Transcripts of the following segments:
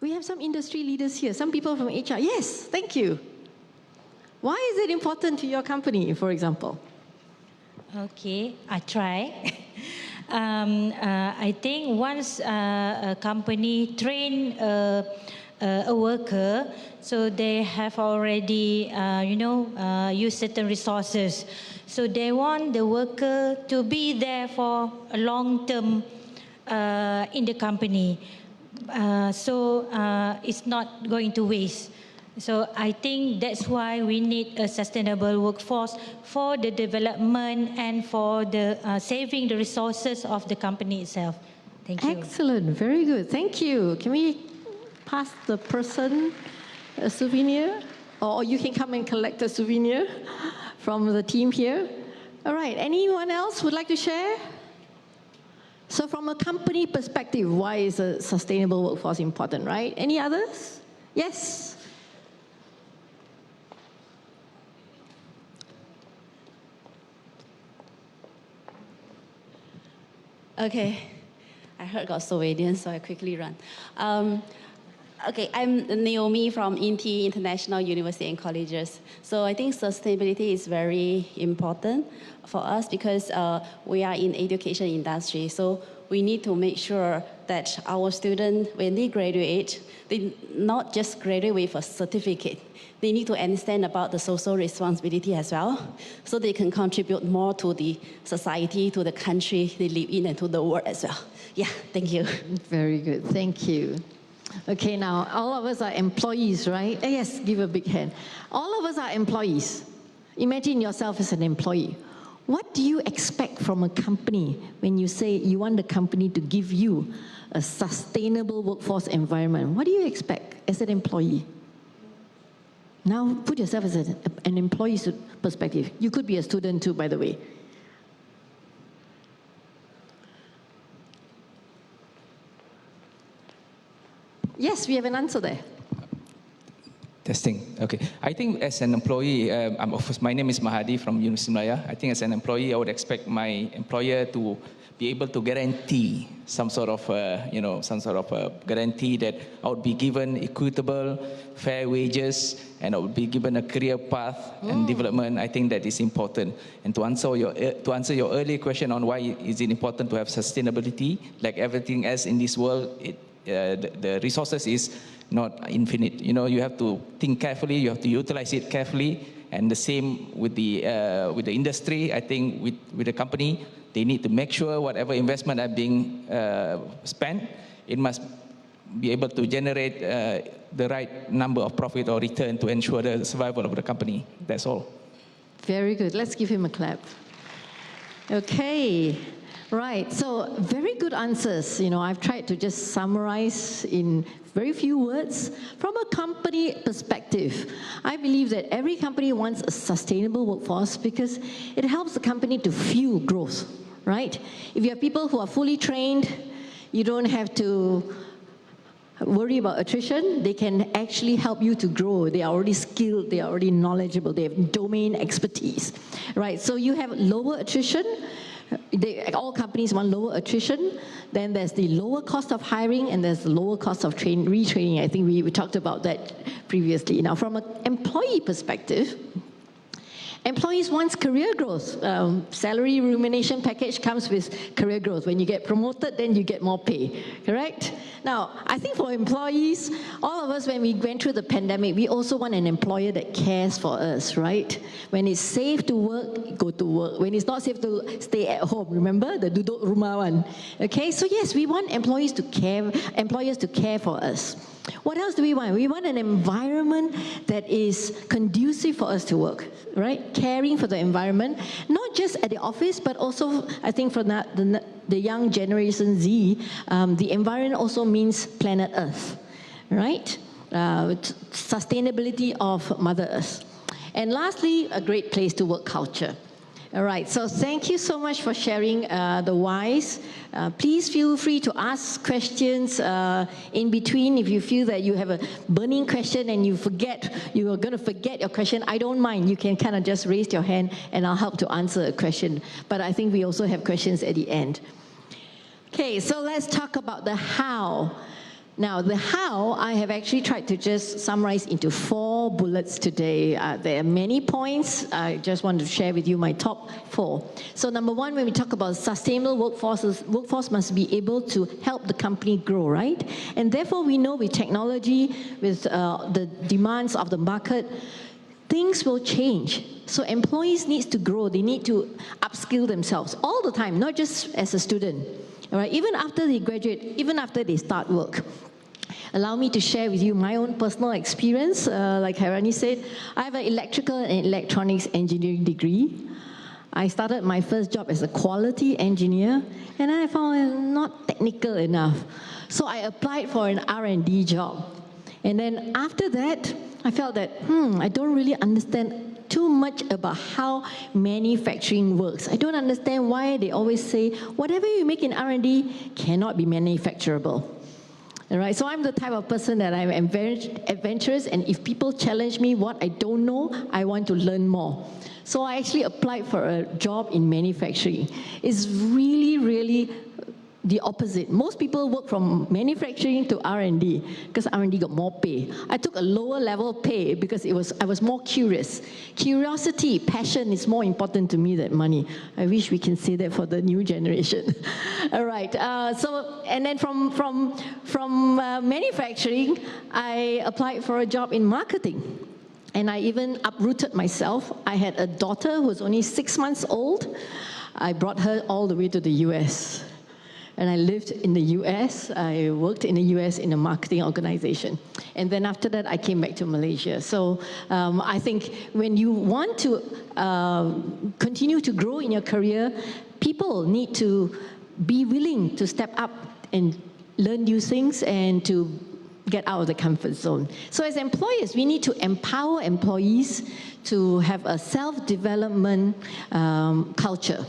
We have some industry leaders here, some people from HR. Yes, thank you. Why is it important to your company, for example? Okay, I try. I think once a company train a worker, so they have already, used certain resources. So they want the worker to be there for a long term in the company. So it's not going to waste. So I think that's why we need a sustainable workforce for the development and for the saving the resources of the company itself. Thank you. Excellent, very good. Thank you. Can we pass the person a souvenir? Or you can come and collect a souvenir from the team here. All right, anyone else would like to share? So from a company perspective, why is a sustainable workforce important, right? Any others? Yes? Okay, I heard got Slovenian, so I quickly run. Okay, I'm Naomi from INTI, International University and Colleges. So I think sustainability is very important for us because we are in education industry. So we need to make sure that our students, when they graduate, they not just graduate with a certificate. They need to understand about the social responsibility as well, so they can contribute more to the society, to the country they live in, and to the world as well. Yeah, thank you. Very good, thank you. Okay, now all of us are employees, right? Yes, give a big hand. All of us are employees. Imagine yourself as an employee. What do you expect from a company when you say you want the company to give you a sustainable workforce environment? What do you expect as an employee? Now, put yourself as an employee's perspective. You could be a student too, by the way. Yes, we have an answer there. Testing. Okay. I think as an employee, of course, my name is Mahadi from Universiti Malaya. I think as an employee, I would expect my employer to be able to guarantee some sort of, guarantee that I would be given equitable, fair wages, and I would be given a career path and development. I think that is important. And to answer your earlier question on why is it important to have sustainability, like everything else in this world, the resources is not infinite. You know, you have to think carefully, you have to utilize it carefully, and the same with the industry. I think with the company, they need to make sure whatever investment are being spent, it must be able to generate the right number of profit or return to ensure the survival of the company. That's all. Very good. Let's give him a clap. Okay. Right, so very good answers. You know, I've tried to just summarize in very few words. From a company perspective, I believe that every company wants a sustainable workforce because it helps the company to fuel growth, right? If you have people who are fully trained, you don't have to worry about attrition. They can actually help you to grow. They are already skilled, they are already knowledgeable, they have domain expertise, right? So you have lower attrition. All companies want lower attrition. Then there's the lower cost of hiring, and there's the lower cost of retraining. I think we talked about that previously. Now, from an employee perspective, employees want career growth. Salary remuneration package comes with career growth. When you get promoted, then you get more pay, correct? Now, I think for employees, all of us, when we went through the pandemic, we also want an employer that cares for us, right? When it's safe to work, go to work. When it's not safe to stay at home, remember the duduk rumah one? Okay, so yes, we want employers to care for us. What else do we want? We want an environment that is conducive for us to work, right? Caring for the environment, not just at the office, but also, I think for the young generation Z, the environment also means planet Earth, right? Sustainability of Mother Earth. And lastly, a great place to work culture. All right, so thank you so much for sharing the whys. Please feel free to ask questions in between. If you feel that you have a burning question and you are going to forget your question, I don't mind. You can kind of just raise your hand and I'll help to answer a question. But I think we also have questions at the end. Okay, so let's talk about the how. Now, the how, I have actually tried to just summarize into 4 bullets today. There are many points. I just want to share with you my top 4. So number 1, when we talk about sustainable workforce must be able to help the company grow, right? And therefore, we know with technology, with the demands of the market, things will change. So employees need to grow. They need to upskill themselves all the time, not just as a student. All right? Even after they graduate, even after they start work. Allow me to share with you my own personal experience. Like Harani said, I have an electrical and electronics engineering degree. I started my first job as a quality engineer, and I found it not technical enough. So I applied for an R&D job. And then after that, I felt that, I don't really understand too much about how manufacturing works. I don't understand why they always say, whatever you make in R&D cannot be manufacturable. All right, so I'm the type of person that I'm very adventurous, and if people challenge me what I don't know, I want to learn more. So I actually applied for a job in manufacturing. It's really, really the opposite. Most people work from manufacturing to R&D because R&D got more pay. I took a lower level pay because I was more curious. Curiosity, passion is more important to me than money. I wish we can say that for the new generation. All right. And then from manufacturing, I applied for a job in marketing. And I even uprooted myself. I had a daughter who was only 6 months old. I brought her all the way to the US. And I lived in the US. I worked in the US in a marketing organization. And then after that, I came back to Malaysia. So I think when you want to continue to grow in your career, people need to be willing to step up and learn new things and to get out of the comfort zone. So as employers, we need to empower employees to have a self-development culture.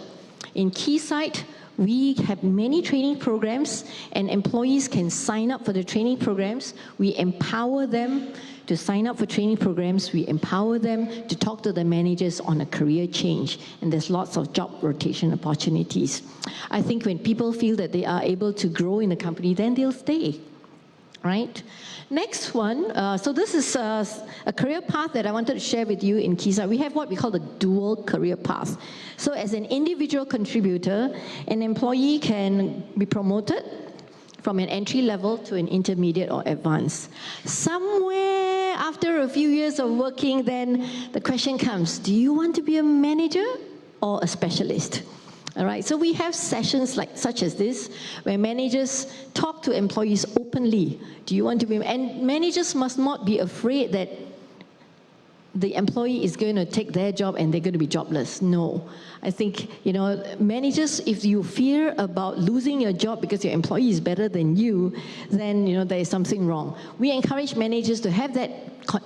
In Keysight, we have many training programs, and employees can sign up for the training programs. We empower them to sign up for training programs. We empower them to talk to the managers on a career change, and there's lots of job rotation opportunities. I think when people feel that they are able to grow in a company, then they'll stay, right? Next one, so this is a career path that I wanted to share with you in Keysight. We have what we call the dual career path. So as an individual contributor, an employee can be promoted from an entry level to an intermediate or advanced. Somewhere after a few years of working, then the question comes, do you want to be a manager or a specialist? All right, so we have sessions such as this, where managers talk to employees openly. Do you want to be, and managers must not be afraid that the employee is going to take their job and they're going to be jobless. No. I think, managers, if you fear about losing your job because your employee is better than you, then, there is something wrong. We encourage managers to have that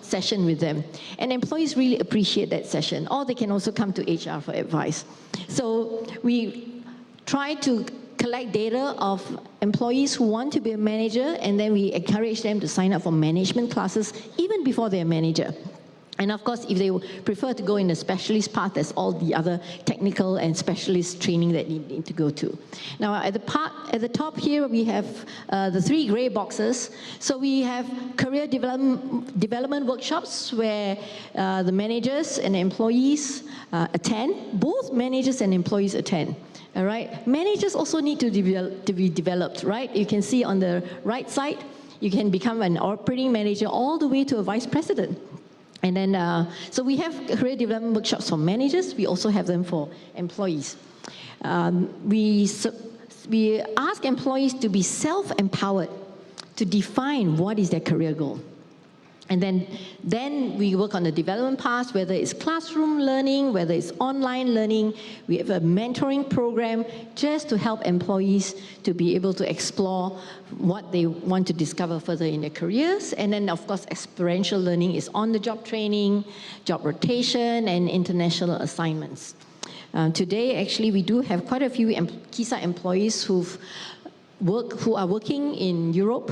session with them. And employees really appreciate that session. Or they can also come to HR for advice. So we try to collect data of employees who want to be a manager, and then we encourage them to sign up for management classes even before they're a manager. And of course, if they prefer to go in a specialist path, there's all the other technical and specialist training that you need to go to. Now, at the top here, we have the 3 gray boxes. So we have career development workshops where the managers and employees attend. Both managers and employees attend. All right. Managers also need to be developed, right? You can see on the right side, you can become an operating manager all the way to a vice president. And then, so we have career development workshops for managers. We also have them for employees. We ask employees to be self-empowered, to define what is their career goal. And then we work on the development path, whether it's classroom learning, whether it's online learning. We have a mentoring program just to help employees to be able to explore what they want to discover further in their careers. And then, of course, experiential learning is on-the-job training, job rotation, and international assignments. Today, actually, we do have quite a few Keysight employees who are working in Europe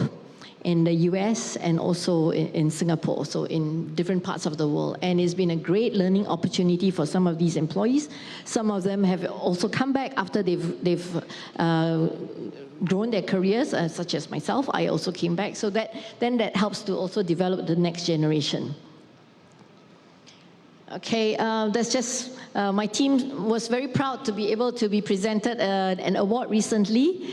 in the US and also in Singapore, so in different parts of the world. And it's been a great learning opportunity for some of these employees. Some of them have also come back after they've grown their careers, such as myself. I also came back, so that helps to also develop the next generation. Okay, that's just, my team was very proud to be able to be presented an award recently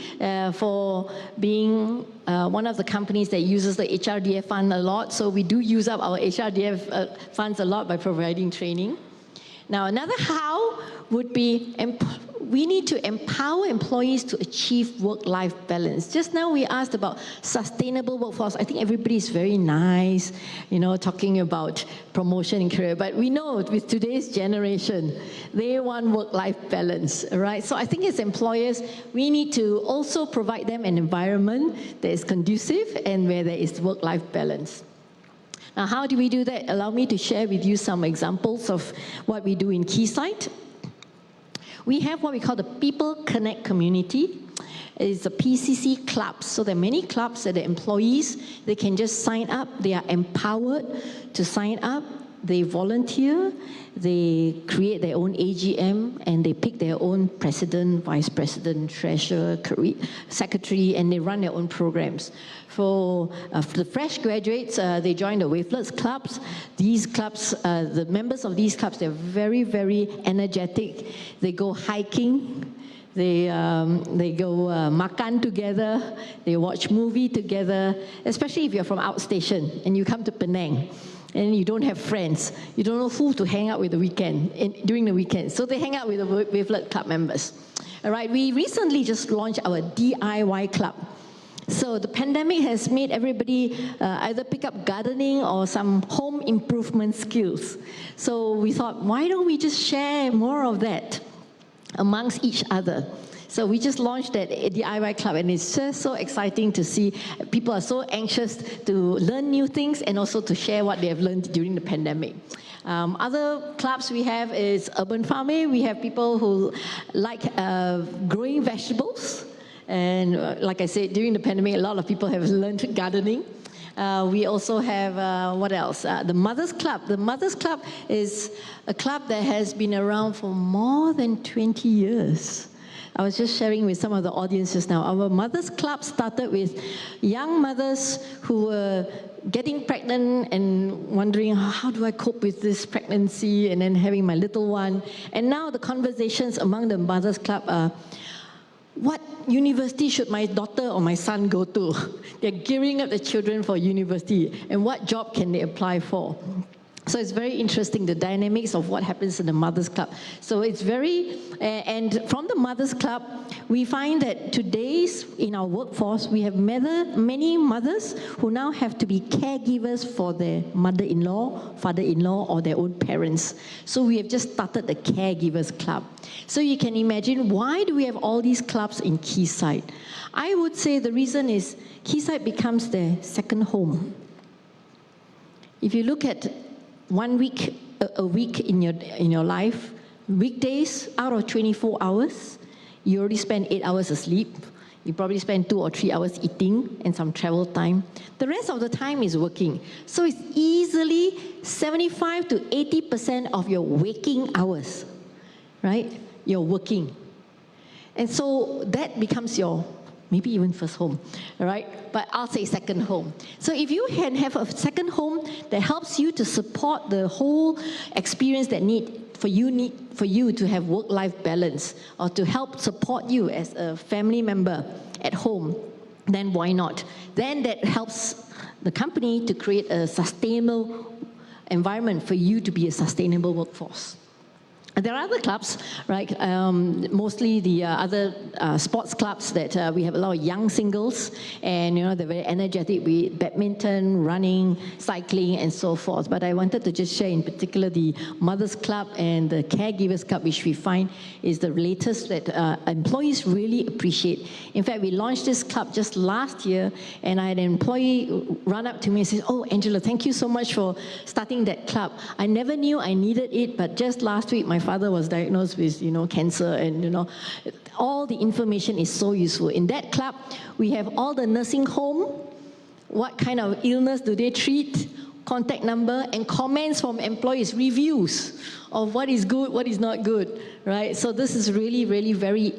for being one of the companies that uses the HRDF fund a lot. So we do use up our HRDF funds a lot by providing training. Now, another how would be, we need to empower employees to achieve work-life balance. Just now we asked about sustainable workforce. I think everybody is very nice, you know, talking about promotion and career, but we know with today's generation, they want work-life balance, right? So I think as employers, we need to also provide them an environment that is conducive and where there is work-life balance. Now, how do we do that? Allow me to share with you some examples of what we do in Keysight. We have what we call the People Connect community. It's a PCC club. So there are many clubs that the employees, they can just sign up. They are empowered to sign up. They volunteer. They create their own AGM, and they pick their own president, vice president, treasurer, secretary, and they run their own programs. For the fresh graduates, they join the Wavelets clubs. These clubs, the members of these clubs, they're very, very energetic. They go hiking. They go makan together. They watch movie together, especially if you're from outstation and you come to Penang and you don't have friends. You don't know who to hang out with during the weekend. So they hang out with the Wavelet club members. All right, we recently just launched our DIY club. So the pandemic has made everybody either pick up gardening or some home improvement skills. So we thought, why don't we just share more of that amongst each other? So we just launched that DIY club, and it's just so exciting to see people are so anxious to learn new things and also to share what they have learned during the pandemic. Other clubs we have is urban farming. We have people who like growing vegetables. And like I said, during the pandemic, a lot of people have learned gardening. We also have, what else? The Mothers Club. The Mothers Club is a club that has been around for more than 20 years. I was just sharing with some of the audience just now. Our Mothers Club started with young mothers who were getting pregnant and wondering, how do I cope with this pregnancy, and then having my little one. And now the conversations among the Mothers Club are, what university should my daughter or my son go to? They're gearing up the children for university, and what job can they apply for? So it's very interesting, the dynamics of what happens in the Mothers Club. So it's very, and from the Mothers Club, we find that today's, in our workforce, we have many mothers who now have to be caregivers for their mother-in-law, father-in-law, or their own parents. So we have just started the Caregivers Club. So you can imagine, why do we have all these clubs in Keysight? I would say the reason is Keysight becomes their second home. If you look at 1 week, a week in your life, weekdays, out of 24 hours, you already spend 8 hours asleep. You probably spend 2 or 3 hours eating and some travel time. The rest of the time is working. So it's easily 75 to 80% of your waking hours, right? You're working. And so that becomes your, maybe even first home, all right? But I'll say second home. So if you can have a second home that helps you to support the whole experience that need for you to have work-life balance, or to help support you as a family member at home, then why not? Then that helps the company to create a sustainable environment for you to be a sustainable workforce. There are other clubs, right? Mostly the other sports clubs that we have a lot of young singles, and you know, they're very energetic with badminton, running, cycling, and so forth. But I wanted to just share in particular the Mothers Club and the Caregivers Club, which we find is the latest that employees really appreciate. In fact, we launched this club just last year, and I had an employee run up to me and say, "Oh, Angela, thank you so much for starting that club. I never knew I needed it, but just last week my father was diagnosed with, cancer, and all the information is so useful." In that club, we have all the nursing home what kind of illness do they treat, contact number, and comments from employees, reviews of what is good, what is not good, right? So this is really, really very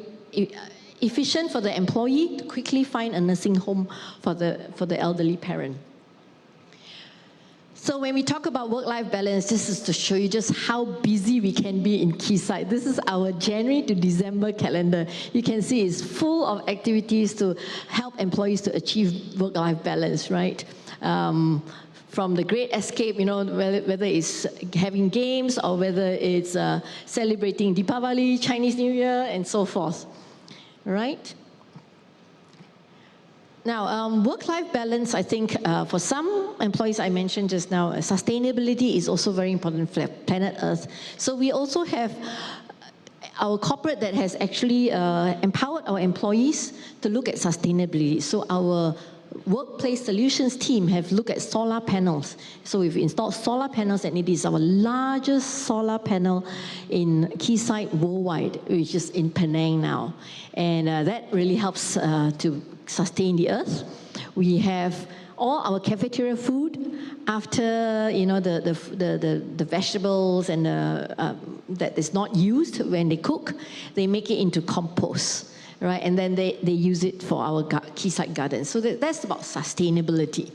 efficient for the employee to quickly find a nursing home for the elderly parent. So when we talk about work-life balance, this is to show you just how busy we can be in Keysight. This is our January to December calendar. You can see it's full of activities to help employees to achieve work-life balance, right? From the Great Escape, you know, whether it's having games or whether it's celebrating Deepavali, Chinese New Year, and so forth, right? Now, work-life balance, I think for some employees I mentioned just now, sustainability is also very important for planet Earth. So we also have our corporate that has actually empowered our employees to look at sustainability. So our workplace solutions team have looked at solar panels. So we've installed solar panels, and it is our largest solar panel in Keysight worldwide, which is in Penang now. And that really helps to sustain the earth. We have all our cafeteria food after, you know, the vegetables and that is not used when they cook, they make it into compost. Right, and then they use it for our Keysight gardens. So that's about sustainability.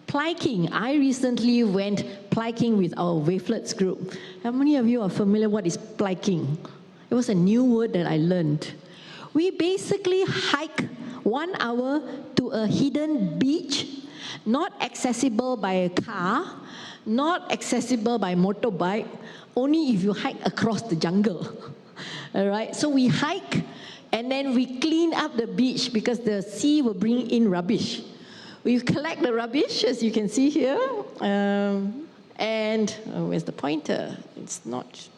Pliking, I recently went pliking with our wavelets group. How many of you are familiar what is pliking? It was a new word that I learned. We basically hike 1 hour to a hidden beach, not accessible by a car, not accessible by motorbike, only if you hike across the jungle. All right, so we hike, and then we clean up the beach because the sea will bring in rubbish. We collect the rubbish, as you can see here, and where's the pointer? It's not,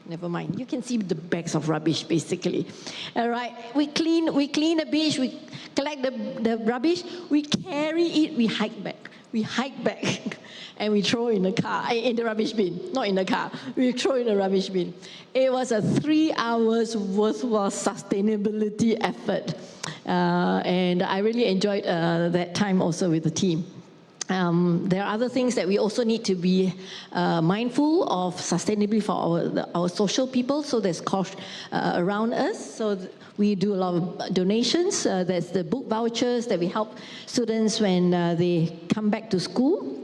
never mind. You can see the bags of rubbish, basically. All right, we clean the beach, we collect the rubbish, we carry it, we hike back. We hike back and we throw in the car, in the rubbish bin, not in the car. We throw in the rubbish bin. It was a 3 hours worthwhile sustainability effort. And I really enjoyed that time also with the team. There are other things that we also need to be mindful of sustainability for our social people. So there's cost around us. So we do a lot of donations. There's the book vouchers that we help students when they come back to school.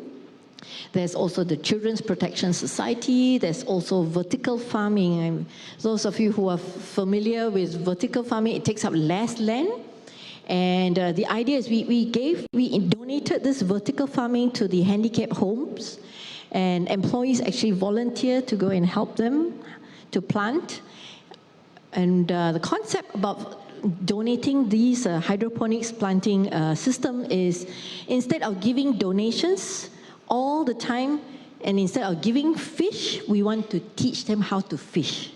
There's also the Children's Protection Society. There's also vertical farming. Those of you who are familiar with vertical farming, it takes up less land. And the idea is we donated this vertical farming to the handicapped homes, and employees actually volunteer to go and help them to plant. And the concept about donating these hydroponics planting system is, instead of giving donations all the time, and instead of giving fish, we want to teach them how to fish.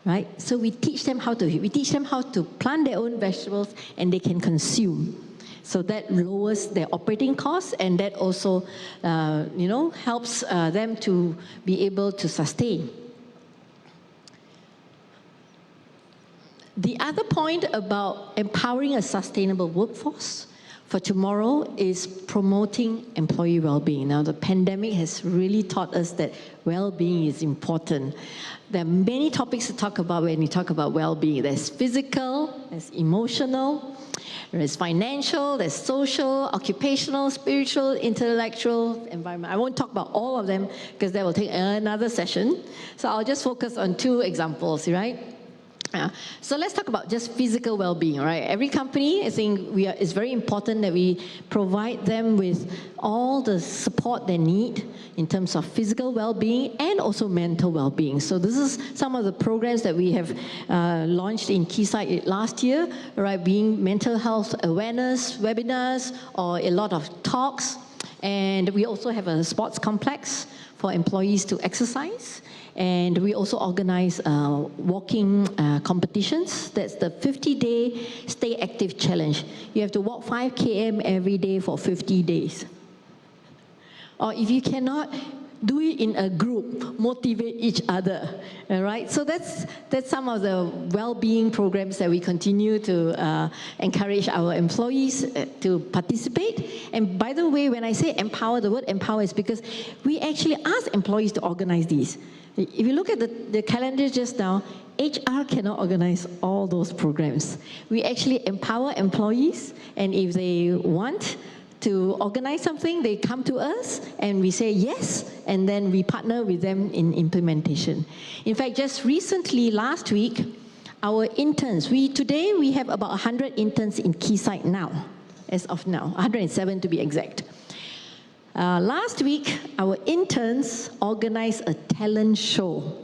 Right? So we teach them how to plant their own vegetables, and they can consume. So that lowers their operating costs, and that also, you know, helps them to be able to sustain. The other point about empowering a sustainable workforce for tomorrow is promoting employee well-being. Now, the pandemic has really taught us that well-being is important. There are many topics to talk about when we talk about well-being. There's physical, there's emotional, there's financial, there's social, occupational, spiritual, intellectual, environment. I won't talk about all of them because that will take another session. So I'll just focus on 2 examples, right? So let's talk about just physical well-being, right? Every company, I think it's very important that we provide them with all the support they need in terms of physical well-being and also mental well-being. So this is some of the programs that we have launched in Keysight last year, right? Being mental health awareness webinars or a lot of talks. And we also have a sports complex for employees to exercise. And we also organize walking competitions. That's the 50-day Stay Active Challenge. You have to walk 5 km every day for 50 days. Or if you cannot, do it in a group, motivate each other, all right? So that's some of the well-being programs that we continue to encourage our employees to participate. And by the way, when I say empower, the word empower is because we actually ask employees to organize these. If you look at the calendar just now, HR cannot organize all those programs. We actually empower employees, and if they want to organize something, they come to us and we say yes, and then we partner with them in implementation. In fact, just recently, last week, our interns, today we have about 100 interns in Keysight now, as of now, 107 to be exact. Last week, our interns organized a talent show.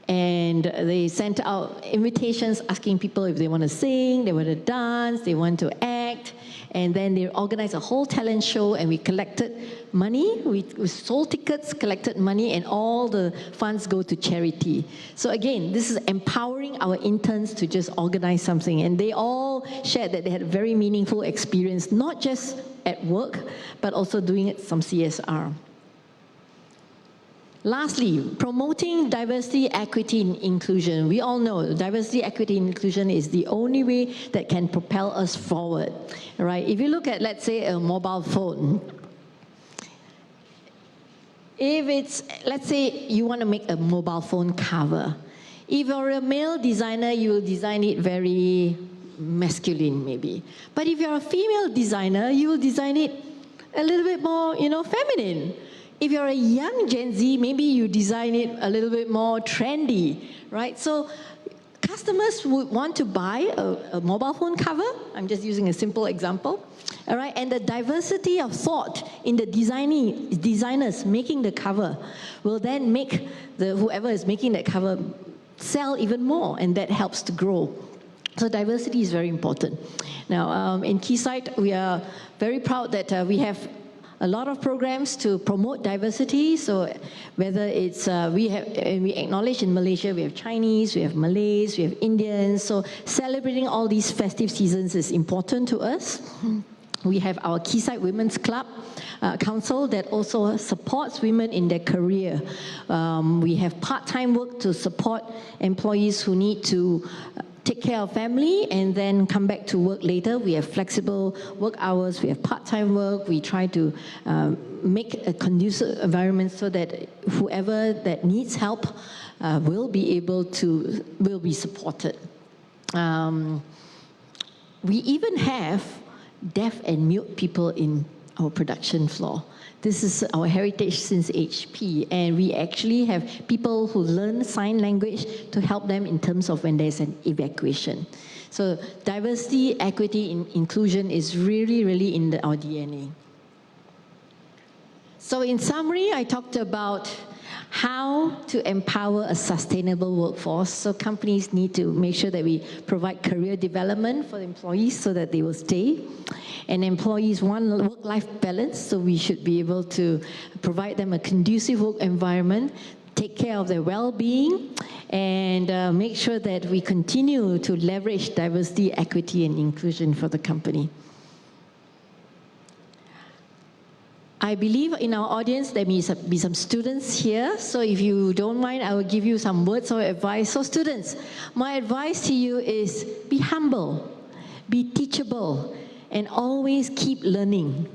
And they sent out invitations asking people if they want to sing, they want to dance, they want to act. And then they organized a whole talent show, and we collected money. We sold tickets, collected money, and all the funds go to charity. So again, this is empowering our interns to just organize something. And they all shared that they had a very meaningful experience, not just at work, but also doing some CSR. Lastly, promoting diversity, equity, and inclusion. We all know diversity, equity, and inclusion is the only way that can propel us forward, right? If you look at, let's say, a mobile phone, if it's, let's say you want to make a mobile phone cover, if you're a male designer, you will design it very masculine, maybe. But if you're a female designer, you will design it a little bit more, feminine. If you're a young Gen Z, maybe you design it a little bit more trendy, right? So customers would want to buy a mobile phone cover. I'm just using a simple example, all right? And the diversity of thought in the designers making the cover will then make whoever is making that cover sell even more, and that helps to grow. So diversity is very important. Now, in Keysight, we are very proud that we have a lot of programs to promote diversity. So whether it's, we acknowledge in Malaysia, we have Chinese, we have Malays, we have Indians. So celebrating all these festive seasons is important to us. We have our Keysight Women's Club Council that also supports women in their career. We have part-time work to support employees who need to take care of family and then come back to work later. We have flexible work hours, we have part-time work. We try to make a conducive environment so that whoever that needs help will be supported. We even have deaf and mute people in our production floor. This is our heritage since HP, and we actually have people who learn sign language to help them in terms of when there's an evacuation. So diversity, equity, and inclusion is really, really in our DNA. So in summary, I talked about how to empower a sustainable workforce. So companies need to make sure that we provide career development for employees so that they will stay. And employees want work-life balance, so we should be able to provide them a conducive work environment, take care of their well-being, and make sure that we continue to leverage diversity, equity, and inclusion for the company. I believe in our audience there may be some students here, so if you don't mind, I will give you some words of advice. So students, my advice to you is be humble, be teachable, and always keep learning.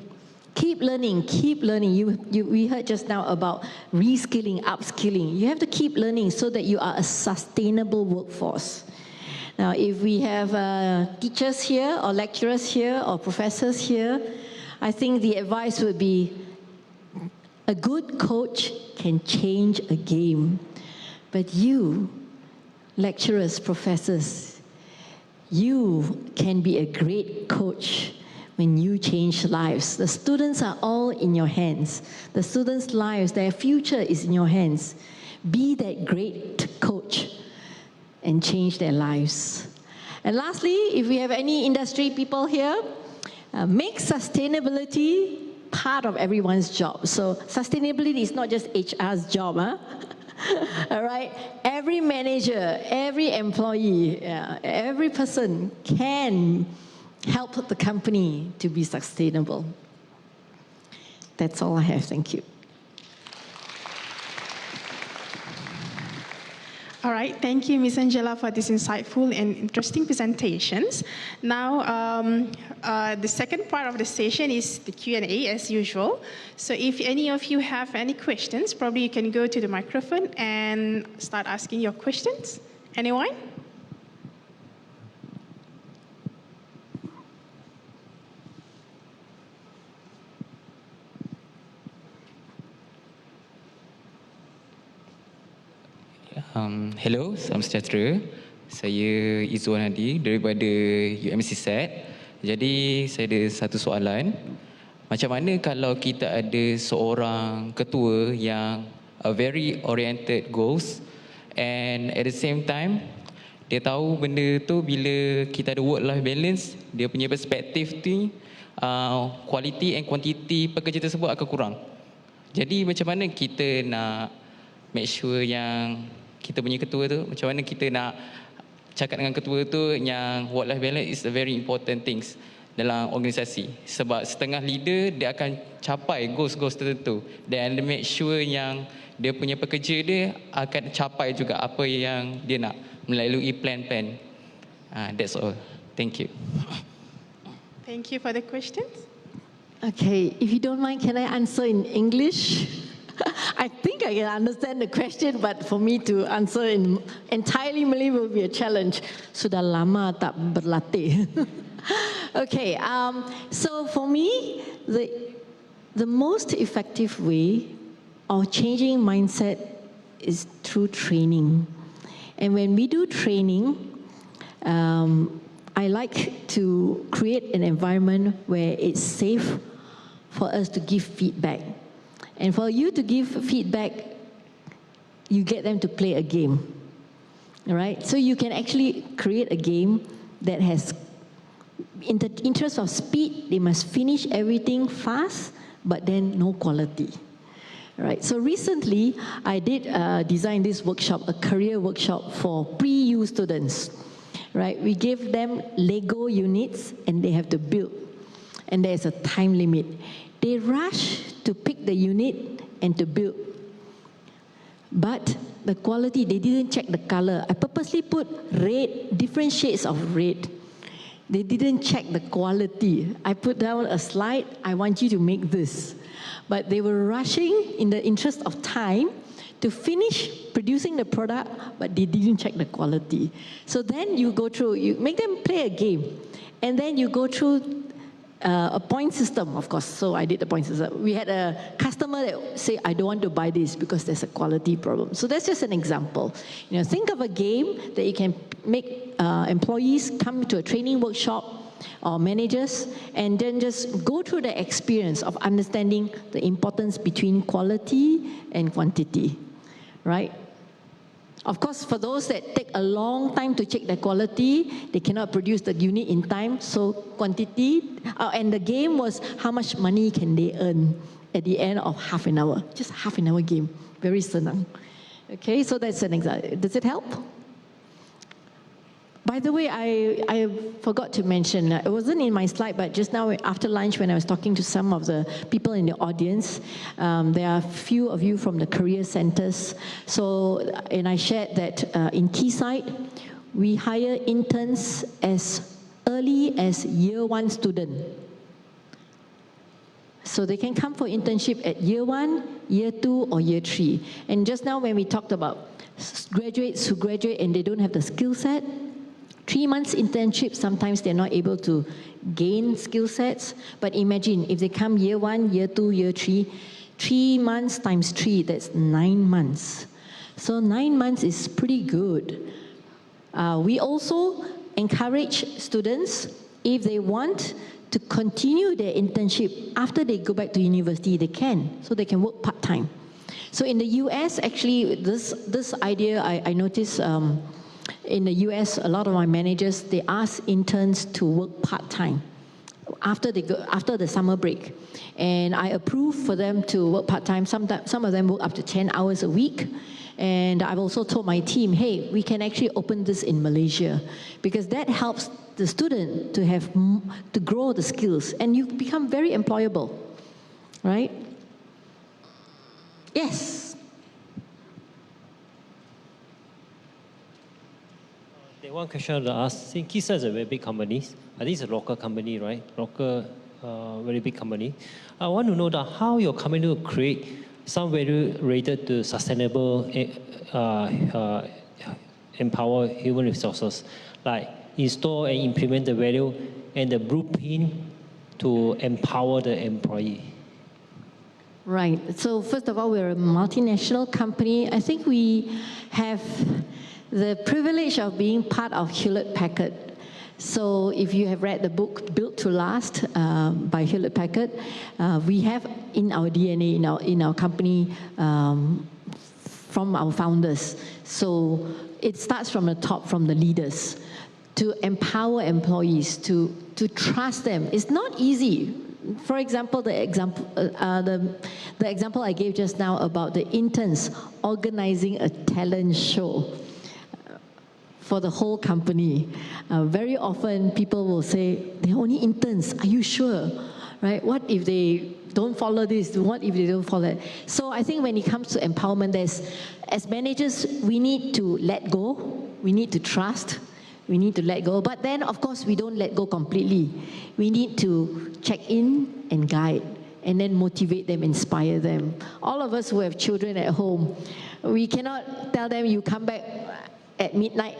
Keep learning, keep learning. We heard just now about reskilling, upskilling. You have to keep learning so that you are a sustainable workforce. Now, if we have teachers here, or lecturers here, or professors here, I think the advice would be, a good coach can change a game. But you, lecturers, professors, you can be a great coach when you change lives. The students are all in your hands. The students' lives, their future is in your hands. Be that great coach and change their lives. And lastly, if we have any industry people here, make sustainability part of everyone's job. So sustainability is not just HR's job, huh? All right? Every manager, every employee, every person can help the company to be sustainable. That's all I have. Thank you. All right, thank you, Ms. Angela, for these insightful and interesting presentations. Now, the second part of the session is the Q&A, as usual. So if any of you have any questions, probably you can go to the microphone and start asking your questions. Anyone? Hello, salam sejahtera. Saya Izzuan Hadi daripada UMC SET. Jadi saya ada satu soalan. Macam mana kalau kita ada seorang ketua yang very oriented goals and at the same time dia tahu benda tu bila kita ada work-life balance, dia punya perspektif tu quality and quantity pekerja tersebut akan kurang. Jadi macam mana kita nak make sure yang kita punya ketua tu, macam mana kita nak cakap dengan ketua tu yang work-life balance is a very important things dalam organisasi. Sebab setengah leader dia akan capai goals-goals tertentu dan make sure yang dia punya pekerja dia akan capai juga apa yang dia nak melalui plan-plan. That's all. Thank you. Thank you for the questions. Okay, if you don't mind, can I answer in English? I think I can understand the question, but for me to answer in entirely Malay will be a challenge. Sudah lama tak berlatih. Okay, so for me, the most effective way of changing mindset is through training. And when we do training, I like to create an environment where it's safe for us to give feedback. And for you to give feedback, you get them to play a game, all right? So you can actually create a game that has, in the interest of speed, they must finish everything fast, but then no quality, all right? So recently, I did design this workshop, a career workshop for pre-U students, right? We gave them Lego units, and they have to build, and there's a time limit. They rush to pick the unit and to build. But the quality, they didn't check the color. I purposely put red, different shades of red. They didn't check the quality. I put down a slide, I want you to make this. But they were rushing in the interest of time to finish producing the product, but they didn't check the quality. So then you go through, you make them play a game, and then you go through a point system, of course. So I did the point system. We had a customer that say, I don't want to buy this because there's a quality problem. So that's just an example. You know, think of a game that you can make employees come to a training workshop or managers and then just go through the experience of understanding the importance between quality and quantity, right? Of course, for those that take a long time to check the quality, they cannot produce the unit in time, so quantity, and the game was how much money can they earn at the end of half an hour, just half an hour game, very senang. Okay, so that's an example. Does it help? By the way, I forgot to mention, it wasn't in my slide, but just now after lunch when I was talking to some of the people in the audience, there are a few of you from the career centers. So, and I shared that in T-side, we hire interns as early as year 1 student. So they can come for internship at year 1, year 2, or year 3. And just now when we talked about graduates who graduate and they don't have the skill set, 3 months internship, sometimes they're not able to gain skill sets. But imagine if they come year 1, year 2, year 3, 3 months times 3, that's 9 months. So 9 months is pretty good. We also encourage students, if they want to continue their internship after they go back to university, they can, so they can work part-time. So in the US, actually, this idea, I noticed, in the US, a lot of my managers, they ask interns to work part-time after the summer break. And I approve for them to work part-time. Some of them work up to 10 hours a week. And I've also told my team, hey, we can actually open this in Malaysia because that helps the student to grow the skills and you become very employable, right? Yes. Okay, one question to ask. See, Kisa is a very big company. I think it's a local company, right? Local, very big company. I want to know that how your company will create some value related to sustainable empower human resources, like install and implement the value and the blueprint to empower the employee. Right. So first of all, we're a multinational company. I think we have the privilege of being part of Hewlett-Packard. So if you have read the book Built to Last by Hewlett-Packard, we have in our DNA, in our company, from our founders. So it starts from the top, from the leaders, to empower employees, to trust them. It's not easy. For example, the example I gave just now about the interns organizing a talent show for the whole company. Very often people will say, they're only interns, are you sure? Right? What if they don't follow this? What if they don't follow it? So I think when it comes to empowerment, as managers, we need to let go, we need to trust, we need to let go. But then, of course, we don't let go completely. We need to check in and guide, and then motivate them, inspire them. All of us who have children at home, we cannot tell them, you come back at midnight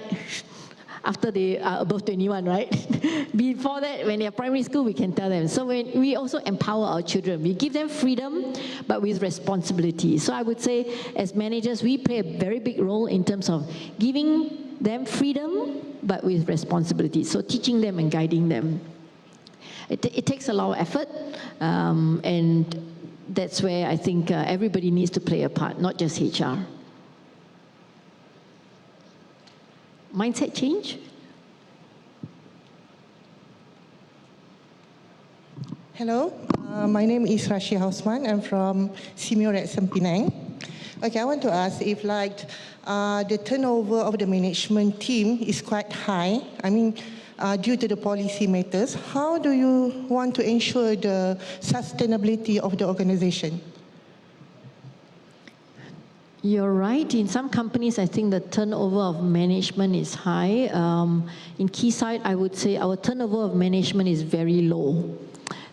after they are above 21, right? Before that, when they're primary school, we can tell them. So we also empower our children. We give them freedom, but with responsibility. So I would say, as managers, we play a very big role in terms of giving them freedom, but with responsibility. So teaching them and guiding them. It takes a lot of effort, and that's where I think everybody needs to play a part, not just HR. Mindset change? Hello, my name is Rashi Hausman. I'm from Senior at Penang. Okay, I want to ask if the turnover of the management team is quite high. I mean, due to the policy matters, how do you want to ensure the sustainability of the organization? You're right. In some companies, I think the turnover of management is high. In Keysight, I would say our turnover of management is very low.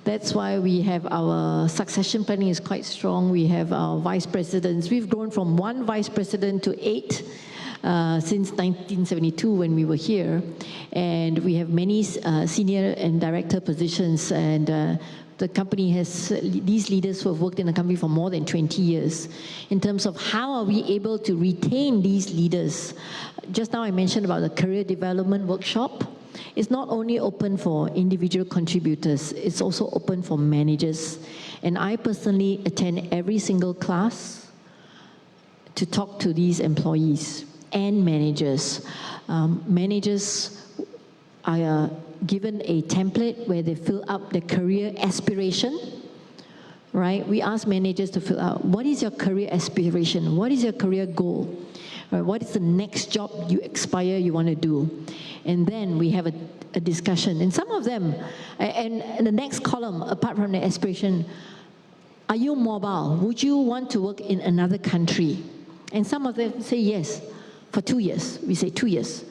That's why we have our succession planning is quite strong. We have our vice presidents. We've grown from 1 vice president to 8 since 1972 when we were here. And we have many senior and director positions, and the company has these leaders who have worked in the company for more than 20 years. In terms of how are we able to retain these leaders? Just now I mentioned about the career development workshop. It's not only open for individual contributors, it's also open for managers. And I personally attend every single class to talk to these employees and managers. Managers are given a template where they fill up their career aspiration, right? We ask managers to fill out, what is your career aspiration? What is your career goal? Right? What is the next job you aspire you want to do? And then we have a discussion. And some of them, and the next column, apart from the aspiration, are you mobile? Would you want to work in another country? And some of them say yes, for 2 years. We say 2 years.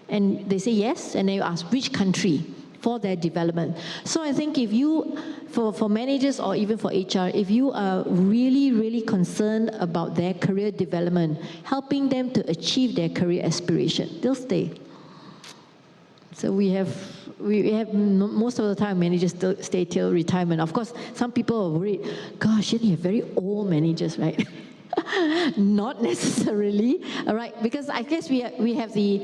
And they say yes, and then you ask which country for their development. So I think if you, for managers or even for HR, if you are really, really concerned about their career development, helping them to achieve their career aspiration, they'll stay. So we have most of the time managers still stay till retirement. Of course, some people are worried, gosh, you have very old managers, right? Not necessarily, all right, because I guess we have the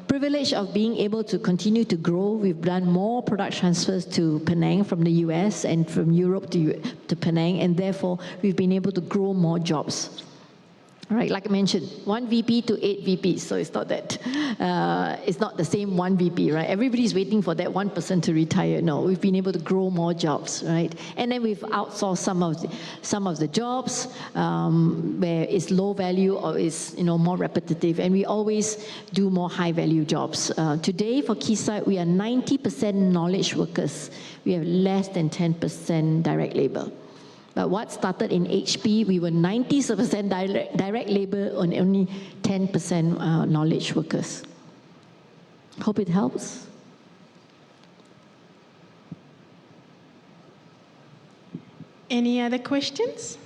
privilege of being able to continue to grow. We've done more product transfers to Penang from the US and from Europe to Penang, and therefore we've been able to grow more jobs. Right, like I mentioned, 1 VP to 8 VPs, so it's not that, it's not the same 1 VP, right? Everybody's waiting for that 1 person to retire. No, we've been able to grow more jobs, right? And then we've outsourced some of the jobs where it's low value or it's more repetitive, and we always do more high value jobs. Today for Keysight, we are 90% knowledge workers. We have less than 10% direct labor. But what started in HP, we were 90% direct labor and only 10% knowledge workers. Hope it helps. Any other questions?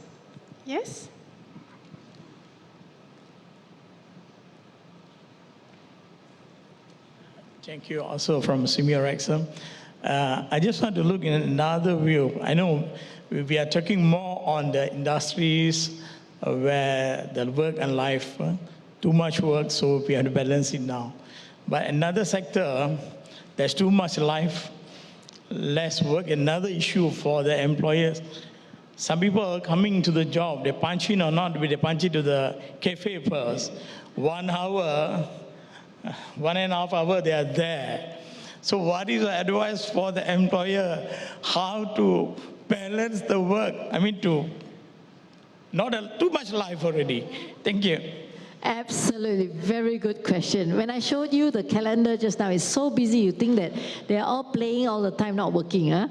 Yes? Thank you. Also from Senior Rexham. I just want to look in another view. I know we are talking more on the industries where the work and life, too much work, so we have to balance it now. But another sector, there's too much life, less work. Another issue for the employers. Some people are coming to the job, they punch in or not, they punch into the cafe first. 1 hour, 1.5 hours, they are there. So what is the advice for the employer? How to balance the work? I mean, too much life already. Thank you. Absolutely, very good question. When I showed you the calendar just now, it's so busy, you think that they're all playing all the time, not working, huh?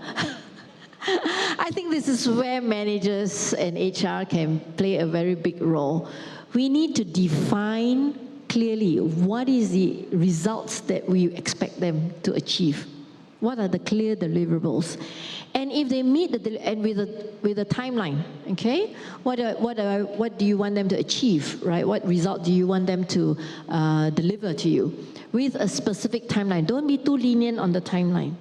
I think this is where managers and HR can play a very big role. We need to define clearly what is the results that we expect them to achieve. What are the clear deliverables? And if they meet with a timeline, okay? What do you want them to achieve, right? What result do you want them to deliver to you? With a specific timeline. Don't be too lenient on the timeline.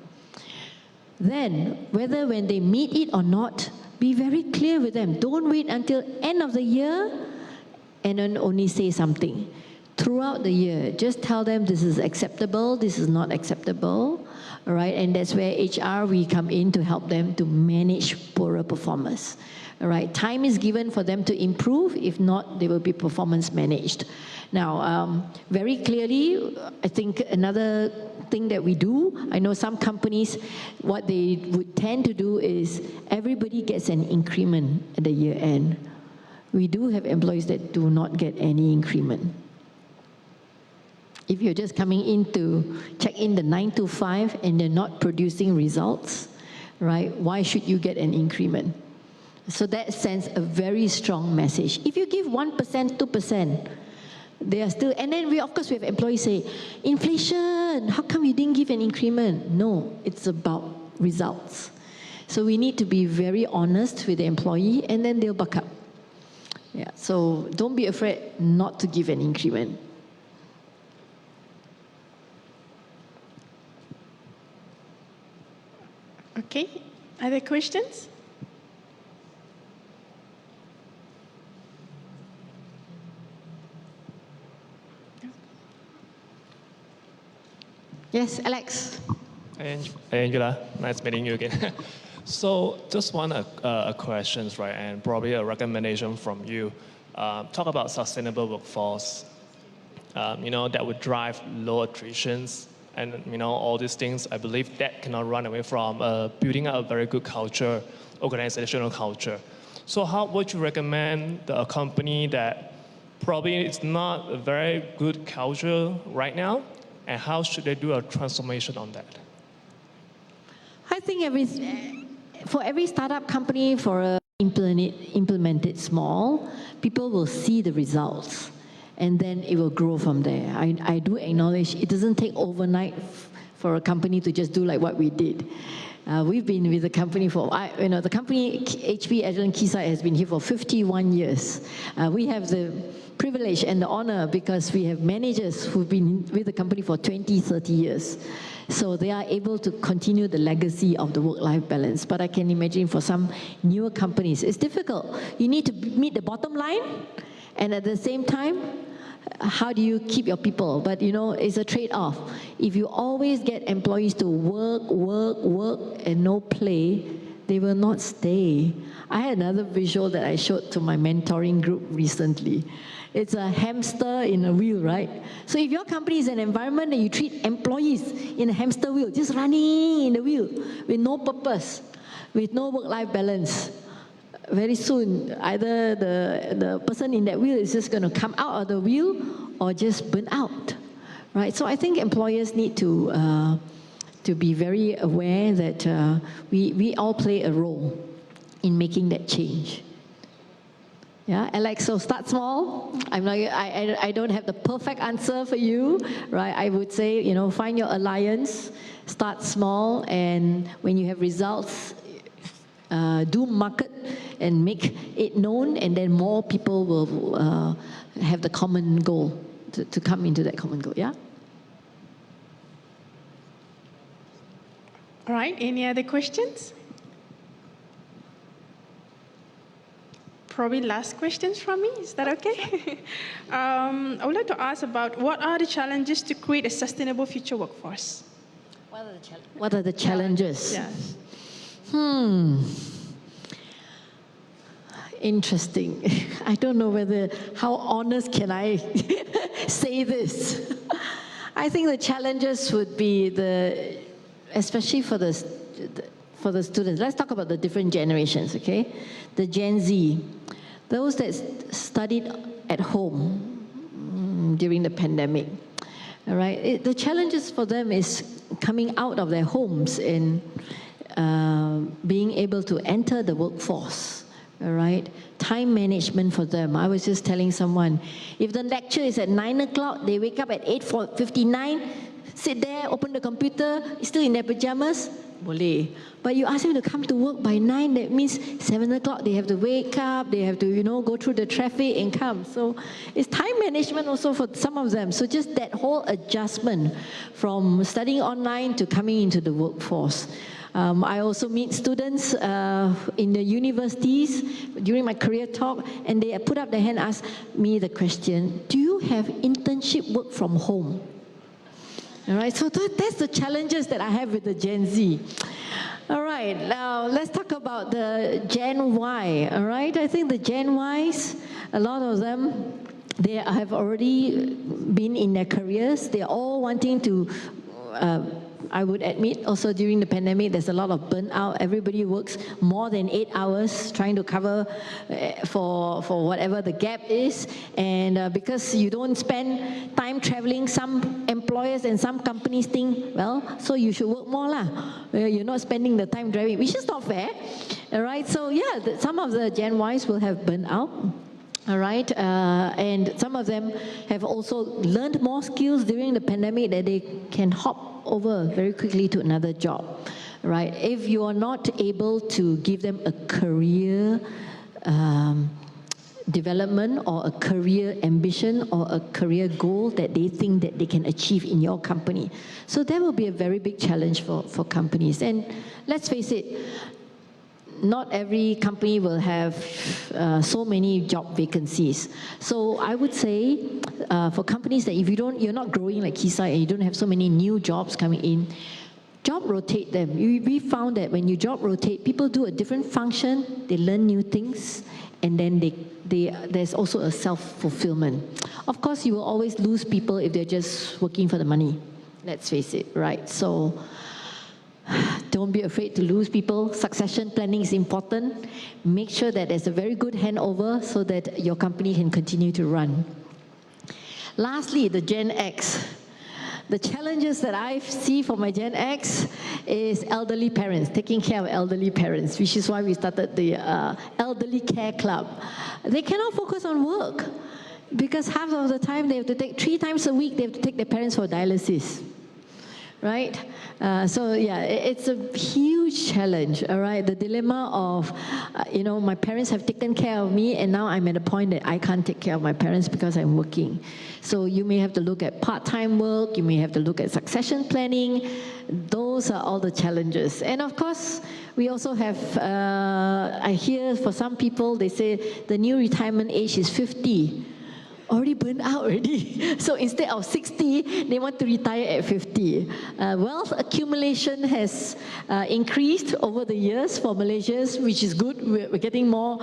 Then, whether when they meet it or not, be very clear with them. Don't wait until end of the year and then only say something. Throughout the year, just tell them this is acceptable, this is not acceptable, all right? And that's where HR, we come in to help them to manage poorer performers, all right? Time is given for them to improve. If not, they will be performance managed. Now, very clearly, I think another thing that we do, I know some companies, what they would tend to do is everybody gets an increment at the year end. We do have employees that do not get any increment. If you're just coming in to check in the 9 to 5 and they're not producing results, right, why should you get an increment? So that sends a very strong message. If you give 1%, 2%, they are still, and then of course we have employees say, inflation, how come you didn't give an increment? No, it's about results. So we need to be very honest with the employee and then they'll buck up. Yeah, so don't be afraid not to give an increment. Okay, other questions? Yes, Alex. Hey, Angela, nice meeting you again. So just one questions, right, and probably a recommendation from you. Talk about sustainable workforce, that would drive low attritions and, all these things. I believe that cannot run away from building up a very good culture, organizational culture. So how would you recommend a company that probably it's not a very good culture right now, and how should they do a transformation on that? I think for every startup company, implement it small, people will see the results, and then it will grow from there. I do acknowledge it doesn't take overnight for a company to just do like what we did. We've been with the company the company HP Agilent Keysight has been here for 51 years. We have the privilege and the honor because we have managers who've been with the company for 20, 30 years. So they are able to continue the legacy of the work-life balance. But I can imagine for some newer companies, it's difficult. You need to meet the bottom line, and at the same time, how do you keep your people? But it's a trade-off. If you always get employees to work, and no play, they will not stay. I had another visual that I showed to my mentoring group recently. It's a hamster in a wheel, right? So if your company is an environment that you treat employees in a hamster wheel, just running in the wheel with no purpose, with no work-life balance, very soon, either the person in that wheel is just going to come out of the wheel or just burn out, right? So I think employers need to be very aware that we all play a role in making that change. Yeah, Alex, so start small. I don't have the perfect answer for you, right? I would say, you know, find your alliance, start small, and when you have results, do market and make it known, and then more people will have the common goal, to come into that common goal, yeah? All right, any other questions? Probably last questions from me, is that okay? I would like to ask about what are the challenges to create a sustainable future workforce? What are the challenges? Yes. Interesting. I don't know how honest can I say this. I think the challenges would be especially for the students. Let's talk about the different generations, okay? The Gen Z, those that studied at home during the pandemic, all right? The challenges for them is coming out of their homes and being able to enter the workforce, all right? Time management for them. I was just telling someone, if the lecture is at 9 o'clock, they wake up at 8:59, sit there, open the computer, still in their pajamas, boleh. But you ask them to come to work by 9, that means 7 o'clock, they have to wake up, they have to, you know, go through the traffic and come. So it's time management also for some of them. So just that whole adjustment from studying online to coming into the workforce. I also meet students in the universities during my career talk, and they put up their hand, ask me the question, do you have internship work from home? All right, so that's the challenges that I have with the Gen Z. All right, now let's talk about the Gen Y, all right? I think the Gen Ys, a lot of them, they have already been in their careers. They're all wanting to, I would admit, also during the pandemic, there's a lot of burnout. Everybody works more than 8 hours trying to cover for whatever the gap is. And because you don't spend time traveling, some employers and some companies think, well, so you should work more lah. You're not spending the time driving, which is not fair. All right, so yeah, some of the Gen Ys will have burnout. All right, and some of them have also learned more skills during the pandemic that they can hop over very quickly to another job, right? If you are not able to give them a career development or a career ambition or a career goal that they think that they can achieve in your company. So that will be a very big challenge for companies. And let's face it, not every company will have so many job vacancies. So I would say for companies that if you're not growing like Kisai and you don't have so many new jobs coming in, job rotate them. We found that when you job rotate, people do a different function, they learn new things, and then there's also a self-fulfillment. Of course, you will always lose people if they're just working for the money. Let's face it, right? So don't be afraid to lose people. Succession planning is important. Make sure that there's a very good handover so that your company can continue to run. Lastly, the Gen X. The challenges that I see for my Gen X is elderly parents, taking care of elderly parents, which is why we started the Elderly Care Club. They cannot focus on work because half of the time they have to take 3 times a week, they have to take their parents for dialysis. Right? So yeah, it's a huge challenge, all right? The dilemma of, you know, my parents have taken care of me and now I'm at a point that I can't take care of my parents because I'm working. So you may have to look at part-time work, you may have to look at succession planning. Those are all the challenges. And of course, we also have, I hear for some people, they say the new retirement age is 50. Already burned out already. So instead of 60, they want to retire at 50. Wealth accumulation has increased over the years for Malaysians, which is good. We're getting more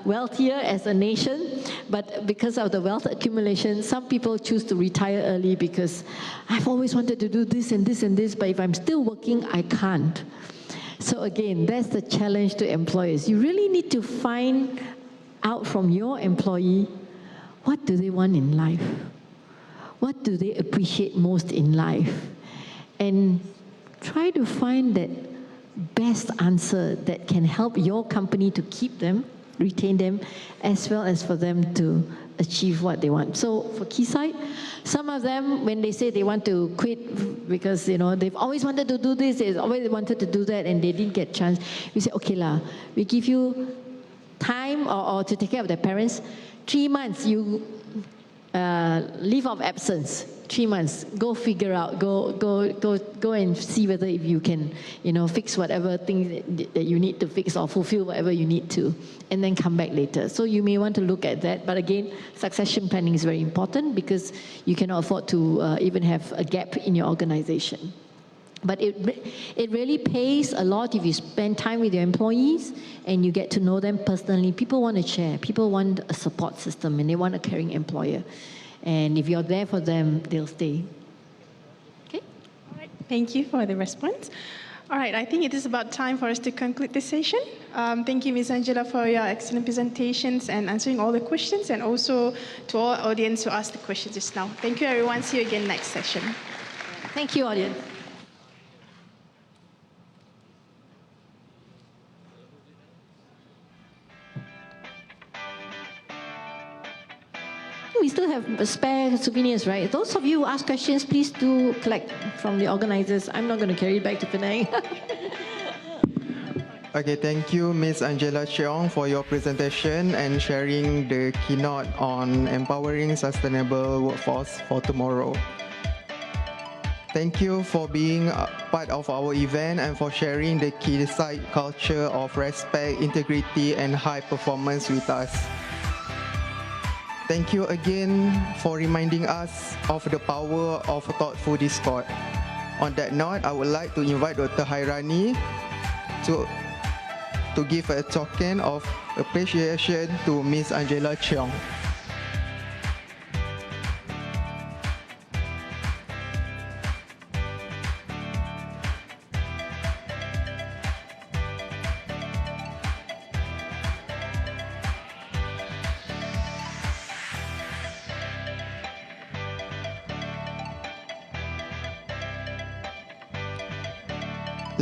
wealthier as a nation. But because of the wealth accumulation, some people choose to retire early because I've always wanted to do this and this and this, but if I'm still working, I can't. So again, that's the challenge to employers. You really need to find out from your employee, what do they want in life? What do they appreciate most in life? And try to find that best answer that can help your company to keep them retain them, as well as for them to achieve what they want. So for Keysight, some of them, when they say they want to quit because, you know, they've always wanted to do this, they've always wanted to do that, and they didn't get a chance, we say, okay lah, we give you time or to take care of their parents, 3 months, you leave of absence, 3 months, go figure out, go and see whether if you can, you know, fix whatever things that you need to fix or fulfill whatever you need to, and then come back later. So you may want to look at that, but again, succession planning is very important because you cannot afford to even have a gap in your organization. But it really pays a lot if you spend time with your employees and you get to know them personally. People want to share. People want a support system and they want a caring employer. And if you're there for them, they'll stay. Okay? All right. Thank you for the response. All right, I think it is about time for us to conclude this session. Thank you, Ms. Angela, for your excellent presentations and answering all the questions, and also to all audience who asked the questions just now. Thank you, everyone. See you again next session. Thank you, audience. We still have spare souvenirs, right? Those of you who ask questions, please do collect from the organizers. I'm not going to carry it back to Penang. Okay, thank you, Ms. Angela Cheong, for your presentation and sharing the keynote on empowering sustainable workforce for tomorrow. Thank you for being a part of our event and for sharing the Keysight culture of respect, integrity, and high performance with us. Thank you again for reminding us of the power of thoughtful discord. On that note, I would like to invite Dr. Hairani to give a token of appreciation to Ms. Angela Cheong.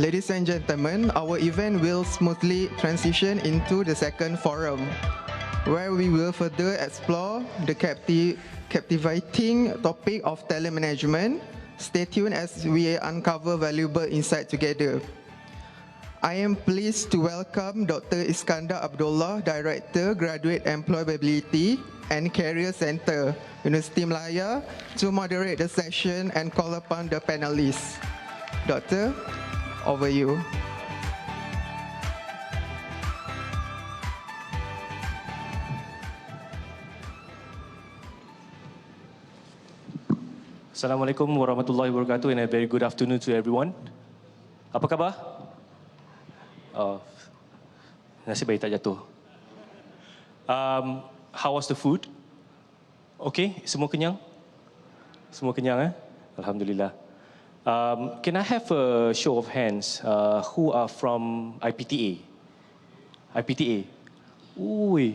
Ladies and gentlemen, our event will smoothly transition into the second forum, where we will further explore the captivating topic of talent management. Stay tuned as we uncover valuable insights together. I am pleased to welcome Dr. Iskandar Abdullah, Director, Graduate Employability and Career Center, Universiti Malaya, to moderate the session and call upon the panelists. Doctor, over you. Assalamualaikum warahmatullahi wabarakatuh and a very good afternoon to everyone. Apa khabar? Nasib baik tak jatuh. How was the food? Okay, semua kenyang? Semua kenyang Alhamdulillah. Can I have a show of hands who are from IPTA? IPTA? Ui,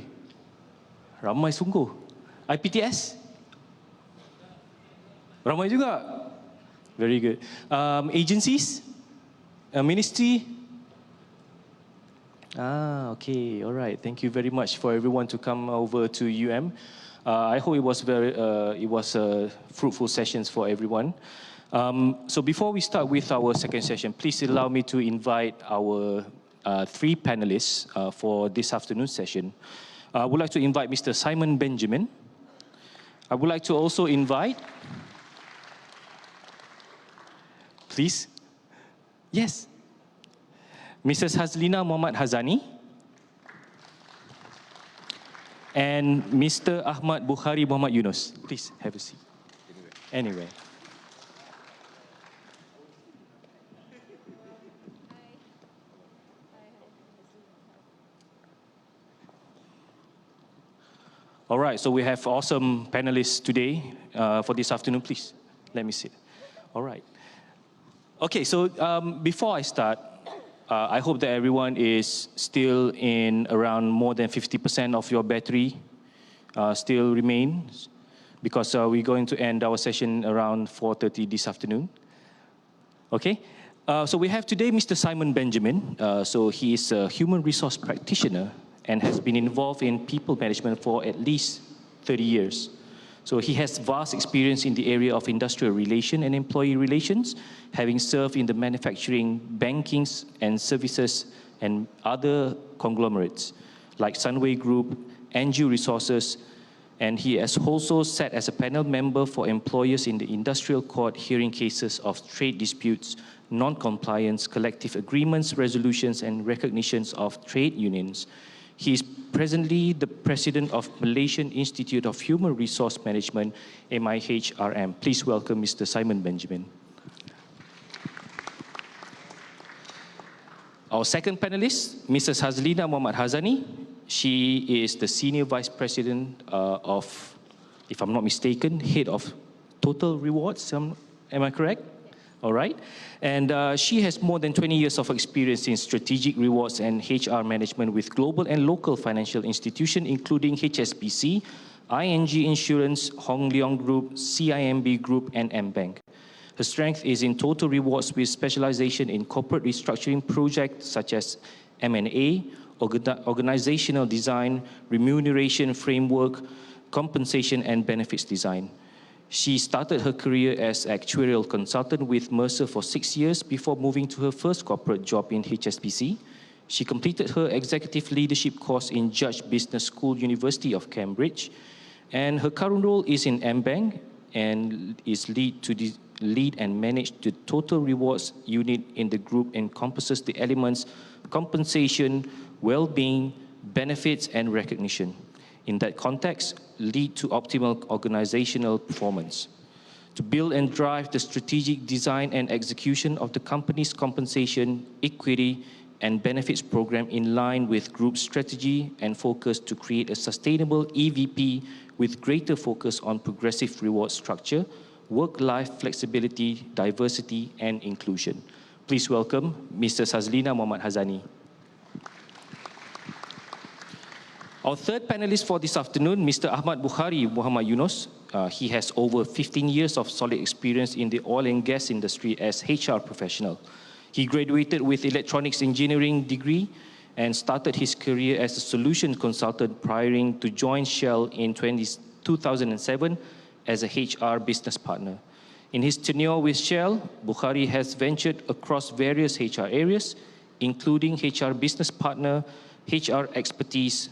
ramai sungguh. IPTS? Ramai juga. Very good. Agencies? Ministry? Okay, all right. Thank you very much for everyone to come over to UM. I hope it was fruitful sessions for everyone. So before we start with our second session, please allow me to invite our three panelists for this afternoon session. I would like to invite Mr. Simon Benjamin. I would like to also invite, please, yes, Mrs. Hazlina Muhammad Hazani and Mr. Ahmad Bukhari Muhammad Yunus. Please have a seat. Anyway. All right, so we have awesome panelists today for this afternoon. Please, let me sit. All right. Okay, so before I start, I hope that everyone is still in around more than 50% of your battery still remains, because we're going to end our session around 4:30 this afternoon. Okay, so we have today Mr. Simon Benjamin. So he is a human resource practitioner and has been involved in people management for at least 30 years. So he has vast experience in the area of industrial relation and employee relations, having served in the manufacturing, banking and services and other conglomerates like Sunway Group, NGO Resources, and he has also sat as a panel member for employers in the industrial court hearing cases of trade disputes, non-compliance, collective agreements, resolutions, and recognitions of trade unions. He is presently the president of Malaysian Institute of Human Resource Management, MIHRM. Please welcome Mr. Simon Benjamin. Our second panelist, Mrs. Hazlina Muhammad Hazani. She is the Senior Vice President of, if I'm not mistaken, Head of Total Rewards. Am I correct? All right. And she has more than 20 years of experience in strategic rewards and HR management with global and local financial institutions, including HSBC, ING Insurance, Hong Leong Group, CIMB Group, and M-Bank. Her strength is in total rewards with specialization in corporate restructuring projects such as M&A, organizational design, remuneration framework, compensation, and benefits design. She started her career as actuarial consultant with Mercer for 6 years before moving to her first corporate job in HSBC. She completed her executive leadership course in Judge Business School, University of Cambridge, and her current role is in M-Bank and is lead and manage the total rewards unit in the group, encompasses the elements compensation, well-being, benefits, and recognition. In that context, lead to optimal organizational performance. To build and drive the strategic design and execution of the company's compensation, equity, and benefits program in line with group strategy and focus to create a sustainable EVP with greater focus on progressive reward structure, work-life flexibility, diversity, and inclusion. Please welcome Mrs. Hazlina Muhammad Hazani. Our third panelist for this afternoon, Mr. Ahmad Bukhari Muhammad Yunus. He has over 15 years of solid experience in the oil and gas industry as HR professional. He graduated with electronics engineering degree and started his career as a solution consultant prior to join Shell in 2007 as a HR business partner. In his tenure with Shell, Bukhari has ventured across various HR areas, including HR business partner, HR expertise,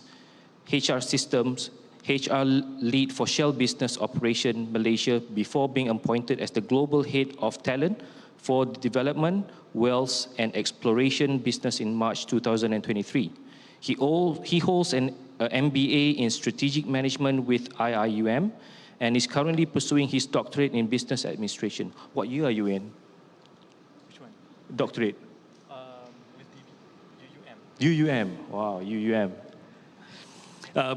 HR systems, HR lead for Shell Business Operation Malaysia before being appointed as the global head of talent for the development, wealth, and exploration business in March 2023. He holds an MBA in strategic management with IIUM and is currently pursuing his doctorate in business administration. What year are you in? Which one? Doctorate. With UUM. Wow, UUM.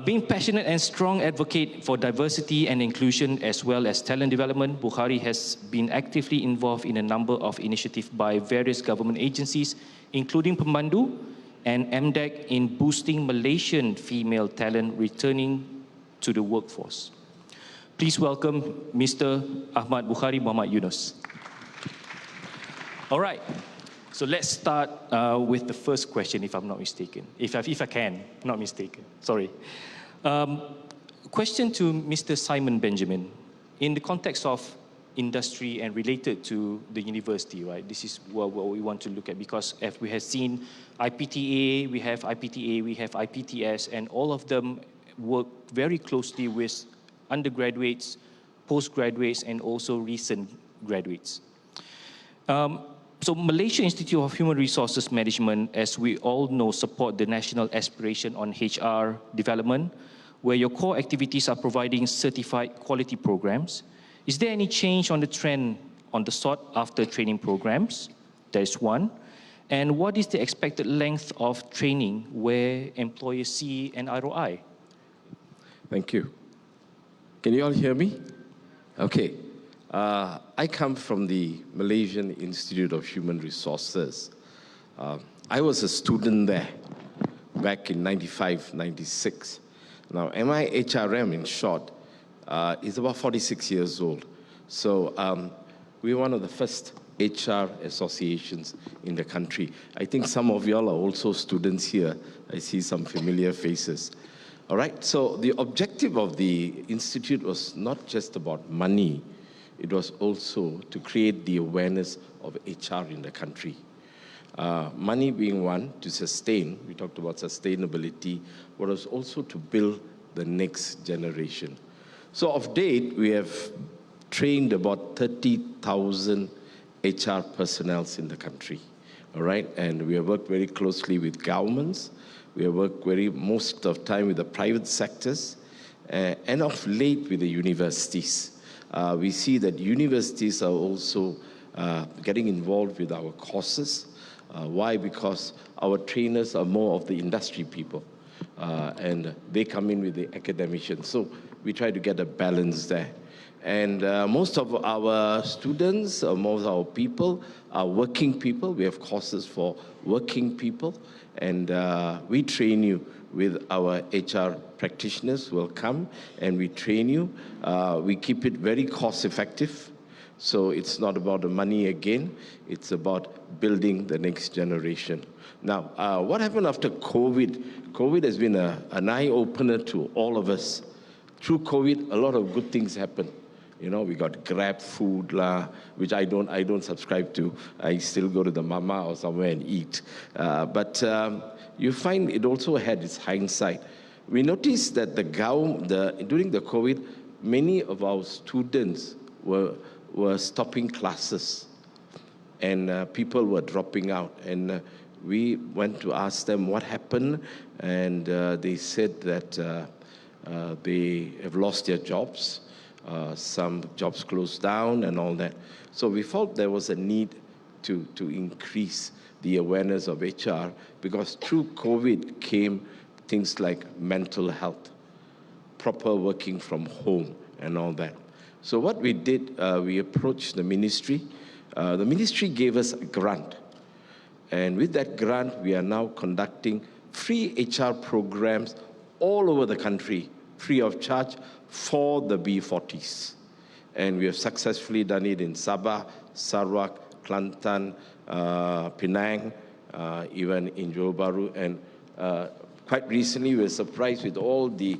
Being passionate and strong advocate for diversity and inclusion as well as talent development, Bukhari has been actively involved in a number of initiatives by various government agencies, including Pemandu and MDEC in boosting Malaysian female talent returning to the workforce. Please welcome Mr. Ahmad Bukhari Muhammad Yunus. All right. So let's start with the first question, if I'm not mistaken. If I can, not mistaken, sorry. Question to Mr. Simon Benjamin. In the context of industry and related to the university, right? This is what we want to look at because as we have seen IPTA, we have IPTS, and all of them work very closely with undergraduates, postgraduates, and also recent graduates. So Malaysia Institute of Human Resources Management, as we all know, support the national aspiration on HR development, where your core activities are providing certified quality programs. Is there any change on the trend on the sought-after training programs? That is one. And what is the expected length of training where employers see an ROI? Thank you. Can you all hear me? Okay. I come from the Malaysian Institute of Human Resources. I was a student there back in 95, 96. Now, MIHRM in short is about 46 years old. So we're one of the first HR associations in the country. I think some of y'all are also students here. I see some familiar faces. All right, so the objective of the Institute was not just about money, it was also to create the awareness of HR in the country. Money being one, to sustain, we talked about sustainability, but was also to build the next generation. So of date, we have trained about 30,000 HR personnel in the country, all right? And we have worked very closely with governments. We have worked most of the time with the private sectors, and of late with the universities. We see that universities are also getting involved with our courses. Why? Because our trainers are more of the industry people, and they come in with the academicians. So we try to get a balance there. And most of our students, most of our people are working people. We have courses for working people. And we train you with our HR practitioners who will come and we train you. We keep it very cost effective. So it's not about the money again. It's about building the next generation. Now, what happened after COVID? COVID has been an eye-opener to all of us. Through COVID, a lot of good things happened. You know, we got Grab food, which I don't subscribe to. I still go to the mama or somewhere and eat. But you find it also had its hindsight. We noticed that during the COVID, many of our students were stopping classes, and people were dropping out. And we went to ask them what happened, and they said that they have lost their jobs. Some jobs closed down and all that. So we felt there was a need to increase the awareness of HR, because through COVID came things like mental health, proper working from home and all that. So what we did, we approached the ministry. The ministry gave us a grant. And with that grant, we are now conducting free HR programs all over the country, free of charge, for the B40s. And we have successfully done it in Sabah, Sarawak, Kelantan, Penang, even in Johor Bahru. And quite recently, we were surprised with all the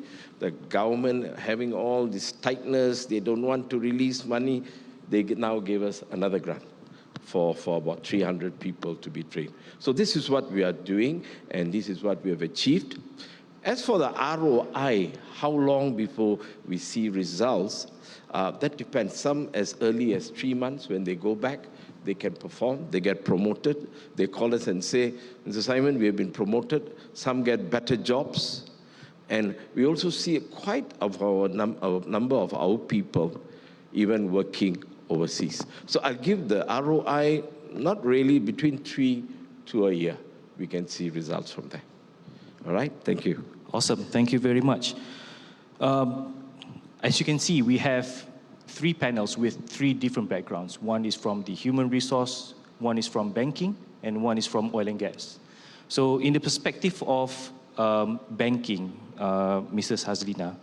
government having all this tightness. They don't want to release money. They now gave us another grant for about 300 people to be trained. So this is what we are doing, and this is what we have achieved. As for the ROI, how long before we see results, that depends. Some as early as 3 months when they go back, they can perform, they get promoted. They call us and say, Mr. Simon, we have been promoted. Some get better jobs. And we also see quite a number of our people even working overseas. So I'll give the ROI, not really, between 3 to a year. We can see results from there. All right, thank you. Awesome, thank you very much. As you can see, we have 3 panels with 3 different backgrounds. One is from the human resource, one is from banking, and one is from oil and gas. So in the perspective of banking, Mrs. Hazlina,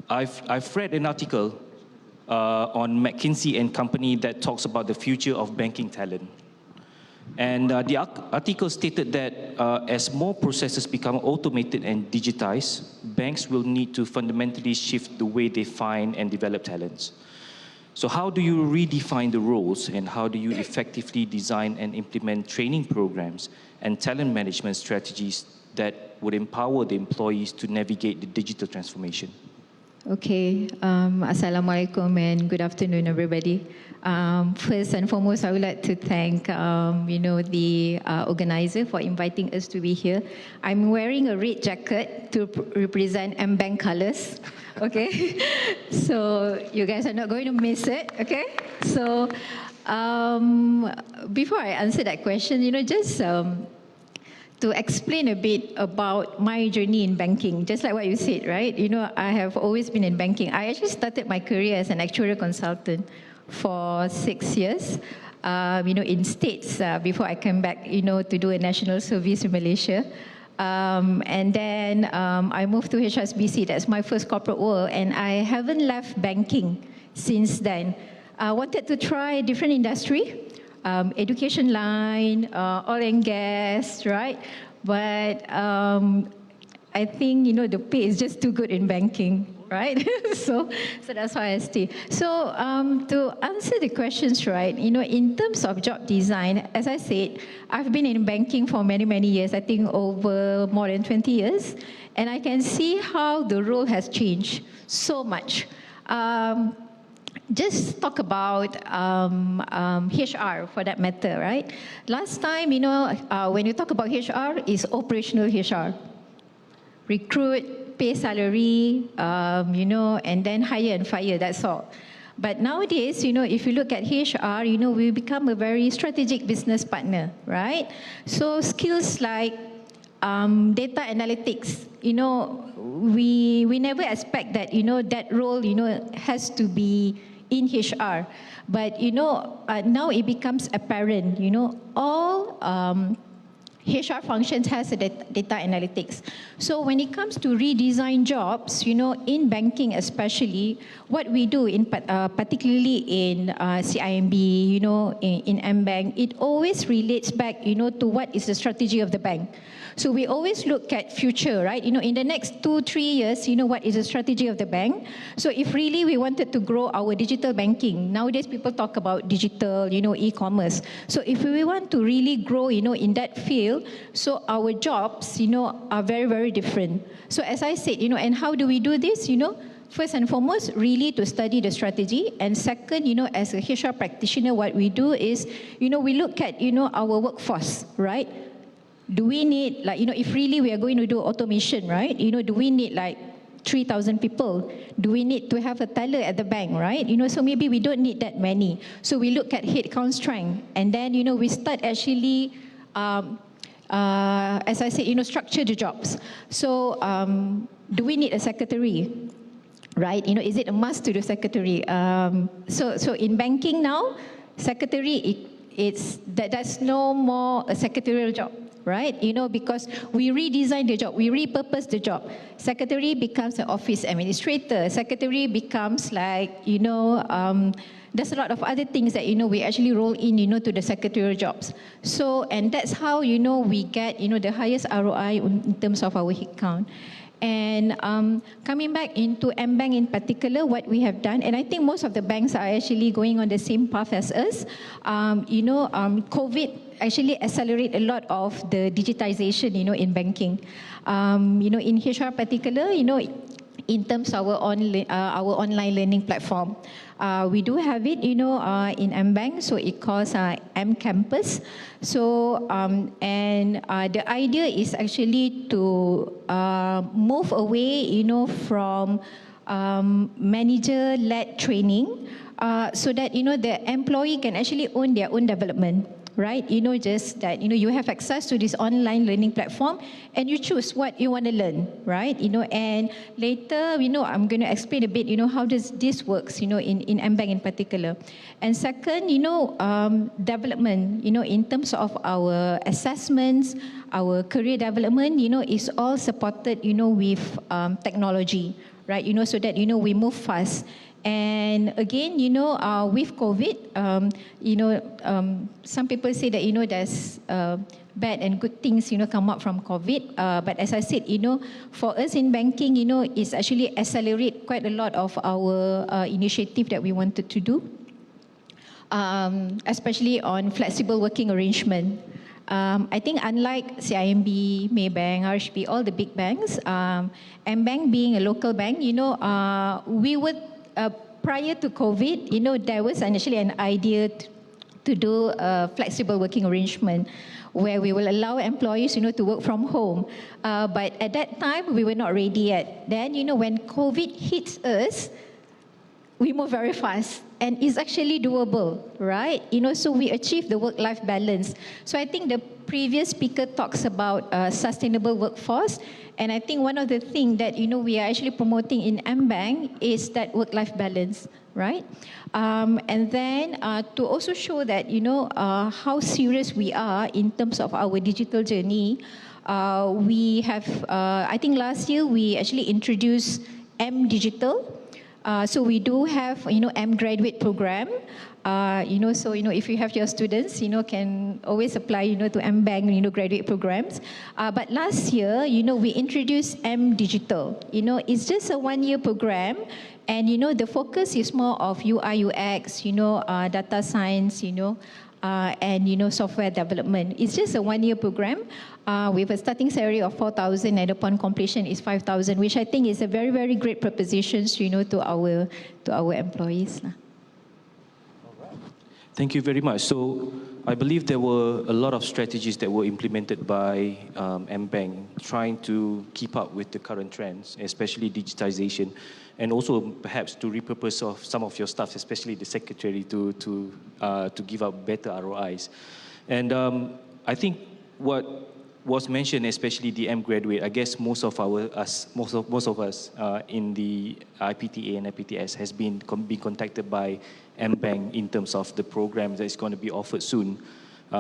I've read an article on McKinsey and Company that talks about the future of banking talent. And the article stated that as more processes become automated and digitized, banks will need to fundamentally shift the way they find and develop talents. So how do you redefine the roles, and how do you effectively design and implement training programs and talent management strategies that would empower the employees to navigate the digital transformation? Okay, Assalamualaikum and good afternoon, everybody. First and foremost, I would like to thank, the organizer for inviting us to be here. I'm wearing a red jacket to represent MBank colors, okay? So you guys are not going to miss it, okay? So before I answer that question, just to explain a bit about my journey in banking, just like what you said, right? I have always been in banking. I actually started my career as an actuarial consultant for 6 years, in States before I came back, to do a national service in Malaysia. And then I moved to HSBC. That's my first corporate world, and I haven't left banking since then. wanted to try a different industry, education line, oil and gas, right? But I think, the pay is just too good in banking, right? so that's why I stay. So to answer the questions, right, in terms of job design, as I said, I've been in banking for many, many years, I think over more than 20 years, and I can see how the role has changed so much. Just talk about HR for that matter, right? Last time, when you talk about HR, it's operational HR. Recruit, pay salary, and then hire and fire, that's all. But nowadays, if you look at HR, we become a very strategic business partner, right? So skills like data analytics, we never expect that, that role, has to be in HR. But, now it becomes apparent, all HR functions has a data analytics. So when it comes to redesign jobs, in banking especially, what we do, particularly in CIMB, in mBank, it always relates back, to what is the strategy of the bank. So we always look at future, right? In the next 2-3 years, what is the strategy of the bank? So if really we wanted to grow our digital banking, nowadays people talk about digital, e-commerce. So if we want to really grow, in that field, so our jobs, are very, very different. So as I said, and how do we do this? First and foremost, really to study the strategy. And second, as a HR practitioner, what we do is, we look at, our workforce, right? Do we need, if really we are going to do automation, right? Do we need 3,000 people? Do we need to have a teller at the bank, right? So maybe we don't need that many. So we look at headcount strength. And then, we start actually, as I said, structure the jobs. So do we need a secretary? Right? Is it a must to do secretary? So in banking now, secretary, that's no more a secretarial job. Right? Because we redesign the job, we repurpose the job. Secretary becomes an office administrator. Secretary becomes there's a lot of other things that, we actually roll in, to the secretarial jobs. So, and that's how, we get, the highest ROI in terms of our headcount. And coming back into mBank in particular, what we have done, and I think most of the banks are actually going on the same path as us, COVID actually accelerate a lot of the digitization, in banking. In HR particular, in terms of our online learning platform. We do have it, in mBank, so it calls mCampus. So, and the idea is actually to move away, from manager-led training, so that, the employee can actually own their own development. Right? Just that, you have access to this online learning platform and you choose what you want to learn, right? And later, I'm going to explain a bit, how does this works, in mBank in particular. And second, development, in terms of our assessments, our career development, is all supported, with technology, right? So that, we move fast. And again, with COVID, some people say that, there's bad and good things, come up from COVID. But as I said, for us in banking, it's actually accelerate quite a lot of our initiative that we wanted to do, especially on flexible working arrangement. I think unlike CIMB, Maybank, RHB, all the big banks, mBank being a local bank, we would prior to COVID, there was actually an idea to do a flexible working arrangement where we will allow employees, to work from home. But at that time, we were not ready yet. Then, when COVID hits us, we move very fast. And it's actually doable, right? So we achieve the work-life balance. So I think the previous speaker talks about sustainable workforce. And I think one of the things that, we are actually promoting in mBank is that work-life balance, right? And then to also show that, how serious we are in terms of our digital journey, we have, I think last year, we actually introduced M Digital. So we do have, M graduate program. So if you have your students, can always apply, to M Bank, graduate programs. But last year, we introduced M Digital. It's just a 1-year program, and the focus is more of UI UX, data science, and software development. It's just a 1-year program with a starting salary of 4,000, and upon completion is 5,000, which I think is a very, very great proposition, to our employees. Thank you very much. So I believe there were a lot of strategies that were implemented by M-Bank trying to keep up with the current trends, especially digitization, and also perhaps to repurpose of some of your staff, especially the secretary, to give out better ROIs. And I think what was mentioned, especially the M graduate, I guess most of us in the IPTA and IPTS has been contacted by M-Bank in terms of the program that is going to be offered soon.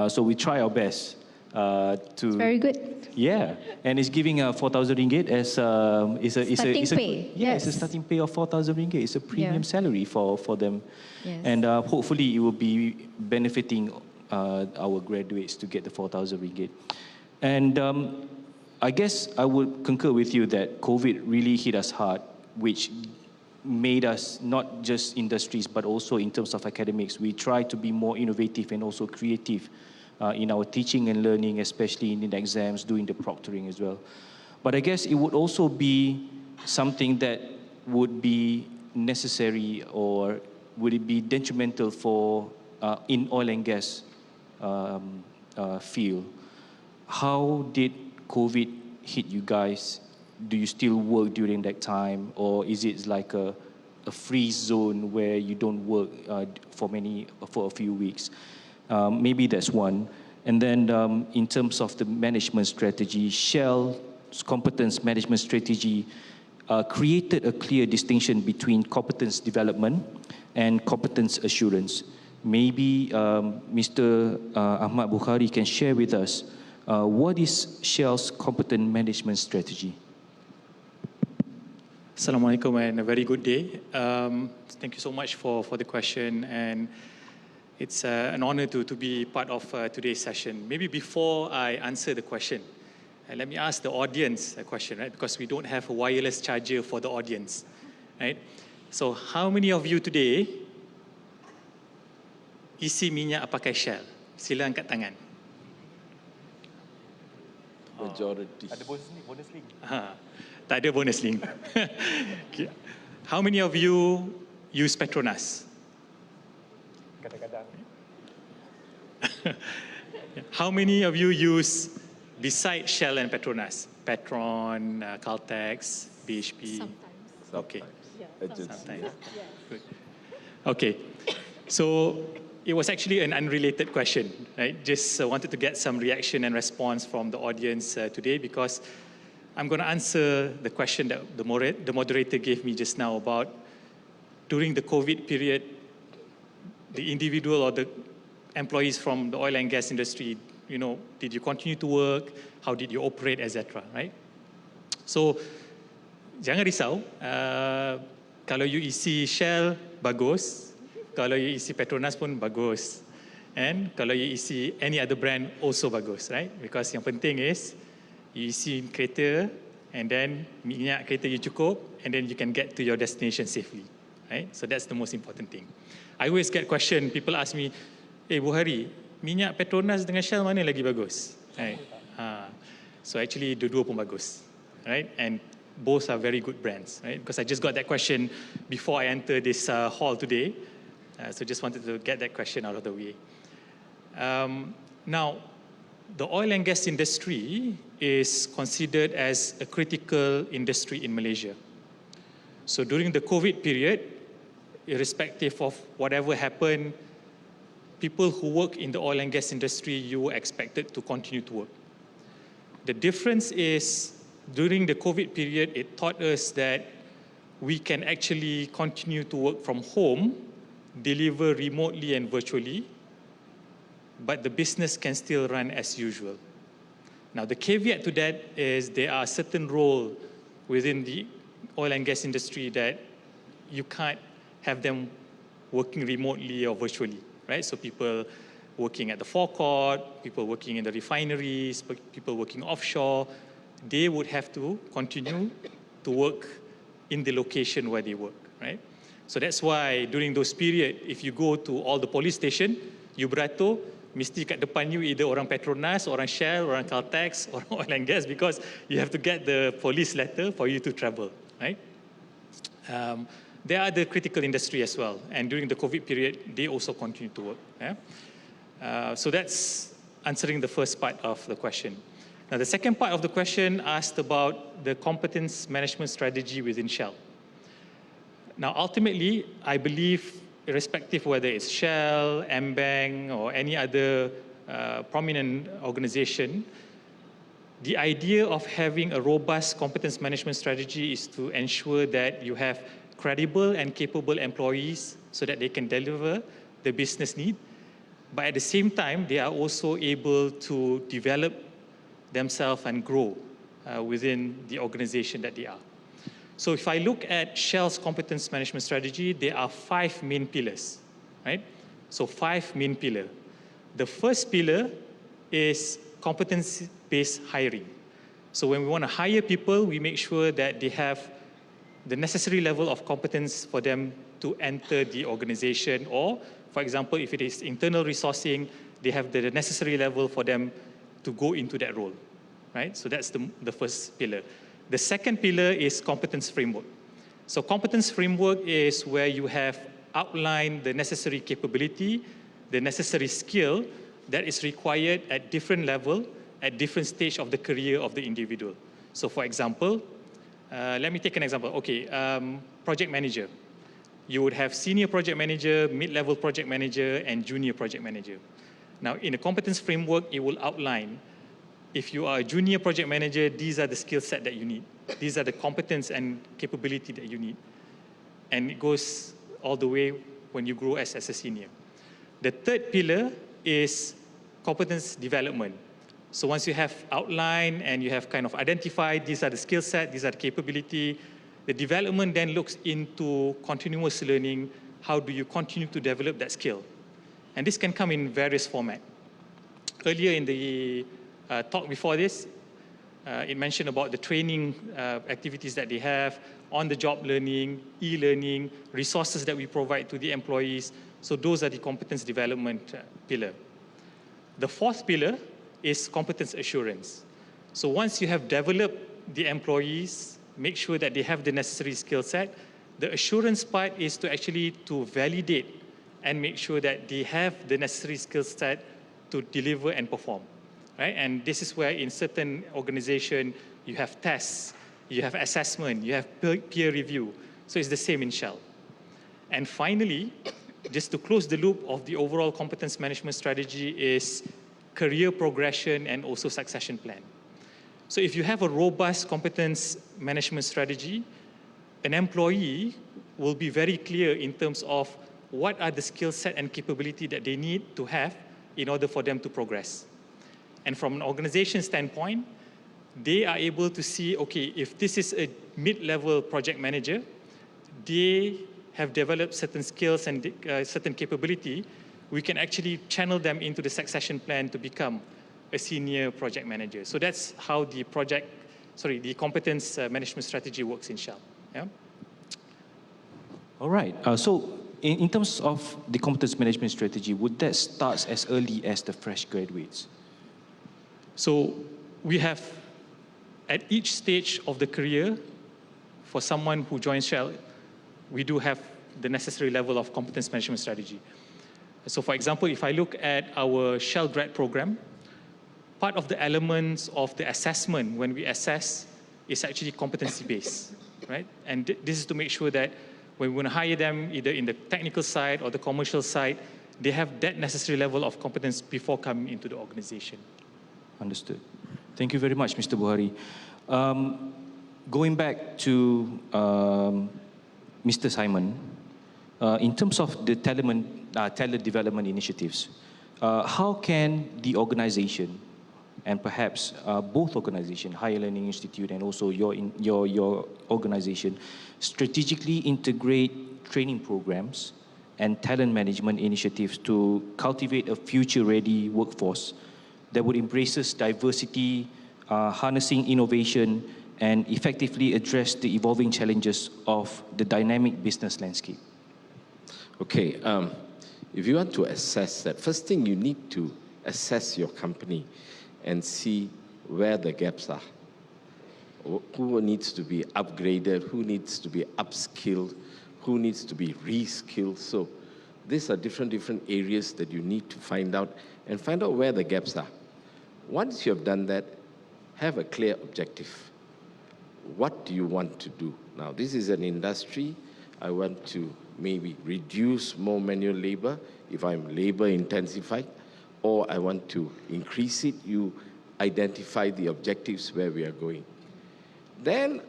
So we try our best to... It's very good. Yeah, and it's giving 4,000 ringgit as starting pay. It's a starting pay of 4,000 ringgit. It's a premium salary for them. Yes. And hopefully it will be benefiting our graduates to get the 4,000 ringgit. And I guess I would concur with you that COVID really hit us hard, which made us not just industries, but also in terms of academics. We try to be more innovative and also creative in our teaching and learning, especially in the exams, doing the proctoring as well. But I guess it would also be something that would be necessary, or would it be detrimental for in oil and gas field. How did COVID hit you guys? Do you still work during that time, or is it like a freeze zone where you don't work for a few weeks? Maybe that's one. And then in terms of the management strategy, Shell's competence management strategy created a clear distinction between competence development and competence assurance. Maybe Mr. Ahmad Bukhari can share with us what is Shell's competent management strategy? Assalamualaikum and a very good day. Thank you so much for the question, and it's an honor to be part of today's session. Maybe before I answer the question, let me ask the audience a question, right? Because we don't have a wireless charger for the audience, right? So how many of you today isi minyak pakai Shell? Sila angkat tangan. Majority. Ada bonus link. Tak ada bonus link. Okay. How many of you use Petronas? Kadang-kadang. How many of you use, beside Shell and Petronas, Petron, Caltex, BHP? Sometimes. Okay. Yeah, sometimes. Good. Okay. So it was actually an unrelated question, right? Just wanted to get some reaction and response from the audience today, because I'm going to answer the question that the moderator gave me just now about during the COVID period, the individual or the employees from the oil and gas industry, did you continue to work? How did you operate, etc., right? So, jangan risau. Kalau you isi Shell, bagus. Kalau you isi Petronas pun bagus. And kalau you isi any other brand, also bagus, right? Because yang penting is, you isi kereta, and then minyak kereta you cukup, and then you can get to your destination safely, right? So that's the most important thing. I always get question, people ask me, Buhari, minyak Petronas dengan Shell mana lagi bagus? Right? So actually, dua-dua pun bagus, right? And both are very good brands, right? Because I just got that question before I enter this hall today. So just wanted to get that question out of the way. Now, the oil and gas industry is considered as a critical industry in Malaysia. So during the COVID period, irrespective of whatever happened, people who work in the oil and gas industry, you were expected to continue to work. The difference is, during the COVID period, it taught us that we can actually continue to work from home, deliver remotely and virtually, but the business can still run as usual. Now, the caveat to that is there are certain roles within the oil and gas industry that you can't have them working remotely or virtually, right? So people working at the forecourt, people working in the refineries, people working offshore, they would have to continue to work in the location where they work, right? So that's why during those period, if you go to all the police station, you beratur, mesti kat depan you either orang Petronas, orang Shell, orang Caltex, orang oil and gas, because you have to get the police letter for you to travel, right? There are the critical industry as well, and during the COVID period, they also continue to work. Yeah? So that's answering the first part of the question. Now, the second part of the question asked about the competence management strategy within Shell. Now, ultimately, I believe, irrespective whether it's Shell, M-Bank, or any other prominent organization, the idea of having a robust competence management strategy is to ensure that you have credible and capable employees so that they can deliver the business need. But at the same time, they are also able to develop themselves and grow within the organization that they are. So if I look at Shell's competence management strategy, there are 5 main pillars, right? So 5 main pillars. The first pillar is competence-based hiring. So when we want to hire people, we make sure that they have the necessary level of competence for them to enter the organization, or, for example, if it is internal resourcing, they have the necessary level for them to go into that role, right? So that's the first pillar. The second pillar is competence framework. So competence framework is where you have outlined the necessary capability, the necessary skill that is required at different level, at different stage of the career of the individual. So for example, let me take an example. Okay, project manager. You would have senior project manager, mid-level project manager, and junior project manager. Now, in a competence framework, it will outline, if you are a junior project manager, these are the skill set that you need. These are the competence and capability that you need. And it goes all the way when you grow as a senior. The third pillar is competence development. So once you have outlined and you have kind of identified, these are the skill set, these are the capability, the development then looks into continuous learning. How do you continue to develop that skill? And this can come in various formats. Earlier in the talk before this, it mentioned about the training activities that they have, on-the-job learning, e-learning, resources that we provide to the employees. So those are the competence development pillar. The fourth pillar is competence assurance. So once you have developed the employees, make sure that they have the necessary skill set, the assurance part is to actually to validate and make sure that they have the necessary skill set to deliver and perform, right? And this is where in certain organizations, you have tests, you have assessment, you have peer review. So it's the same in Shell. And finally, just to close the loop of the overall competence management strategy is career progression and also succession plan. So if you have a robust competence management strategy, an employee will be very clear in terms of what are the skill set and capability that they need to have in order for them to progress. And from an organization standpoint, they are able to see, okay, if this is a mid-level project manager, they have developed certain skills and certain capability, we can actually channel them into the succession plan to become a senior project manager. So that's how the the competence management strategy works in Shell. Yeah? All right. So in terms of the competence management strategy, would that start as early as the fresh graduates? So we have, at each stage of the career, for someone who joins Shell, we do have the necessary level of competence management strategy. So for example, if I look at our Shell grad program, part of the elements of the assessment when we assess is actually competency-based, right? And this is to make sure that when we want to hire them, either in the technical side or the commercial side, they have that necessary level of competence before coming into the organization. Understood. Thank you very much, Mr. Buhari. Going back to Mr. Simon, in terms of the talent development initiatives, how can the organization and perhaps both organizations, Higher Learning Institute and also your organization, strategically integrate training programs and talent management initiatives to cultivate a future-ready workforce that would embrace diversity, harnessing innovation, and effectively address the evolving challenges of the dynamic business landscape? Okay, if you want to assess that, first thing you need to assess your company and see where the gaps are. Who needs to be upgraded, who needs to be upskilled, who needs to be reskilled. So these are different areas that you need to find out and find out where the gaps are. Once you have done that, have a clear objective. What do you want to do? Now, this is an industry. I want to maybe reduce more manual labor if I'm labor intensified, or I want to increase it. You identify the objectives where we are going. Then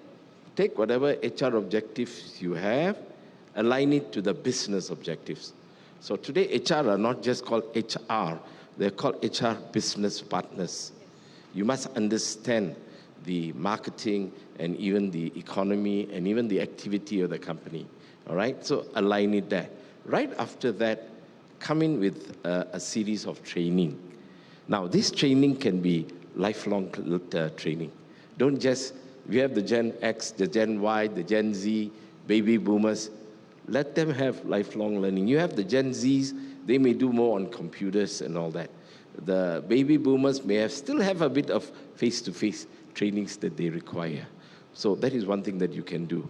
take whatever HR objectives you have, align it to the business objectives. So today, HR are not just called HR, they're called HR business partners. You must understand the marketing and even the economy and even the activity of the company, all right? So align it there. Right after that, come in with a series of training. Now, this training can be lifelong training. Don't just, we have the Gen X, the Gen Y, the Gen Z, baby boomers. Let them have lifelong learning. You have the Gen Zs, they may do more on computers and all that. The baby boomers may still have a bit of face-to-face trainings that they require. So that is one thing that you can do.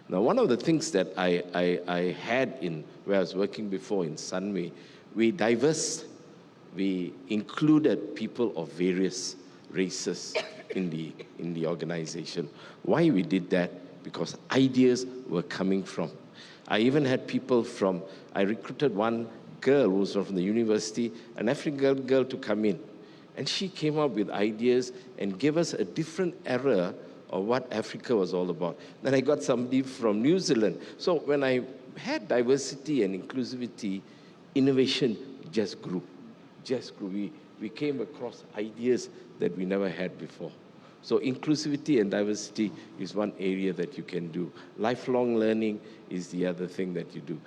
Now, one of the things that I had in where I was working before in Sunway, we included people of various races in the organization. Why we did that? Because ideas were coming from. I even had people from, I recruited one girl who was from the university, an African girl to come in. And she came up with ideas and gave us a different era of what Africa was all about. Then I got somebody from New Zealand. So when I had diversity and inclusivity, innovation just grew. We came across ideas that we never had before. So inclusivity and diversity is one area that you can do. Lifelong learning is the other thing that you do.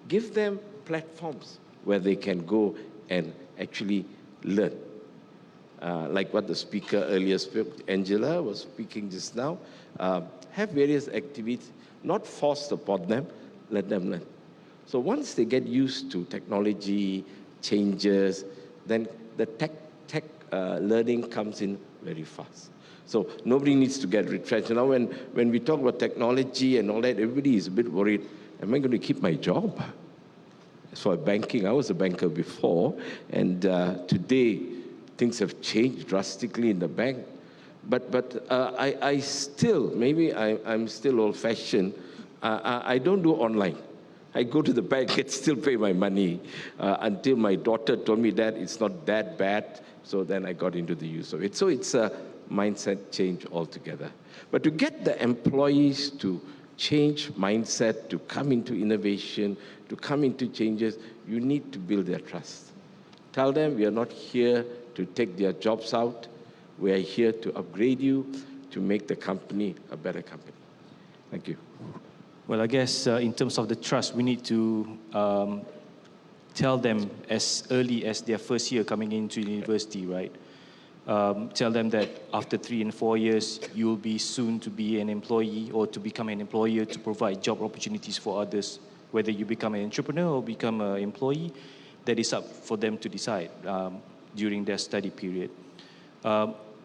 Give them platforms where they can go and actually learn. Like what the speaker earlier spoke, Angela was speaking just now, have various activities, not forced upon them, let them learn. So once they get used to technology, changes, then the tech learning comes in very fast. So nobody needs to get retrenched. Now when we talk about technology and all that, everybody is a bit worried, am I going to keep my job? As for banking, I was a banker before, and today things have changed drastically in the bank. But I still, maybe I'm still old-fashioned, I don't do online. I go to the bank and still pay my money until my daughter told me that it's not that bad, so then I got into the use of it. So it's a mindset change altogether. But to get the employees to change mindset, to come into innovation, to come into changes, you need to build their trust. Tell them we are not here to take their jobs out. We are here to upgrade you, to make the company a better company. Thank you. Well, I guess in terms of the trust, we need to tell them as early as their first year coming into university, right? Tell them that after 3 and 4 years, you will be soon to be an employee or to become an employer to provide job opportunities for others. Whether you become an entrepreneur or become an employee, that is up for them to decide during their study period.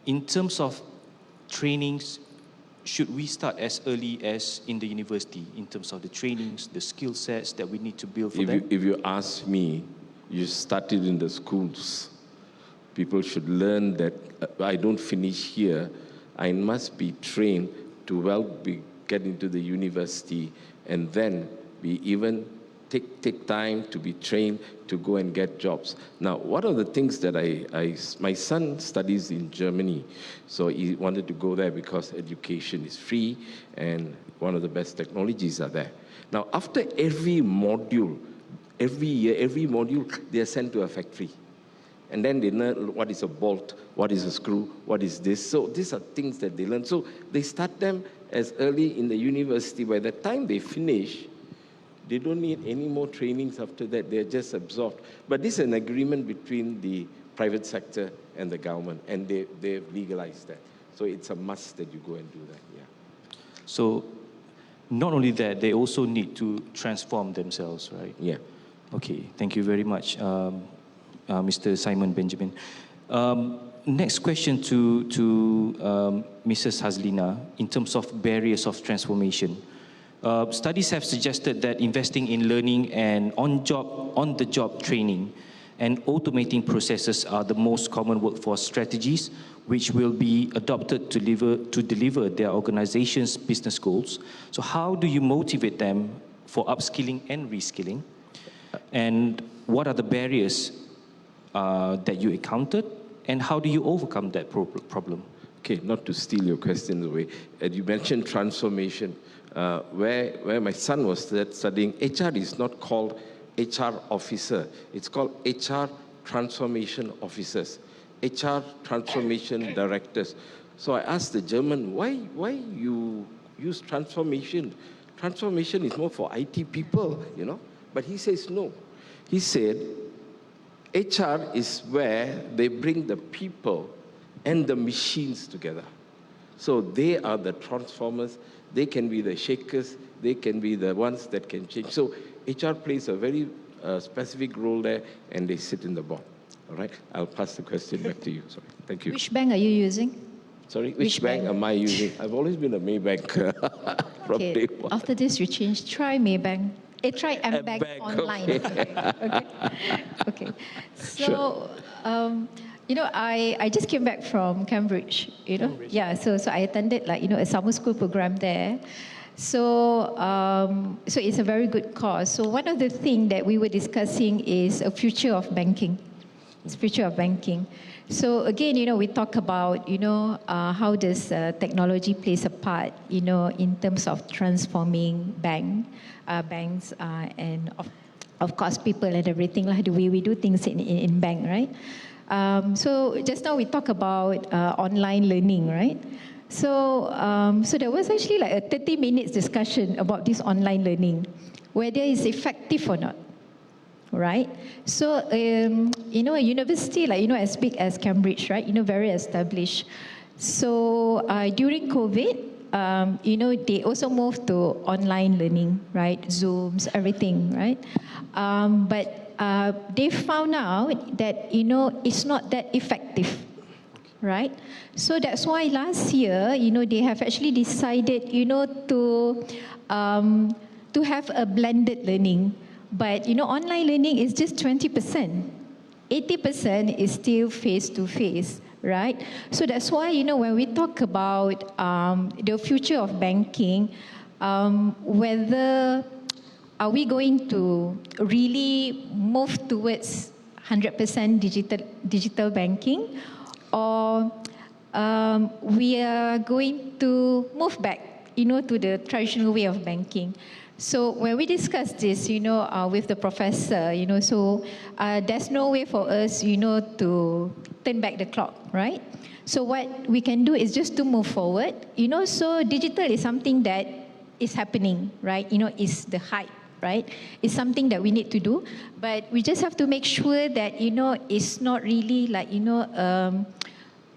In terms of trainings, should we start as early as in the university in terms of the trainings, the skill sets that we need to build for them? If you ask me, you started in the schools. People should learn that I don't finish here. I must be trained to get into the university and then be even take time to be trained to go and get jobs. Now, one of the things that my son studies in Germany, so he wanted to go there because education is free and one of the best technologies are there. Now, after every module, every year, they are sent to a factory. And then they learn what is a bolt, what is a screw, what is this. So these are things that they learn. So they start them as early in the university. By the time they finish, they don't need any more trainings after that. They're just absorbed. But this is an agreement between the private sector and the government, and they've legalized that. So it's a must that you go and do that, yeah. So not only that, they also need to transform themselves, right? Yeah. Okay, thank you very much, Mr. Simon Benjamin. Next question to Mrs. Hazlina in terms of barriers of transformation. Studies have suggested that investing in learning and on-the-job training and automating processes are the most common workforce strategies which will be adopted to deliver their organization's business goals. So how do you motivate them for upskilling and reskilling? And what are the barriers that you encountered, and how do you overcome that problem? Okay, not to steal your question away. You mentioned transformation. Where my son was studying, HR is not called HR officer. It's called HR transformation officers, HR transformation directors. So I asked the German, why you use transformation? Transformation is more for IT people, you know? But he says no. He said, HR is where they bring the people and the machines together. So they are the transformers. They can be the shakers. They can be the ones that can change. So HR plays a very specific role there, and they sit in the board. All right? I'll pass the question back to you. Sorry. Thank you. Which bank are you using? Sorry? Which bank am I using? I've always been a Maybank from day one. After this, you change. Try Maybank. Try M-Bank online. Okay. Okay. So, you know, I just came back from Cambridge, you know. Yeah, so I attended a summer school program there. So, so it's a very good cause. So one of the things that we were discussing is a future of banking. It's future of banking. So again, you know, we talk about, you know, how does technology plays a part, you know, in terms of transforming banks and of course people and everything, like the way we do things in bank, right? So just now we talk about online learning, right? So, so there was actually like a 30 minutes discussion about this online learning, whether it's effective or not, right? So, you know, a university like, you know, as big as Cambridge, right? You know, very established. So during COVID, you know, they also moved to online learning, right? Zooms, everything, right? But they found out that, you know, it's not that effective. Right? So that's why last year, you know, they have actually decided, you know, to have a blended learning. But, you know, online learning is just 20%. 80% is still face-to-face, right? So that's why, you know, when we talk about the future of banking, whether are we going to really move towards 100% digital banking, or we are going to move back, you know, to the traditional way of banking. So when we discuss this, you know, with the professor, you know, so there's no way for us, you know, to turn back the clock, right? So what we can do is just to move forward, you know, so digital is something that is happening, right? You know, is the hype, right? It's something that we need to do, but we just have to make sure that, you know, it's not really like, you know,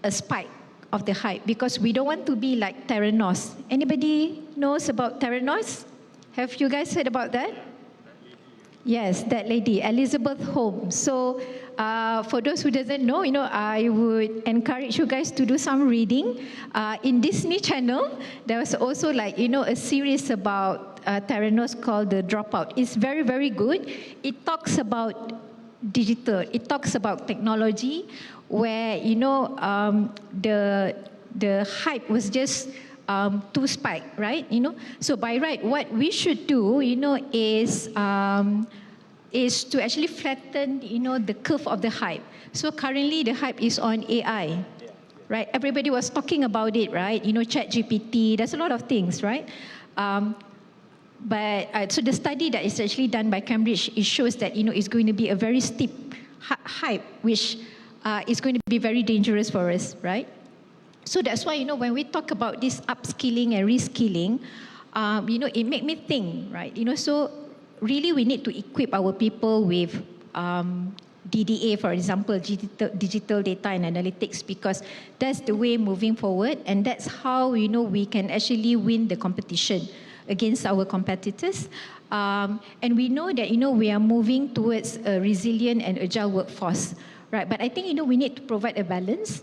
a spike of the hype, because we don't want to be like Theranos. Anybody knows about Theranos? Have you guys heard about that? Yes, that lady, Elizabeth Holmes. So for those who doesn't know, you know, I would encourage you guys to do some reading. In Disney Channel, there was also like, you know, a series about Theranos called The Dropout. It's very, very good. It talks about digital. It talks about technology, where, you know, the hype was just too spike, right? You know, so by right, what we should do, you know, is to actually flatten, you know, the curve of the hype. So currently the hype is on AI, right? Everybody was talking about it, right? You know, ChatGPT, there's a lot of things, right? But so the study that is actually done by Cambridge, it shows that, you know, it's going to be a very steep hype, which is going to be very dangerous for us, right? So that's why, when we talk about this upskilling and reskilling, it made me think, right? So really we need to equip our people with DDA, for example, digital data and analytics, because that's the way moving forward, and that's how, we can actually win the competition against our competitors. And we know that, we are moving towards a resilient and agile workforce, right? But I think, we need to provide a balance.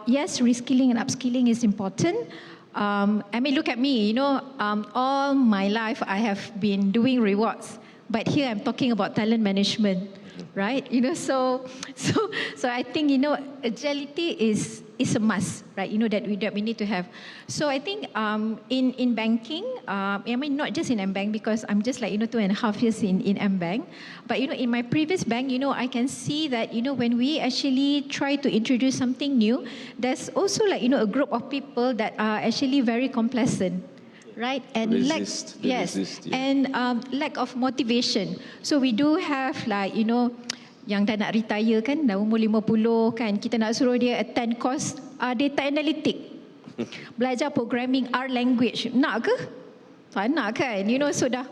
Yes, reskilling and upskilling is important. I mean, look at me, all my life I have been doing rewards, but here I'm talking about talent management, right? So I think, agility is a must, right? That we need to have. So I think in banking, I mean, not just in mBank, because I'm just like, 2.5 years in mBank, but in my previous bank, I can see that, when we actually try to introduce something new, there's also like, a group of people that are actually very complacent, right? And resist, and lack of motivation. So we do have like, yang dah nak retire kan, dah umur 50 kan, kita nak suruh dia attend course data analytic, belajar programming, R language, nak ke? Tak nak kan, so dah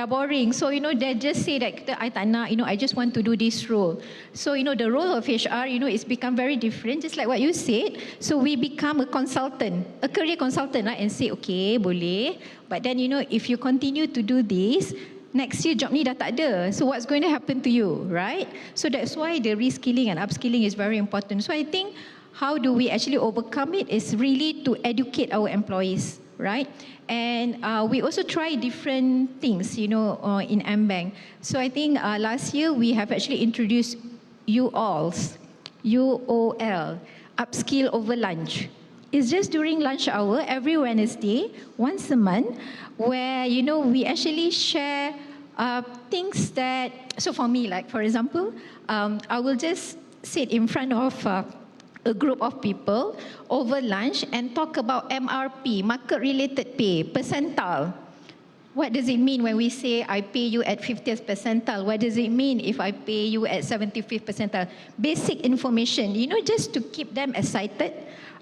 boring. So, they just say that, I tak nak, I just want to do this role. So, the role of HR, it's become very different, just like what you said. So, we become a consultant, a career consultant, right? And say, okay, boleh. But then, if you continue to do this, next year job ni dah tak ada. So, what's going to happen to you, right? So, that's why the reskilling and upskilling is very important. So, I think, how do we actually overcome it is really to educate our employees, right? And we also try different things, in mBank. So I think last year we have actually introduced UOL, upskill over lunch. It's just during lunch hour every Wednesday, once a month, where we actually share things that. So for me, like for example, I will just sit in front of a group of people over lunch and talk about MRP, market-related pay, percentile. What does it mean when we say I pay you at 50th percentile? What does it mean if I pay you at 75th percentile? Basic information, just to keep them excited,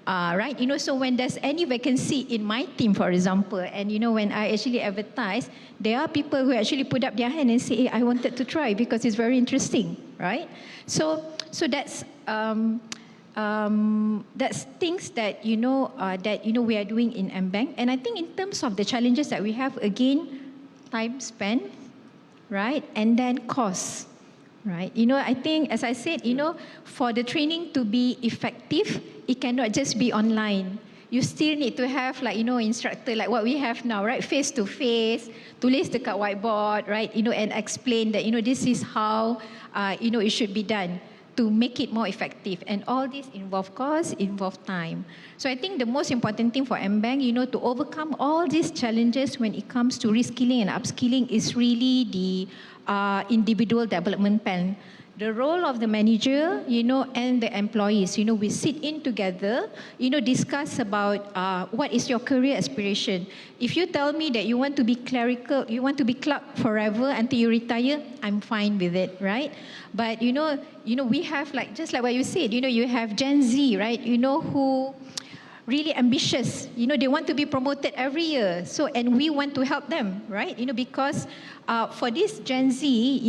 right? So when there's any vacancy in my team, for example, and when I actually advertise, there are people who actually put up their hand and say, hey, I wanted to try because it's very interesting, right? So that's things that we are doing in mBank. And I think in terms of the challenges that we have, again, time spent, right, and then cost, right? I think, as I said, for the training to be effective, it cannot just be online. You still need to have like, instructor like what we have now, right? Face to face, tulis dekat whiteboard, right? And explain that, this is how, it should be done to make it more effective. And all this involve cost, involve time. So I think the most important thing for mBank, to overcome all these challenges when it comes to reskilling and upskilling is really the individual development plan. The role of the manager, and the employees, we sit in together, discuss about what is your career aspiration. If you tell me that you want to be clerical, you want to be clerk forever until you retire, I'm fine with it, right? But, we have like, just like what you said, you have Gen Z, right? Who really ambitious, they want to be promoted every year. So, and we want to help them, right? Because for this Gen Z,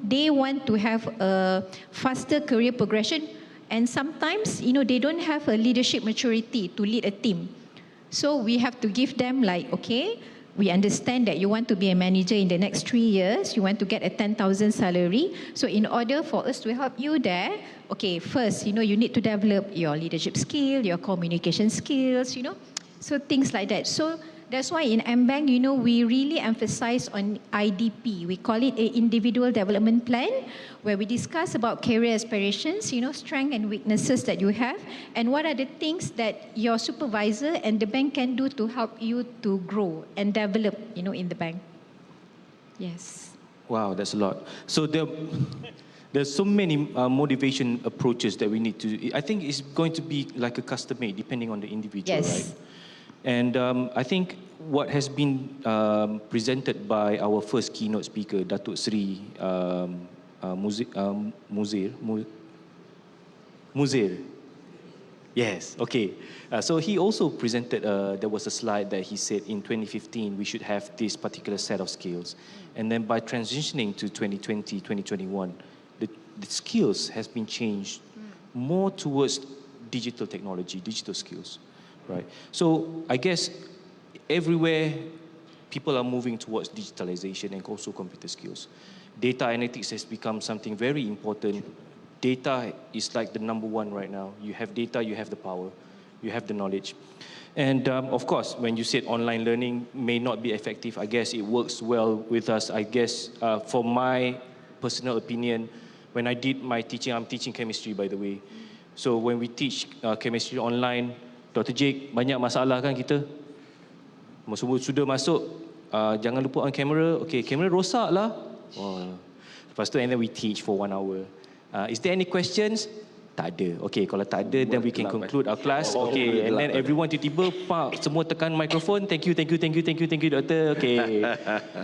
they want to have a faster career progression, and sometimes, they don't have a leadership maturity to lead a team. So we have to give them like, okay, we understand that you want to be a manager in the next 3 years, you want to get a 10,000 salary. So in order for us to help you there, okay, first, you need to develop your leadership skill, your communication skills, so things like that. So that's why in mBank, we really emphasize on IDP. We call it an individual development plan, where we discuss about career aspirations, strengths and weaknesses that you have, and what are the things that your supervisor and the bank can do to help you to grow and develop, in the bank. Yes. Wow, that's a lot. So there's so many motivation approaches that we need to. I think it's going to be like a custom made, depending on the individual, yes. right? And I think what has been presented by our first keynote speaker, Datuk Sri Muzir, Muzair. Yes, okay. So he also presented, there was a slide that he said in 2015 we should have this particular set of skills. And then by transitioning to 2020, 2021, the skills has been changed more towards digital technology, digital skills, right? So I guess everywhere people are moving towards digitalization and also computer skills. Data analytics has become something very important. Data is like the number one right now. You have data, you have the power, you have the knowledge. And of course, when you said online learning may not be effective, I guess it works well with us. I guess for my personal opinion, when I did my teaching, I'm teaching chemistry by the way. So when we teach chemistry online, Dr. Jake, banyak masalah kan kita? Semua sudah masuk, jangan lupa on camera. Okay, kamera rosak lah. Oh. Lepas tu, and then we teach for 1 hour. Is there any questions? Tak ada. Okay, kalau tak ada, then we can conclude our class. Okay, and then everyone tiba-tiba, pak, semua tekan microphone. Thank you, doctor. Okay.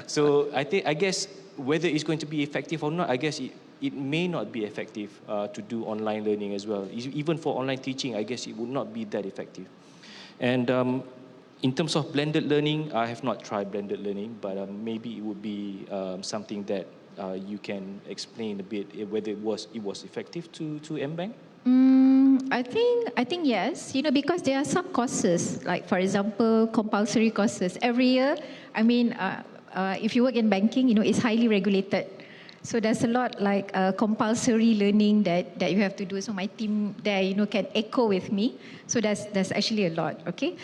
So I guess whether it's going to be effective or not, I guess it may not be effective to do online learning as well. Even for online teaching, I guess it would not be that effective. And in terms of blended learning, I have not tried blended learning, but maybe it would be something that you can explain a bit whether it was effective to M-Bank? I think yes. Because there are some courses, like for example, compulsory courses. Every year, I mean, if you work in banking, it's highly regulated. So there's a lot like compulsory learning that you have to do. So my team there, can echo with me. So there's actually a lot. Okay.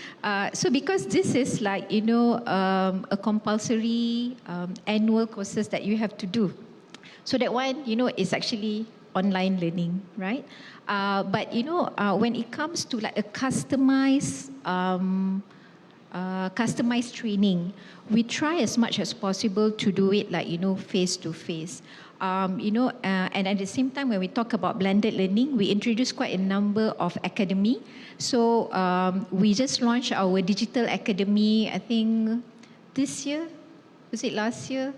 So because this is like a compulsory annual courses that you have to do. So that one, is actually online learning, right? But when it comes to like a customized training, we try as much as possible to do it like, face to face. And at the same time, when we talk about blended learning, we introduce quite a number of Akademi. So we just launched our digital Akademi, I think this year, was it last year?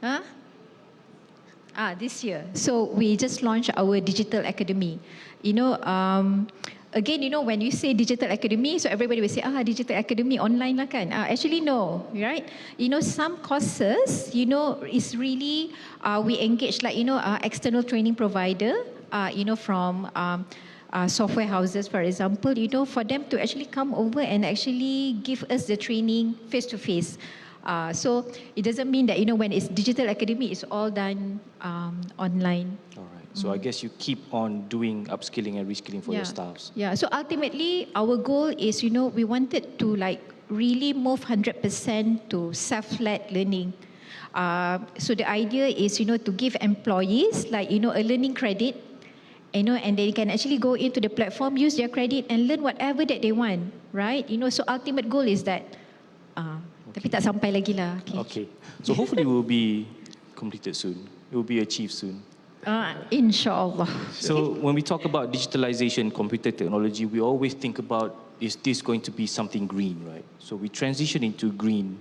Huh? This year. So we just launched our digital Akademi. Again, when you say digital Akademi, so everybody will say, digital Akademi online lah kan? Actually, no, right? Some courses, is really, we engage like, external training provider, from software houses, for example, for them to actually come over and actually give us the training face to face. So it doesn't mean that, when it's digital Akademi, it's all done online. All right. So I guess you keep on doing upskilling and reskilling for your staffs. Yeah. So ultimately, our goal is, we wanted to like really move 100% to self-led learning. So the idea is, to give employees like, a learning credit, and they can actually go into the platform, use their credit and learn whatever that they want, right? So ultimate goal is that. Tapi tak sampai lagi lah. Okay. So hopefully it will be completed soon. It will be achieved soon. Inshallah. So when we talk about digitalization, computer technology, we always think about, is this going to be something green, right? So we transition into green,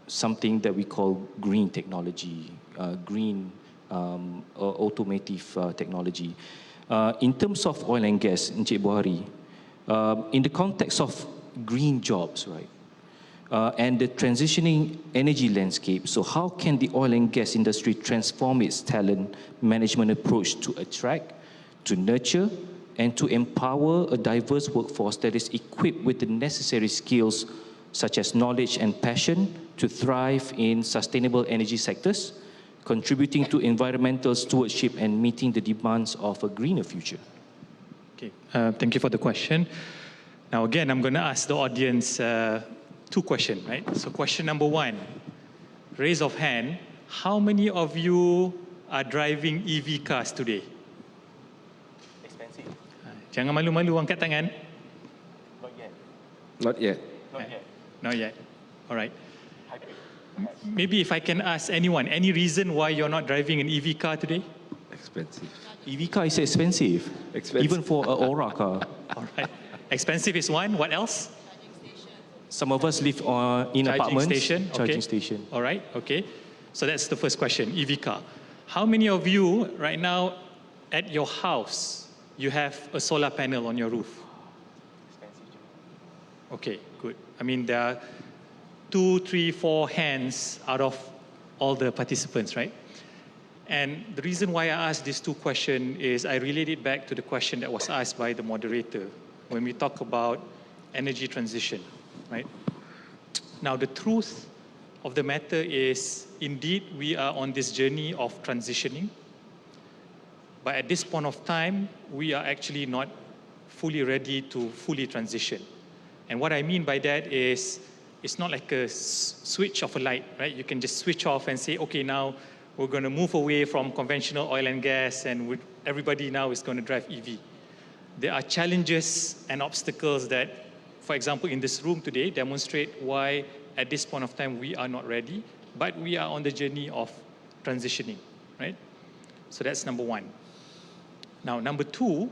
something that we call green technology, green automotive technology. In terms of oil and gas, Encik Buhari, in the context of green jobs, right? And the transitioning energy landscape. So how can the oil and gas industry transform its talent management approach to attract, to nurture, and to empower a diverse workforce that is equipped with the necessary skills such as knowledge and passion to thrive in sustainable energy sectors, contributing to environmental stewardship and meeting the demands of a greener future? Okay, thank you for the question. Now again, I'm going to ask the audience 2 questions, right? So question number 1, raise of hand, how many of you are driving EV cars today? Expensive. Jangan malu-malu, angkat tangan. Not yet. Not yet. Not yet. Not yet. All right. Maybe if I can ask anyone, any reason why you're not driving an EV car today? Expensive. EV car is expensive. Even for an Aura car. All right. Expensive is one. What else? Some of us live in apartments. Charging station. All right. Okay. So that's the first question, EV car. How many of you right now at your house, you have a solar panel on your roof? Okay, good. I mean, there are 2, 3, 4 hands out of all the participants, right? And the reason why I asked these two questions is I relate it back to the question that was asked by the moderator when we talk about energy transition, right? Now, the truth of the matter is, indeed, we are on this journey of transitioning. But at this point of time, we are actually not fully ready to fully transition. And what I mean by that is, it's not like a switch of a light, right? You can just switch off and say, okay, now we're going to move away from conventional oil and gas and everybody now is going to drive EV. There are challenges and obstacles that, for example, in this room today, demonstrate why at this point of time we are not ready, but we are on the journey of transitioning, right? So that's number one. Now, number two,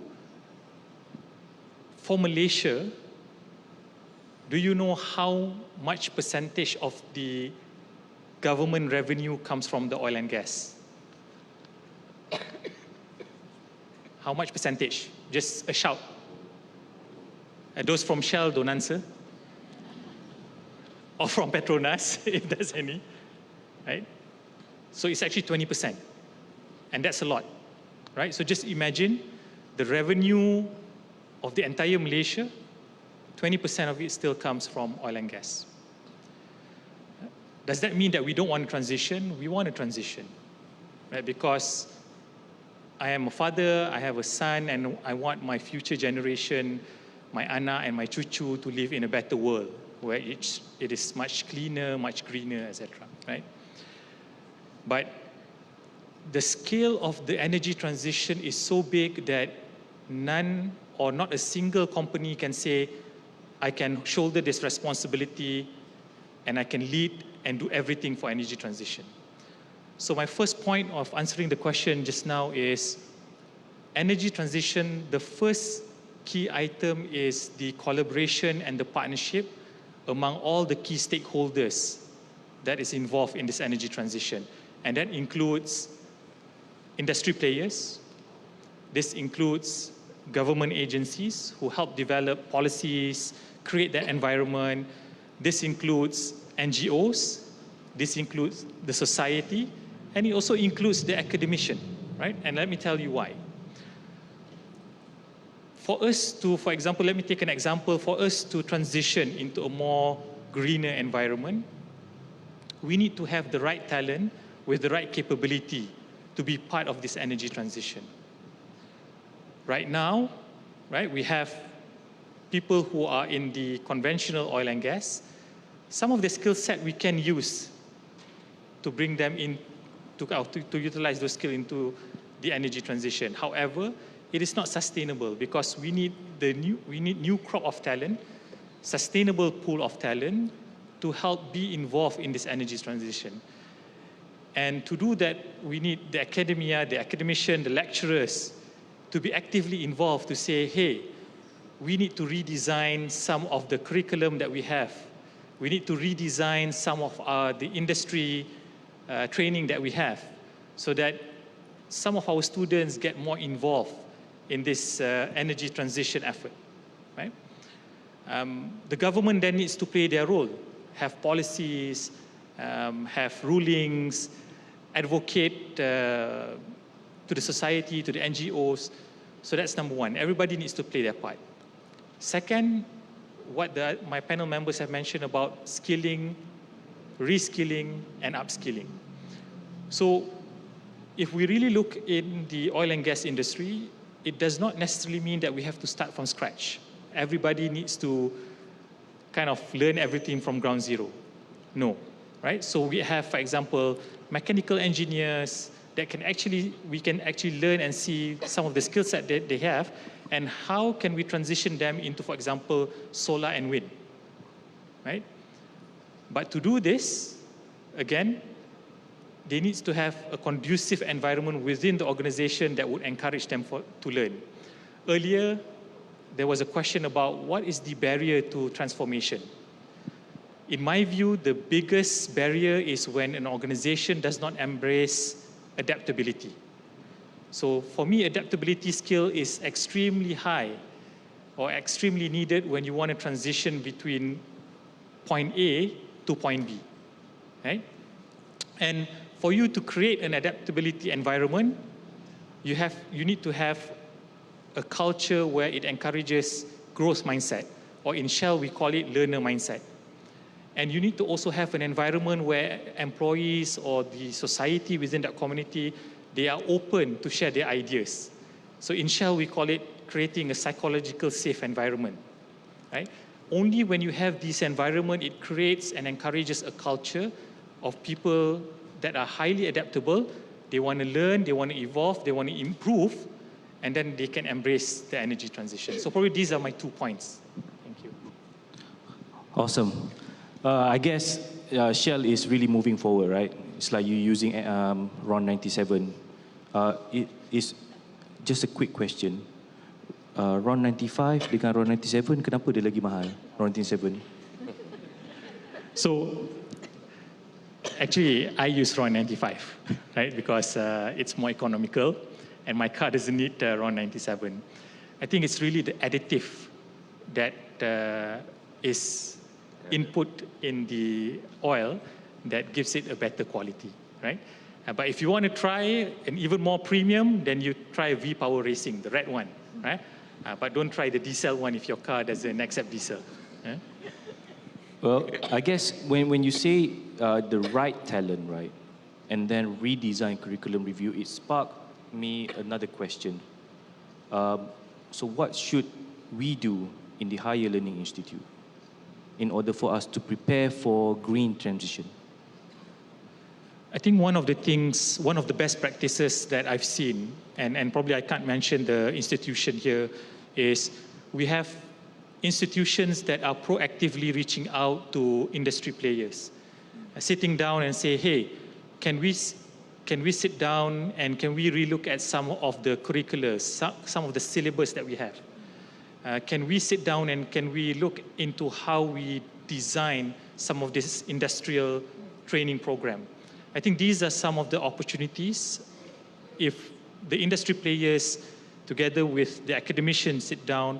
for Malaysia, do you know how much percentage of the government revenue comes from the oil and gas? How much percentage? Just a shout. Those from Shell, don't answer. Or from Petronas, if there's any, right? So it's actually 20%, and that's a lot, right? So just imagine the revenue of the entire Malaysia, 20% of it still comes from oil and gas. Does that mean that we don't want to transition? We want to transition, right? Because I am a father, I have a son, and I want my future generation, my anak and my cucu, to live in a better world where it is much cleaner, much greener, etc., right? But the scale of the energy transition is so big that none or not a single company can say, I can shoulder this responsibility and I can lead and do everything for energy transition. So my first point of answering the question just now is energy transition, the first key item is the collaboration and the partnership among all the key stakeholders that is involved in this energy transition. And that includes industry players. This includes government agencies who help develop policies, create that environment. This includes NGOs. This includes the society. And it also includes the academician, right? And let me tell you why. For us to, for example, let me take an example. For us to transition into a more greener environment, we need to have the right talent with the right capability to be part of this energy transition. Right now, right, we have people who are in the conventional oil and gas. Some of the skill set we can use to bring them in, to utilize those skills into the energy transition. However, it is not sustainable because we need new crop of talent, sustainable pool of talent to help be involved in this energy transition. And to do that, we need the academia, the academician, the lecturers to be actively involved to say, hey, we need to redesign some of the curriculum that we have. We need to redesign some of the industry training that we have so that some of our students get more involved in this energy transition effort, right? The government then needs to play their role, have policies, have rulings, advocate to the society, to the NGOs. So that's number one. Everybody needs to play their part. Second, what my panel members have mentioned about skilling, reskilling, and upskilling. So if we really look in the oil and gas industry, it does not necessarily mean that we have to start from scratch. Everybody needs to kind of learn everything from ground zero. No, right? So we have, for example, mechanical engineers that we can actually learn and see some of the skill set that they have and how can we transition them into, for example, solar and wind, right? But to do this, again, they need to have a conducive environment within the organization that would encourage them to learn. Earlier, there was a question about what is the barrier to transformation. In my view, the biggest barrier is when an organization does not embrace adaptability. So for me, adaptability skill is extremely high or extremely needed when you want to transition between point A to point B, right? And for you to create an adaptability environment, you need to have a culture where it encourages growth mindset, or in Shell we call it learner mindset. And you need to also have an environment where employees or the society within that community, they are open to share their ideas. So in Shell we call it creating a psychological safe environment, right? Only when you have this environment, it creates and encourages a culture of people that are highly adaptable. They want to learn, they want to evolve, they want to improve, and then they can embrace the energy transition. So probably these are my 2 points. Thank you. Awesome. I guess Shell is really moving forward, right? It's like you using RON 97. It is just a quick question. RON 95 dengan RON 97, kenapa dia lagi mahal? RON 97. So actually, I use RON 95, right? Because it's more economical, and my car doesn't need RON 97. I think it's really the additive that is input in the oil that gives it a better quality, right? But if you want to try an even more premium, then you try V-Power Racing, the red one, right? But don't try the diesel one if your car doesn't accept diesel. Well, I guess when you say the right talent, right, and then redesign curriculum review, it sparked me another question. So what should we do in the Higher Learning Institute in order for us to prepare for green transition? I think one of the best practices that I've seen, and probably I can't mention the institution here, is we have institutions that are proactively reaching out to industry players, sitting down and say, hey, can we sit down and can we relook at some of the curriculums, some of the syllabus that we have? Can we sit down and can we look into how we design some of this industrial training program? I think these are some of the opportunities. If the industry players, together with the academicians, sit down,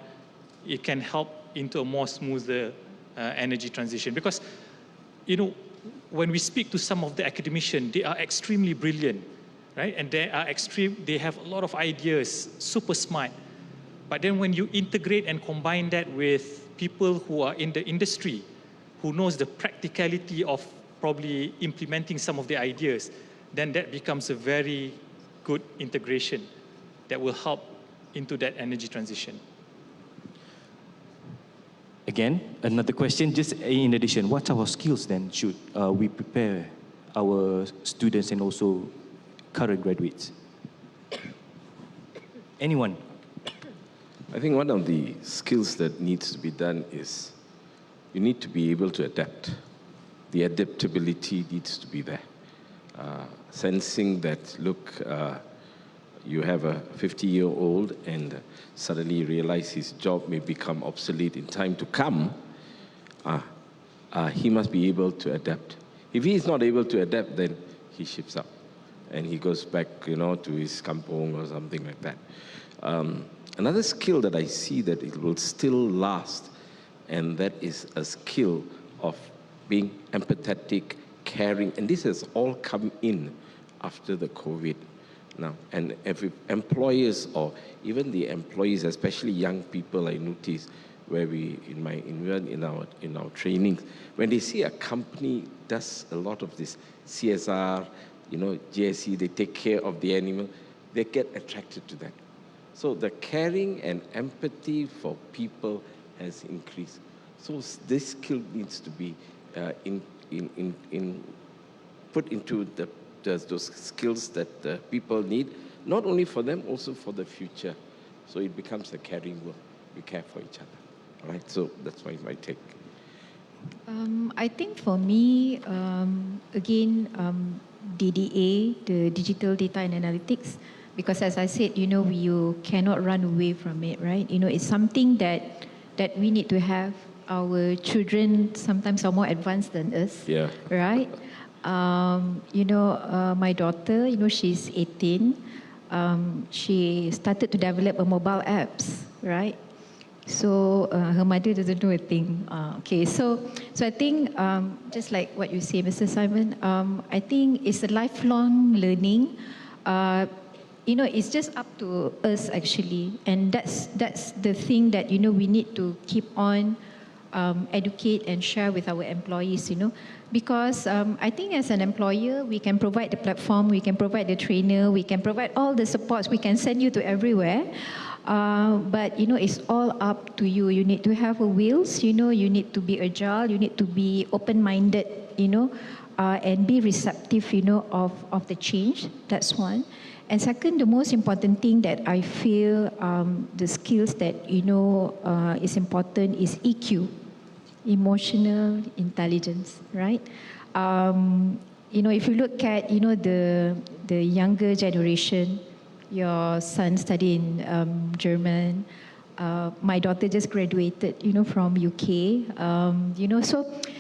it can help into a more smoother energy transition. Because, you know, when we speak to some of the academicians, they are extremely brilliant, right? And they have a lot of ideas, super smart. But then when you integrate and combine that with people who are in the industry, who knows the practicality of probably implementing some of the ideas, then that becomes a very good integration that will help into that energy transition. Again, another question, just in addition, what are our skills then should we prepare our students and also current graduates? Anyone? I think one of the skills that needs to be done is you need to be able to adapt. The adaptability needs to be there. Sensing that, look, you have a 50-year-old and suddenly you realize his job may become obsolete in time to come, he must be able to adapt. If he is not able to adapt, then he ships up and he goes back, you know, to his kampong or something like that. Another skill that I see that it will still last, and that is a skill of being empathetic, caring, and this has all come in after the COVID now. And every employers or even the employees, especially young people, I notice where we in our trainings, when they see a company does a lot of this CSR, you know, GSE, they take care of the animal, they get attracted to that. So the caring and empathy for people has increased. So this skill needs to be put into those skills that the people need, not only for them, also for the future. So it becomes a caring world. We care for each other. All right, so that's my take. I think for me, again, DDA, the Digital Data and Analytics, because as I said, you know, you cannot run away from it, right? You know, it's something that we need to have. Our children sometimes are more advanced than us, right? You know, my daughter, you know, she's 18. she started to develop a mobile apps, right? So her mother doesn't know a thing. Okay, so I think just like what you say, Mr. Simon, I think it's a lifelong learning. It's just up to us actually, and that's the thing that we need to keep on educate and share with our employees. Because I think as an employer, we can provide the platform, we can provide the trainer, we can provide all the supports, we can send you to everywhere. But it's all up to you. You need to have a wills. You need to be agile. You need to be open-minded. And be receptive. Of the change. That's one. And second, the most important thing that I feel the skills that is important is EQ, emotional intelligence, right? If you look at the younger generation. Your son studied in German. My daughter just graduated, from UK.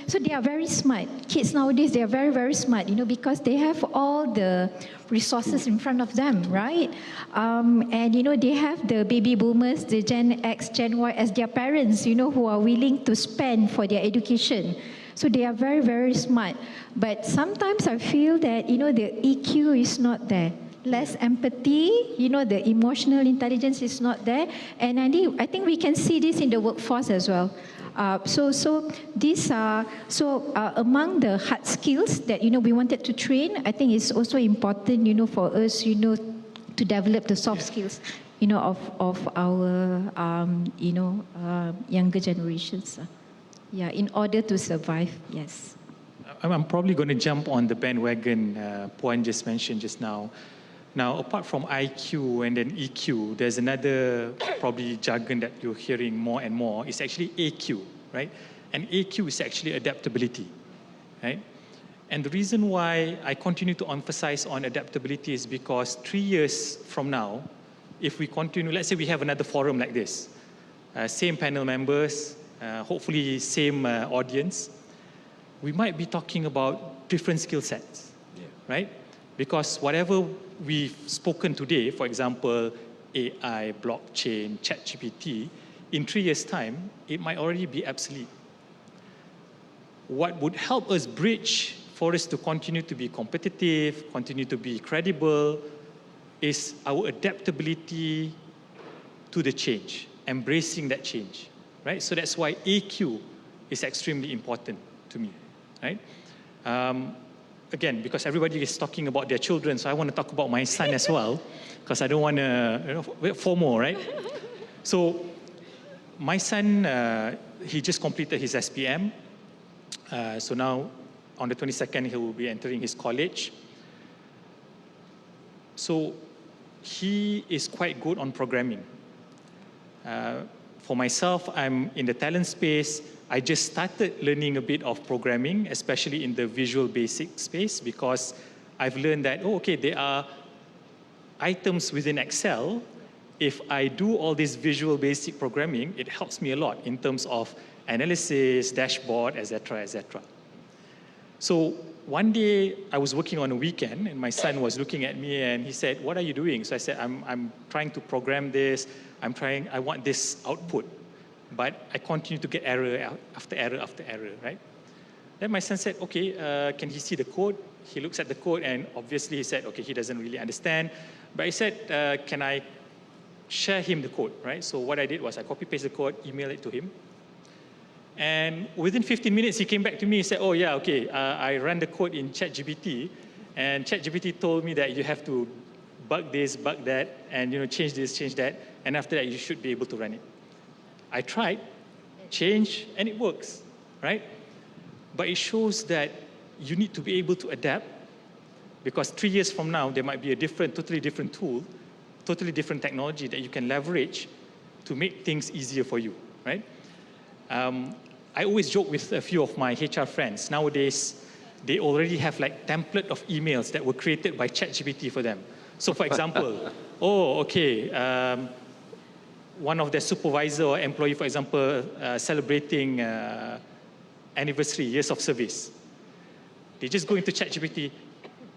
So they are very smart. Kids nowadays, they are very, very smart, because they have all the resources in front of them, right? And they have the baby boomers, the Gen X, Gen Y as their parents, who are willing to spend for their education. So they are very, very smart. But sometimes I feel that, the EQ is not there. Less empathy, the emotional intelligence is not there. And I think we can see this in the workforce as well. So these are, among the hard skills that, we wanted to train, I think it's also important, for us, to develop the soft skills, of our, younger generations. Yeah, in order to survive, yes. I'm probably going to jump on the bandwagon Puan just mentioned just now. Now, apart from IQ and then EQ, there's another probably jargon that you're hearing more and more. It's actually AQ, right? And AQ is actually adaptability, right? And the reason why I continue to emphasize on adaptability is because 3 years from now, if we continue, let's say we have another forum like this, same panel members, hopefully same audience, we might be talking about different skill sets, right? Because whatever we've spoken today, for example, AI, blockchain, ChatGPT, in 3 years' time, it might already be obsolete. What would help us bridge for us to continue to be competitive, continue to be credible, is our adaptability to the change, embracing that change, right? So that's why AQ is extremely important to me, right? Again, because everybody is talking about their children, so I want to talk about my son as well, because I don't want to, FOMO, right? So my son, he just completed his SPM. So now, on the 22nd, he will be entering his college. So he is quite good on programming. For myself, I'm in the talent space. I just started learning a bit of programming, especially in the Visual Basic space, because I've learned that, there are items within Excel. If I do all this Visual Basic programming, it helps me a lot in terms of analysis, dashboard, etc., etc. So one day I was working on a weekend, and my son was looking at me, and he said, "What are you doing?" So I said, "I'm trying to program this. I want this output." But I continue to get error after error after error, right? Then my son said, "Okay, can he see the code?" He looks at the code, and obviously he said, "Okay, he doesn't really understand." But I said, "Can I share him the code?" Right? So what I did was I copy-paste the code, email it to him. And within 15 minutes, he came back to me and said, "Oh yeah, okay, I ran the code in ChatGPT, and ChatGPT told me that you have to bug this, bug that, and change this, change that, and after that, you should be able to run it." I tried, change, and it works, right? But it shows that you need to be able to adapt, because 3 years from now, there might be a totally different tool, totally different technology that you can leverage to make things easier for you, right? I always joke with a few of my HR friends. Nowadays, they already have like template of emails that were created by ChatGPT for them. So for example, one of their supervisor or employee, for example, celebrating anniversary, years of service. They just go into ChatGPT,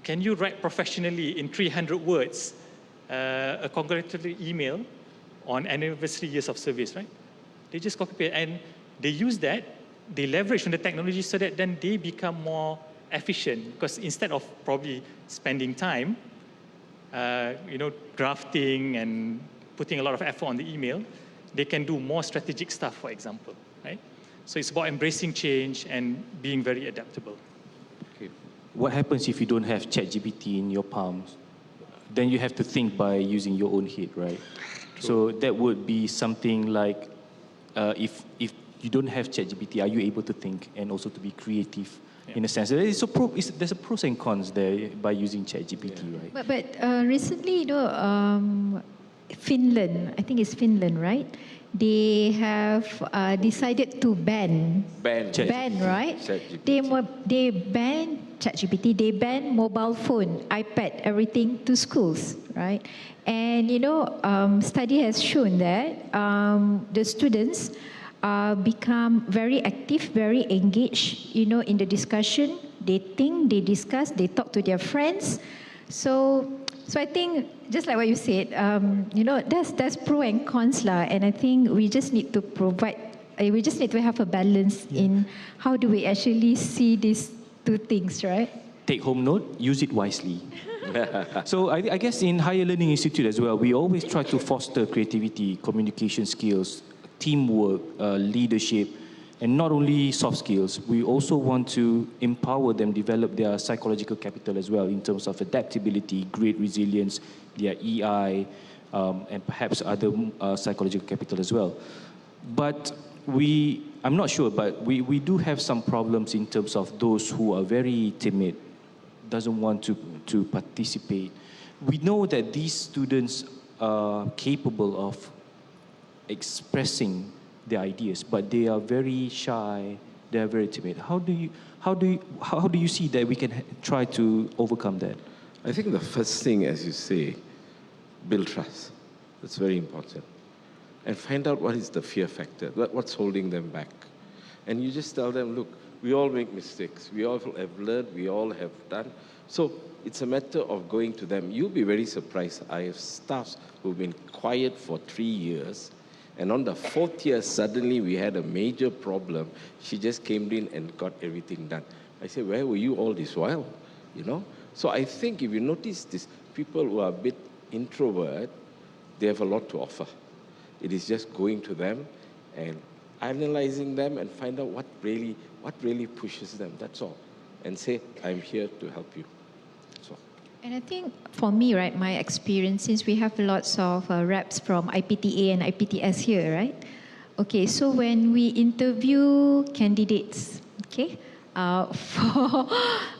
"Can you write professionally in 300 words a congratulatory email on anniversary years of service, right? They just copy paste and they use that, they leverage on the technology so that then they become more efficient, because instead of probably spending time, drafting and putting a lot of effort on the email, they can do more strategic stuff, for example, right? So it's about embracing change and being very adaptable. Okay. What happens if you don't have ChatGPT in your palms? Then you have to think by using your own head, right? True. So that would be something like, if you don't have ChatGPT, are you able to think and also to be creative? Yeah. In a sense, there's a pros and cons there by using ChatGPT, right? But recently, Finland, I think it's Finland, right? They have decided to ban, right? They ban ChatGPT, they ban mobile phone, iPad, everything to schools, right? And study has shown that the students become very active, very engaged, in the discussion. They think, they discuss, they talk to their friends. So I think, just like what you said, there's pro and cons lah, and I think we just need to have a balance in how do we actually see these two things, right? Take home note, use it wisely. So I guess in Higher Learning Institute as well, we always try to foster creativity, communication skills, teamwork, leadership, and not only soft skills. We also want to empower them, develop their psychological capital as well in terms of adaptability, great resilience, their EI, and perhaps other psychological capital as well. But I'm not sure, but we do have some problems in terms of those who are very timid, doesn't want to participate. We know that these students are capable of expressing their ideas, but they are very shy, they are very timid. How do you see that we can try to overcome that? I think the first thing, as you say, build trust. That's very important. And find out what is the fear factor, what's holding them back. And you just tell them, look, we all make mistakes. We all have learned, we all have done. So it's a matter of going to them. You'll be very surprised. I have staffs who've been quiet for 3 years, and on the 4th year, suddenly we had a major problem. She just came in and got everything done. I said, where were you all this while? So I think if you notice this, people who are a bit introvert, they have a lot to offer. It is just going to them and analyzing them and find out what really pushes them, that's all. And say, I'm here to help you. So. And I think for me, right, my experience, since we have lots of reps from IPTA and IPTS here, right? Okay, so when we interview candidates, okay,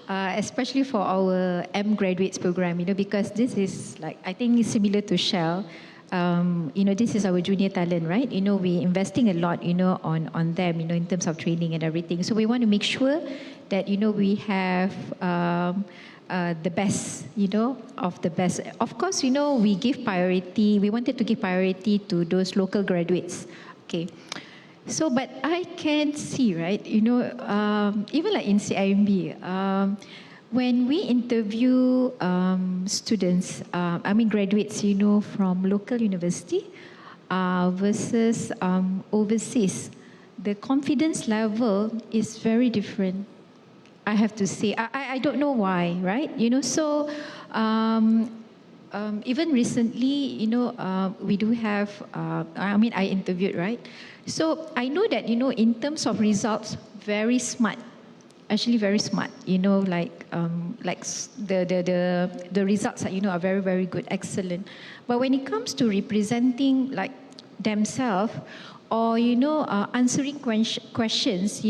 especially for our M graduates program, because this is like, I think it's similar to Shell. This is our junior talent, right? We're investing a lot, on them, in terms of training and everything. So we want to make sure that, we have the best, of the best. Of course, we give priority. We wanted to give priority to those local graduates. Okay. So, but I can see, right, even like in CIMB, when we interview students, graduates, from local university versus overseas, the confidence level is very different, I have to say. I don't know why, right? So even recently, we do have, I interviewed, right? So I know that, in terms of results, very smart. Actually very smart, like the results are very, very good, excellent. But when it comes to representing like themselves or, answering questions,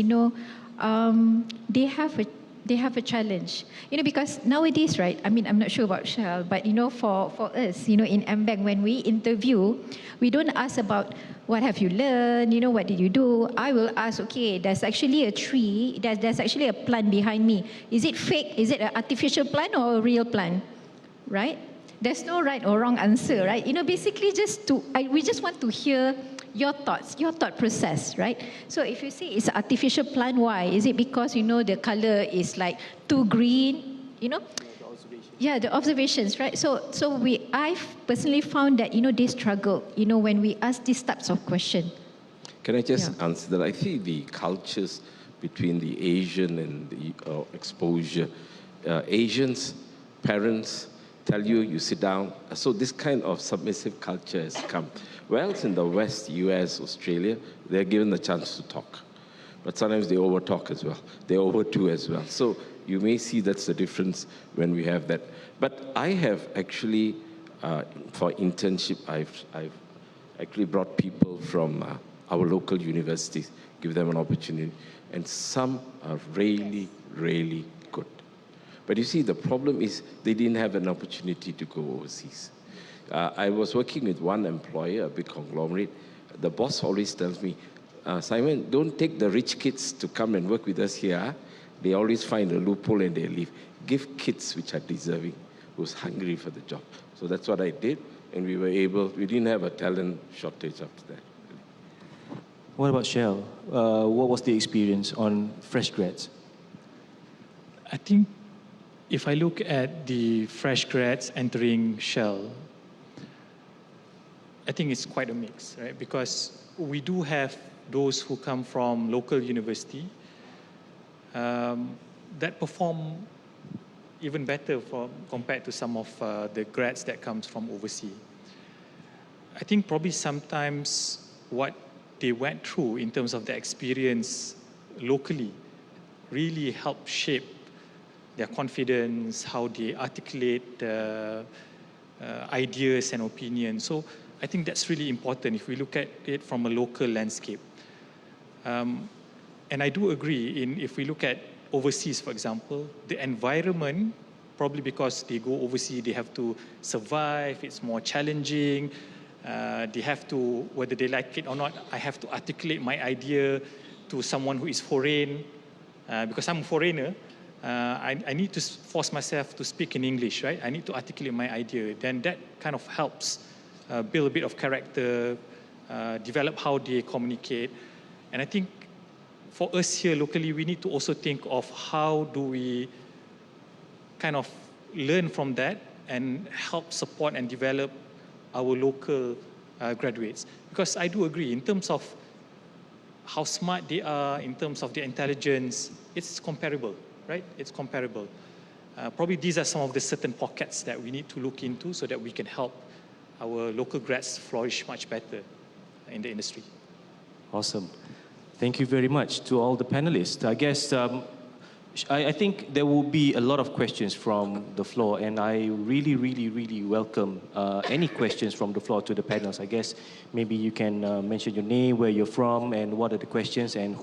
they have a challenge, because nowadays, right, I'm not sure about Shell, but, for us, in MBank, when we interview, we don't ask about what have you learned, what did you do? I will ask, okay, there's actually a tree, there's actually a plant behind me. Is it fake? Is it an artificial plant or a real plant? Right? There's no right or wrong answer, right? Basically we just want to hear your thoughts, your thought process, right? So if you say it's an artificial plant, why? Is it because, the color is like too green, Yeah, the observations, right? I've personally found that, they struggle, when we ask these types of questions. Can I just answer that? I think the cultures between the Asian and the exposure, Asians, parents tell you, you sit down. So this kind of submissive culture has come. Whereas in the West, US, Australia, they're given the chance to talk. But sometimes they over-talk as well. They over-do as well. So you may see that's the difference when we have that. But I have actually, for internship, I've actually brought people from our local universities, give them an opportunity. And some are really, really good. But you see, the problem is they didn't have an opportunity to go overseas. I was working with one employer, a big conglomerate. The boss always tells me, Simon, don't take the rich kids to come and work with us here. They always find a loophole and they leave. Give kids which are deserving, who's hungry for the job. So that's what I did, and we didn't have a talent shortage after that. What about Shell? What was the experience on fresh grads? I think if I look at the fresh grads entering Shell, I think it's quite a mix, right? Because we do have those who come from local university that perform even better compared to some of the grads that comes from overseas. I think probably sometimes what they went through in terms of their experience locally really helped shape their confidence, how they articulate ideas and opinions. So I think that's really important if we look at it from a local landscape. And I do agree, if we look at overseas, for example, the environment, probably because they go overseas, they have to survive, it's more challenging, they have to, whether they like it or not, I have to articulate my idea to someone who is foreign. Because I'm a foreigner, I need to force myself to speak in English, right? I need to articulate my idea. Then that kind of helps build a bit of character, develop how they communicate. And I think for us here locally, we need to also think of how do we kind of learn from that and help support and develop our local graduates. Because I do agree, in terms of how smart they are, in terms of their intelligence, it's comparable, right? It's comparable. Probably these are some of the certain pockets that we need to look into so that we can help our local grads flourish much better in the industry. Awesome. Thank you very much to all the panelists. I guess I think there will be a lot of questions from the floor, and I really, really, really welcome any questions from the floor to the panels. I guess maybe you can mention your name, where you're from, and what are the questions, and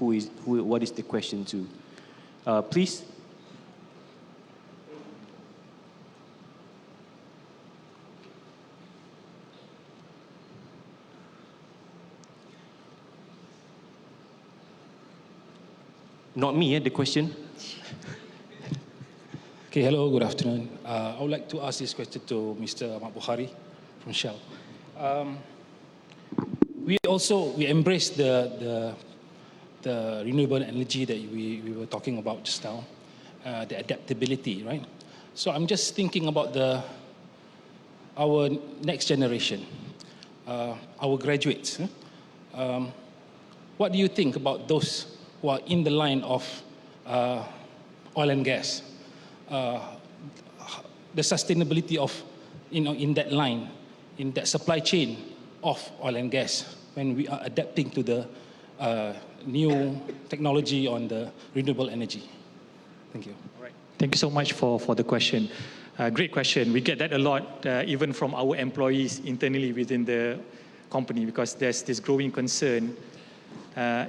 what is the question to. Please. Not me, the question. Okay, hello, good afternoon. I would like to ask this question to Mr. Ahmad Bukhari from Shell. We embrace the renewable energy that we were talking about just now, the adaptability, right? So I'm just thinking about our next generation, our graduates. What do you think about those who are in the line of oil and gas? The sustainability of, in that line, in that supply chain of oil and gas, when we are adapting to the new technology on the renewable energy. Thank you. All right. Thank you so much for the question. Great question. We get that a lot, even from our employees internally within the company, because there's this growing concern.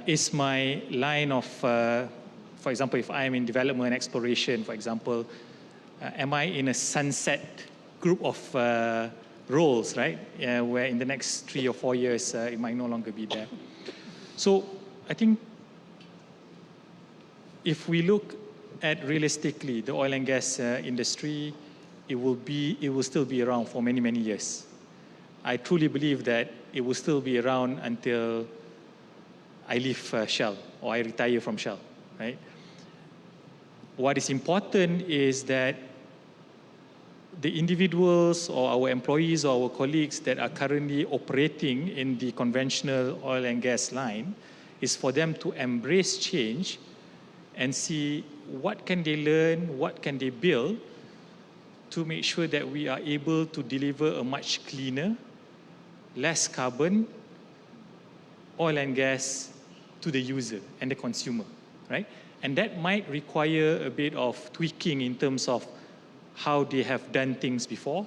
Is my line of, for example, if I am in development and exploration, for example, am I in a sunset group of roles, right? Where in the next 3 or 4 years, it might no longer be there. So I think if we look at realistically the oil and gas industry, it will still be around for many, many years. I truly believe that it will still be around until I leave Shell or I retire from Shell, right? What is important is that the individuals or our employees or our colleagues that are currently operating in the conventional oil and gas line is for them to embrace change and see what can they learn, what can they build to make sure that we are able to deliver a much cleaner, less carbon oil and gas to the user and the consumer, right? And that might require a bit of tweaking in terms of how they have done things before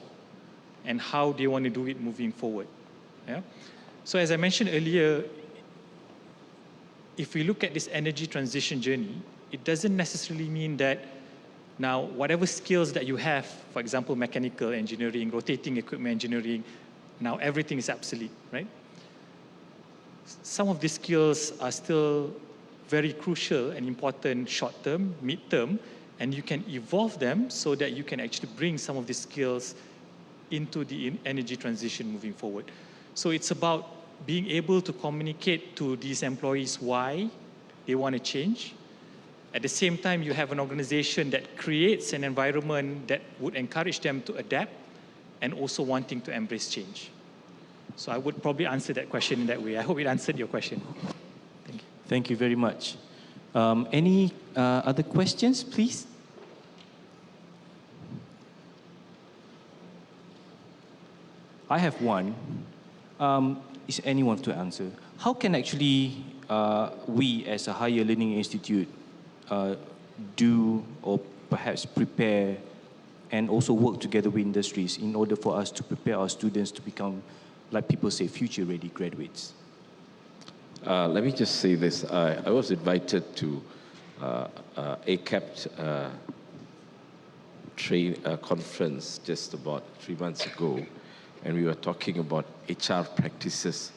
and how they want to do it moving forward. Yeah? So as I mentioned earlier, if we look at this energy transition journey, it doesn't necessarily mean that now whatever skills that you have, for example, mechanical engineering, rotating equipment engineering, now everything is obsolete, right? Some of these skills are still very crucial and important short-term, mid-term, and you can evolve them so that you can actually bring some of these skills into the energy transition moving forward. So it's about being able to communicate to these employees why they want to change. At the same time, you have an organization that creates an environment that would encourage them to adapt and also wanting to embrace change. So I would probably answer that question in that way. I hope it answered your question. Thank you. Thank you very much. Any other questions, please? I have one. Is anyone to answer? How can actually we as a higher learning institute do or perhaps prepare and also work together with industries in order for us to prepare our students to become, like people say, future-ready graduates? Let me just say this. I was invited to AKEPT conference just about 3 months ago, and we were talking about HR practices.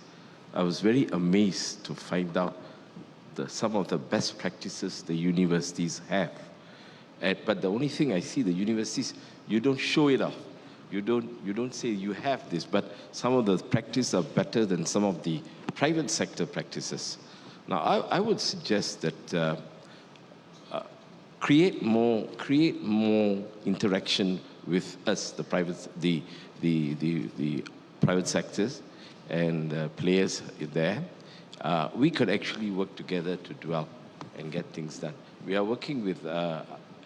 I was very amazed to find out some of the best practices the universities have. But the only thing I see, the universities, you don't show it off. You don't say you have this, but some of the practices are better than some of the private sector practices. Now, I would suggest that create more interaction with us, the private sectors and players there. We could actually work together to develop and get things done. We are working with,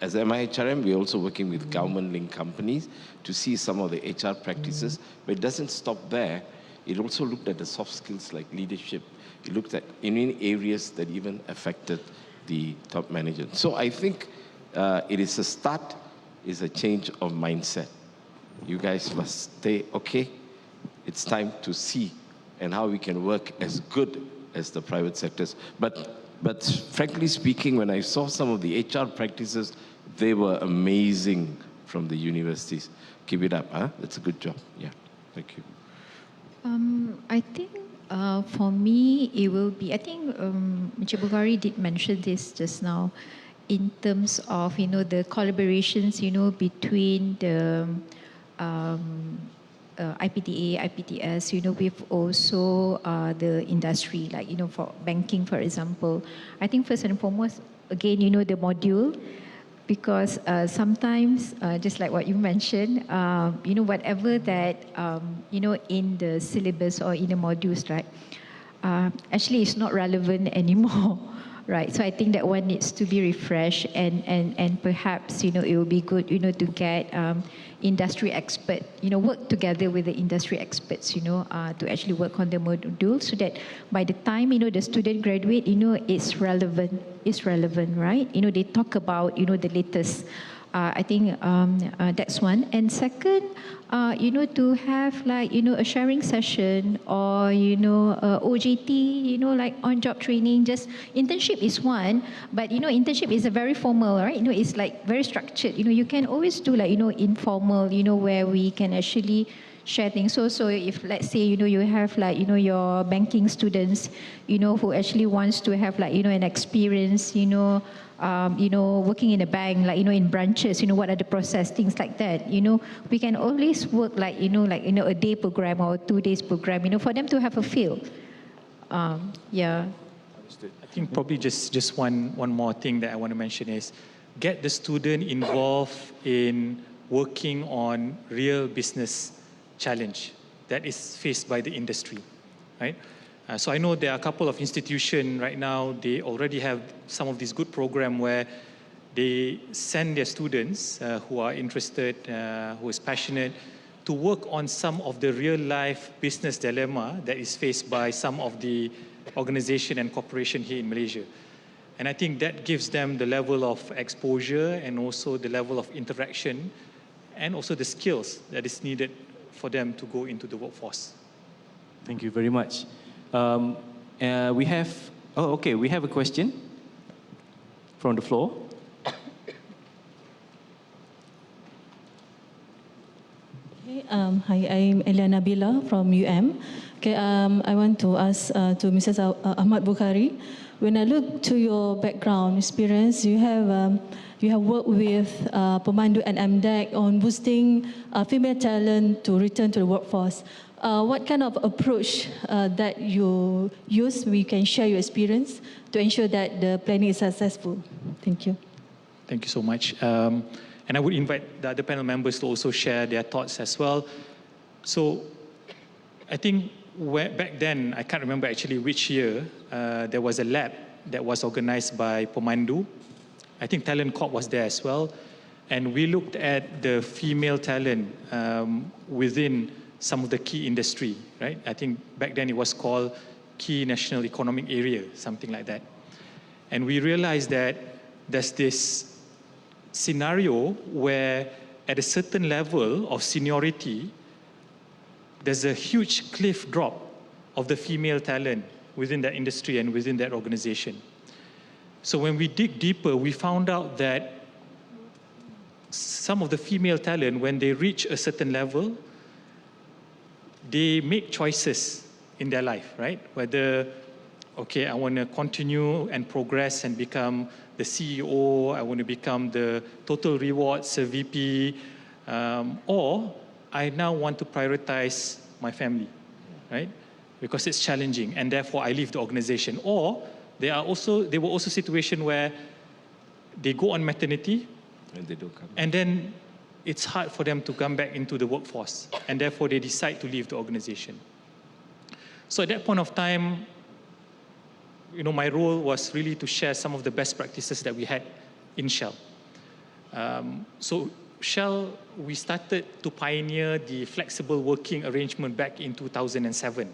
as MIHRM, we're also working with government-linked companies to see some of the HR practices, but it doesn't stop there. It also looked at the soft skills like leadership. It looked at any areas that even affected the top management. So I think it is a start, is a change of mindset. You guys must stay, okay? It's time to see and how we can work as good as the private sectors. But frankly speaking, when I saw some of the HR practices, they were amazing from the universities. Keep it up, huh? That's a good job. Yeah, thank you. I think for me, it will be, I think Mr. Bukhari did mention this just now, in terms of, the collaborations, between the IPTA, IPTS, with also the industry, like, for banking, for example. I think first and foremost, again, the module, because sometimes, just like what you mentioned, whatever that, in the syllabus or in the modules, right, actually it's not relevant anymore. Right, so I think that one needs to be refreshed, and perhaps it will be good to get industry expert work together with the industry experts to actually work on the module, so that by the time the student graduate it's relevant, right? They talk about the latest. I think that's one. And second, to have like a sharing session or OJT, like on-job training. Just internship is one, but internship is a very formal, right? It's like very structured. You can always do like informal, where we can actually share things. So if let's say you have like your banking students, who actually wants to have like an experience, working in a bank, like in branches, what are the process, things like that. We can always work like a day program or 2 days program, for them to have a feel. Yeah. I think probably just one more thing that I want to mention is get the student involved in working on real business challenge that is faced by the industry, right? So I know there are a couple of institutions right now, they already have some of these good programs where they send their students who are interested, who is passionate, to work on some of the real life business dilemma that is faced by some of the organization and corporation here in Malaysia. And I think that gives them the level of exposure and also the level of interaction and also the skills that is needed for them to go into the workforce. Thank you very much. We have a question from the floor. Okay, hi, I'm Eliana Bila from UM. Okay, I want to ask to Mrs. Ahmad Bukhari. When I look to your background experience, you have worked with Pemandu and MDEC on boosting female talent to return to the workforce. What kind of approach that you use? We can share your experience to ensure that the planning is successful. Thank you. Thank you so much. And I would invite the other panel members to also share their thoughts as well. So I think back then, I can't remember actually which year, there was a lab that was organized by Pemandu. I think Talent Corp was there as well. And we looked at the female talent within some of the key industry, right? I think back then it was called Key National Economic Area, something like that. And we realized that there's this scenario where at a certain level of seniority, there's a huge cliff drop of the female talent within that industry and within that organization. So when we dig deeper, we found out that some of the female talent, when they reach a certain level, they make choices in their life, right? Whether, okay, I want to continue and progress and become the CEO, I want to become the total rewards VP, or I now want to prioritize my family, right? Because it's challenging, and therefore I leave the organization. Or there were also situations where they go on maternity, and they don't come. And then it's hard for them to come back into the workforce, and therefore they decide to leave the organization. So at that point of time, my role was really to share some of the best practices that we had in Shell. So Shell, we started to pioneer the flexible working arrangement back in 2007.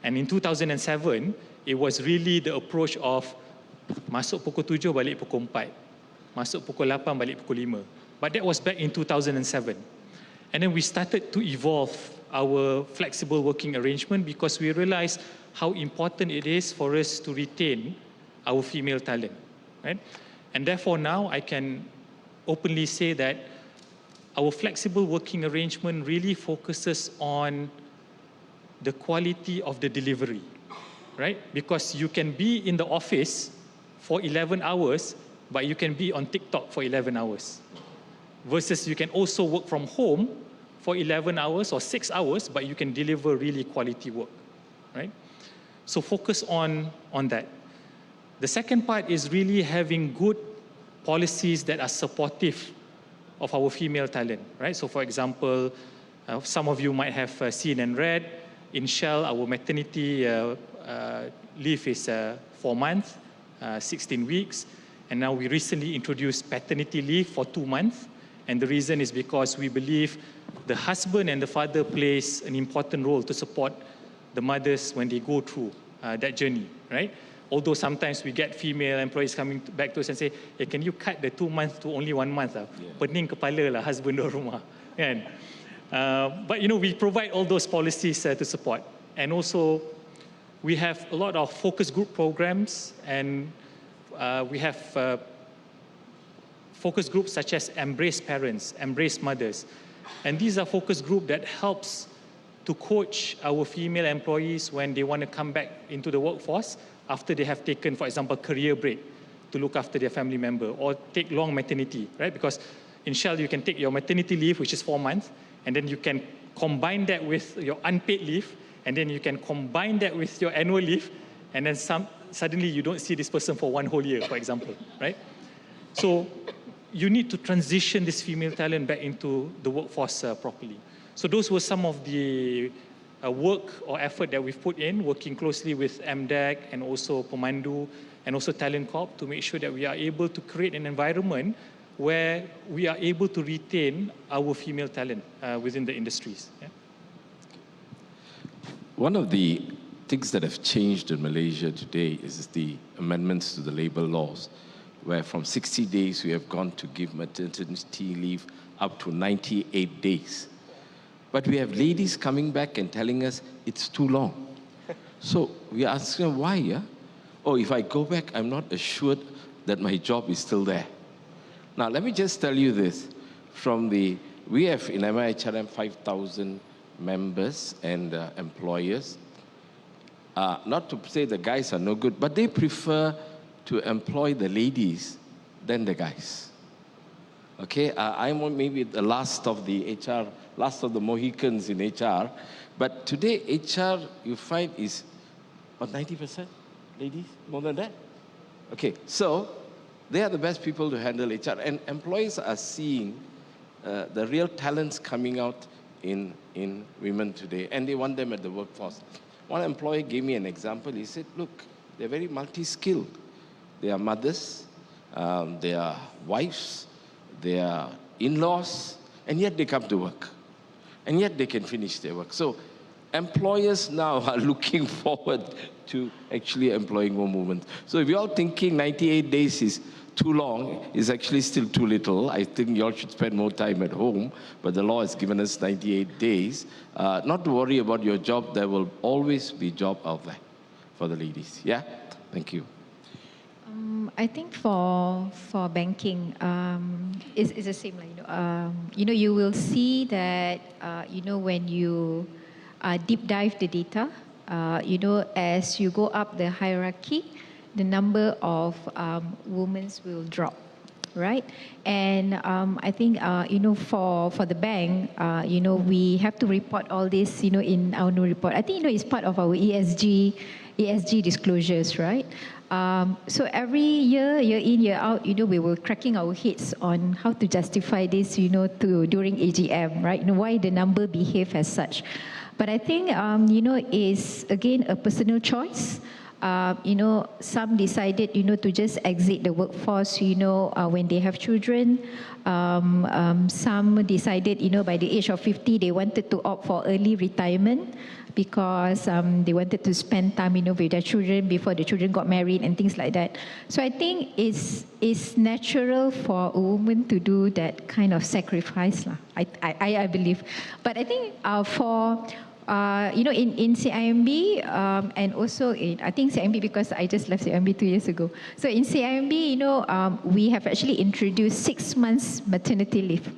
And in 2007, it was really the approach of masuk pukul 7, balik pukul 4. Masuk pukul 8, balik pukul 5. But that was back in 2007. And then we started to evolve our flexible working arrangement because we realized how important it is for us to retain our female talent, right? And therefore now I can openly say that our flexible working arrangement really focuses on the quality of the delivery, right? Because you can be in the office for 11 hours, but you can be on TikTok for 11 hours. Versus you can also work from home for 11 hours or 6 hours, but you can deliver really quality work, right? So focus on that. The second part is really having good policies that are supportive of our female talent, right? So for example, some of you might have seen and read, in Shell, our maternity leave is 4 months, 16 weeks. And now we recently introduced paternity leave for 2 months. And the reason is because we believe the husband and the father plays an important role to support the mothers when they go through that journey, right? Although sometimes we get female employees coming back to us and say, hey, can you cut the 2 months to only 1 month? Pening kepala lah husband di rumah. Kan? But we provide all those policies to support. And also, we have a lot of focus group programs, and we have focus groups such as Embrace Parents, Embrace Mothers. And these are focus groups that helps to coach our female employees when they want to come back into the workforce after they have taken, for example, career break to look after their family member or take long maternity, right? Because in Shell, you can take your maternity leave, which is 4 months, and then you can combine that with your unpaid leave, and then you can combine that with your annual leave, and then suddenly you don't see this person for 1 whole year, for example, right? So you need to transition this female talent back into the workforce properly. So those were some of the work or effort that we've put in, working closely with MDEC and also Pemandu and also Talent Corp to make sure that we are able to create an environment where we are able to retain our female talent within the industries. Yeah? One of the things that have changed in Malaysia today is the amendments to the labor laws, where from 60 days we have gone to give maternity leave up to 98 days. But we have ladies coming back and telling us it's too long. So we are asking why, yeah? Oh, if I go back, I'm not assured that my job is still there. Now, let me just tell you this. We have in MIHRM 5,000 members and employers. Not to say the guys are no good, but they prefer to employ the ladies than the guys. Okay, I'm maybe the last of the HR, last of the Mohicans in HR, but today HR, you find, is what, 90% ladies, more than that? Okay, so they are the best people to handle HR, and employees are seeing the real talents coming out in women today, and they want them at the workforce. One employee gave me an example. He said, look, they're very multi-skilled. They are mothers, they are wives, they are in-laws, and yet they come to work. And yet they can finish their work. So employers now are looking forward to actually employing more women. So if you're thinking 98 days is too long, it's actually still too little. I think you all should spend more time at home, but the law has given us 98 days. Not to worry about your job, there will always be job out there for the ladies. Yeah? Thank you. I think for banking, it's the same. You will see that when you deep dive the data, as you go up the hierarchy, the number of women will drop, right? And I think for the bank, we have to report all this, in our new report. I think it's part of our ESG disclosures, right? So every year in, year out, we were cracking our heads on how to justify this, during AGM, right? Why the number behave as such. But I think, is again a personal choice. Some decided, to just exit the workforce, when they have children. Some decided, by the age of 50, they wanted to opt for early retirement because they wanted to spend time, with their children before the children got married and things like that. So I think it's natural for a woman to do that kind of sacrifice, I believe. But I think in CIMB and also I think CIMB because I just left CIMB 2 years ago. So in CIMB, we have actually introduced 6 months maternity leave,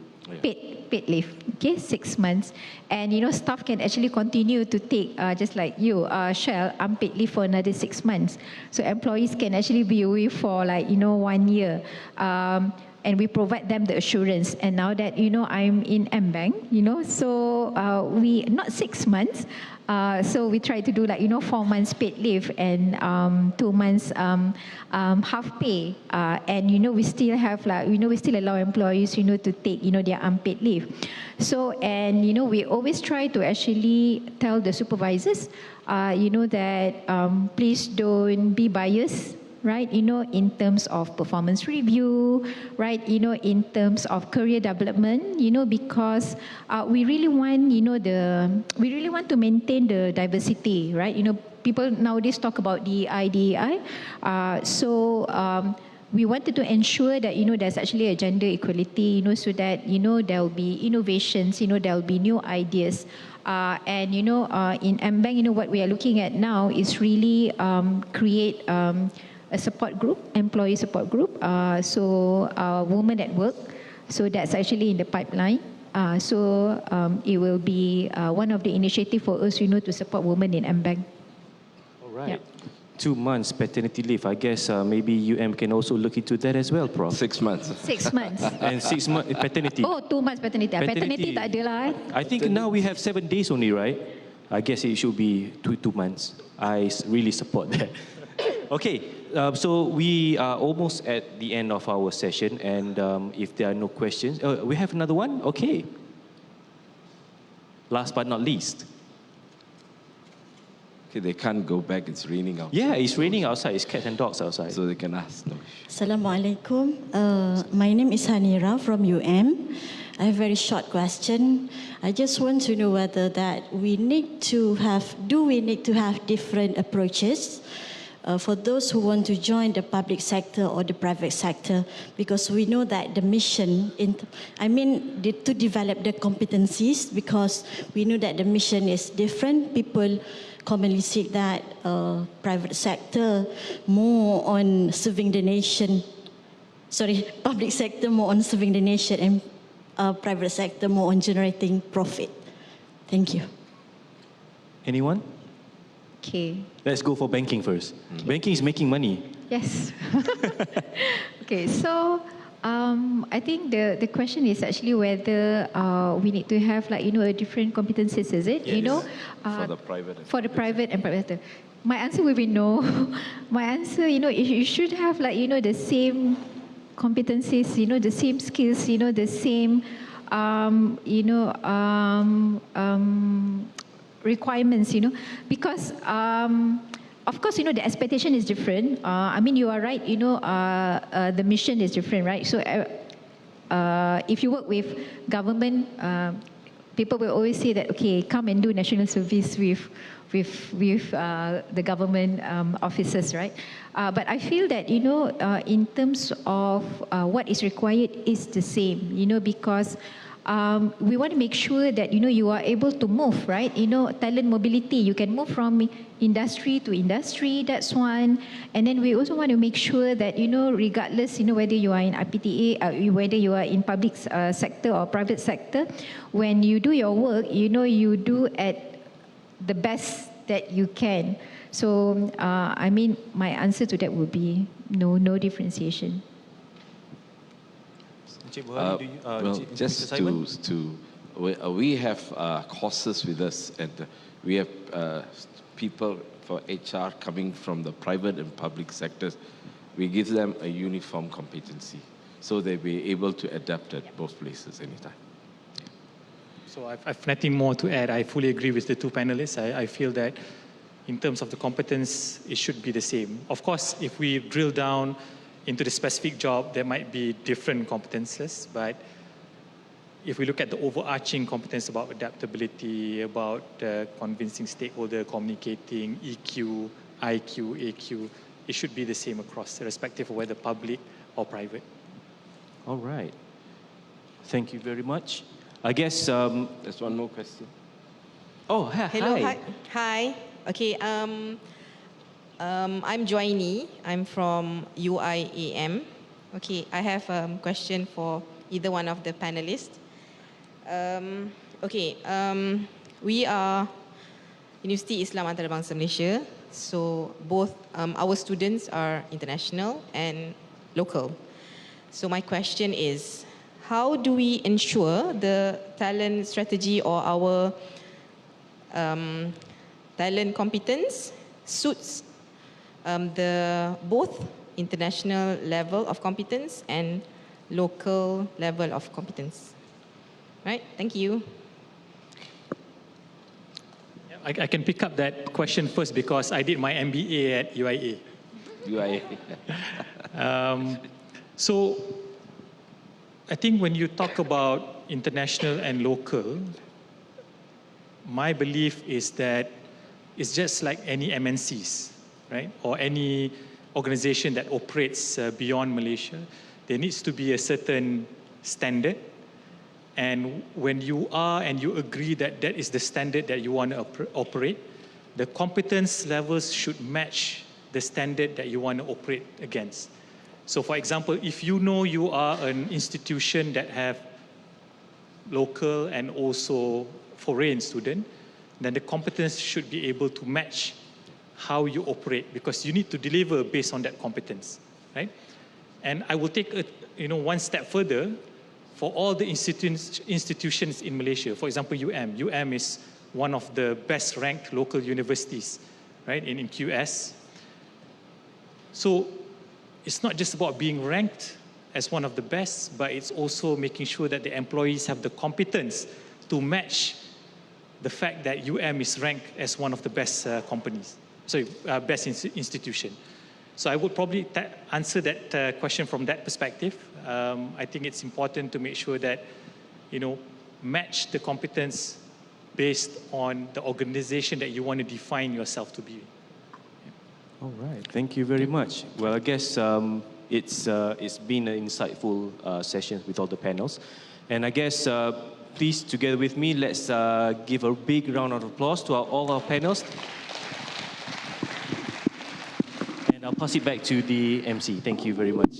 paid leave, okay, 6 months. And, staff can actually continue to take, just like you, Shell, unpaid leave for another 6 months. So employees can actually be away for 1 year. And we provide them the assurance. And now that, I'm in MBank, so we, not 6 months, so we try to do 4 months paid leave and 2 months half pay. And, we still have we still allow employees, to take, their unpaid leave. So, and, we always try to actually tell the supervisors, that please don't be biased, right, in terms of performance review, right, in terms of career development, because we really want, we really want to maintain the diversity, right? People nowadays talk about DEI. So we wanted to ensure that, there's actually a gender equality, so that, there'll be innovations, there'll be new ideas. And, in MBank, what we are looking at now is really create a support group, employee support group, so women at work. So that's actually in the pipeline. So it will be one of the initiatives for us, to support women in MBank. All right. Yep. 2 months paternity leave. I guess maybe UM can also look into that as well, Prof. 6 months. 6 months. And 6 months paternity. Oh, 2 months paternity. Paternity tak ada lah. I think now we have 7 days only, right? I guess it should be 2 months. I really support that. Okay, so we are almost at the end of our session, and if there are no questions, we have another one? Okay. Last but not least. Okay, they can't go back, it's raining out. Yeah, it's raining outside, it's cats and dogs outside. So they can ask. No. Assalamualaikum. My name is Hanira from UM. I have a very short question. I just want to know whether that do we need to have different approaches for those who want to join the public sector or the private sector, because we know that the mission, to develop the competencies, because we know that the mission is different. People commonly say that private sector more on serving the nation, public sector more on serving the nation, and private sector more on generating profit. Thank you. Anyone? Okay. Let's go for banking first. Banking is making money. Yes. Okay, so I think the question is actually whether we need to have a different competencies, is it? Yes. For the private. For the private and private sector. My answer will be no. My answer, you should have the same competencies, the same skills, the same, requirements, because of course, the expectation is different. You are right, the mission is different, right? So if you work with government, people will always say that, okay, come and do national service with the government officers, right? But I feel that, in terms of what is required is the same, because we want to make sure that, you are able to move, right? Talent mobility, you can move from industry to industry, that's one. And then we also want to make sure that, regardless, whether you are in IPTA, whether you are in public sector or private sector, when you do your work, you do at the best that you can. So, my answer to that would be no differentiation. We have courses with us, and we have people for HR coming from the private and public sectors. We give them a uniform competency, so they'll be able to adapt at both places anytime. So I've nothing more to add. I fully agree with the two panelists. I feel that in terms of the competence, it should be the same. Of course, if we drill down into the specific job, there might be different competences, but if we look at the overarching competence about adaptability, about convincing stakeholder, communicating, EQ, IQ, AQ, it should be the same across, irrespective of whether public or private. All right. Thank you very much. I guess there's one more question. Oh, hi. Hello, hi. Okay, I'm Joini. I'm from UIAM. Okay, I have a question for either one of the panelists. We are Universiti Islam Antarabangsa Malaysia. So both our students are international and local. So my question is, how do we ensure the talent strategy or our talent competence suits the both international level of competence and local level of competence? Right, thank you. I can pick up that question first because I did my MBA at UIA. So I think when you talk about international and local, my belief is that it's just like any MNCs, right? Or any organization that operates beyond Malaysia. There needs to be a certain standard. And when you are and you agree that that is the standard that you want to operate, the competence levels should match the standard that you want to operate against. So for example, if you know you are an institution that have local and also foreign student, then the competence should be able to match how you operate, because you need to deliver based on that competence, right? And I will take one step further. For all the institutions in Malaysia, for example, UM is one of the best ranked local universities, right, in QS. So it's not just about being ranked as one of the best, but it's also making sure that the employees have the competence to match the fact that is ranked as one of the best best institution. So I would probably answer that question from that perspective. I think it's important to make sure that, match the competence based on the organization that you want to define yourself to be. All right, thank you very much. Well, I guess it's been an insightful session with all the panels. And I guess, please, together with me, let's give a big round of applause to all our panels. And I'll pass it back to the MC. Thank you very much.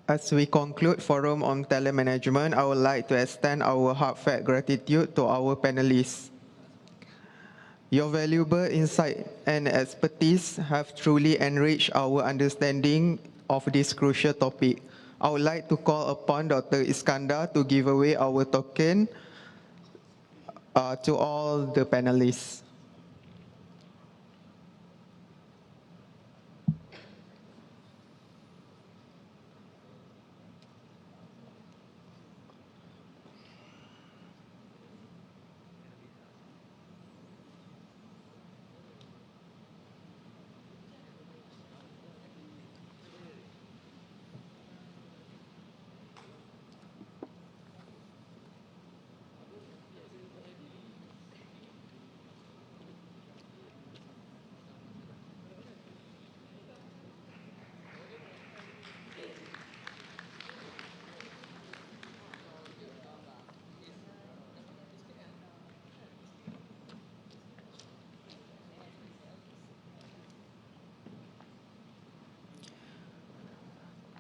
As we conclude Forum on Telemanagement, I would like to extend our heartfelt gratitude to our panelists. Your valuable insight and expertise have truly enriched our understanding of this crucial topic. I would like to call upon Dr. Iskandar to give away our token to all the panelists.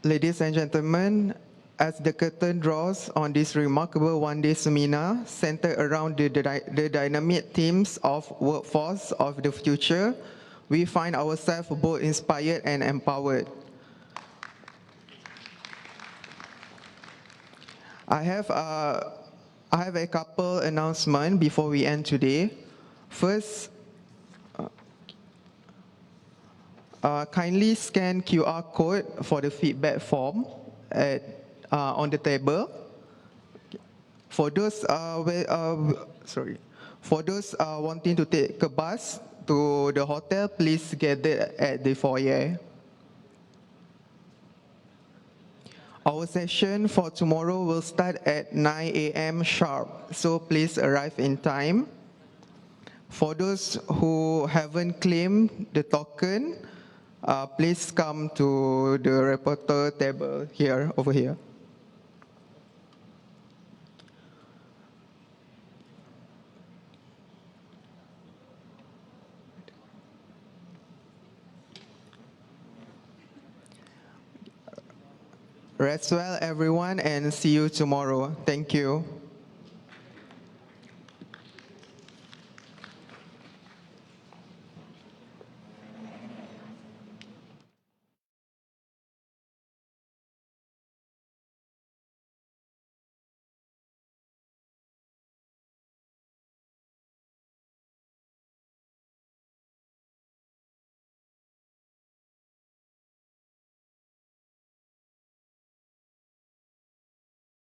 Ladies and gentlemen, as the curtain draws on this remarkable one-day seminar centered around the dynamic themes of workforce of the future, we find ourselves both inspired and empowered. I have a couple announcements before we end today. First, kindly scan QR code for the feedback form on the table. For those wanting to take a bus to the hotel, please gather at the foyer. Our session for tomorrow will start at 9 a.m. sharp, so please arrive in time. For those who haven't claimed the token, please come to the reporter table here, over here. Rest well, everyone, and see you tomorrow. Thank you.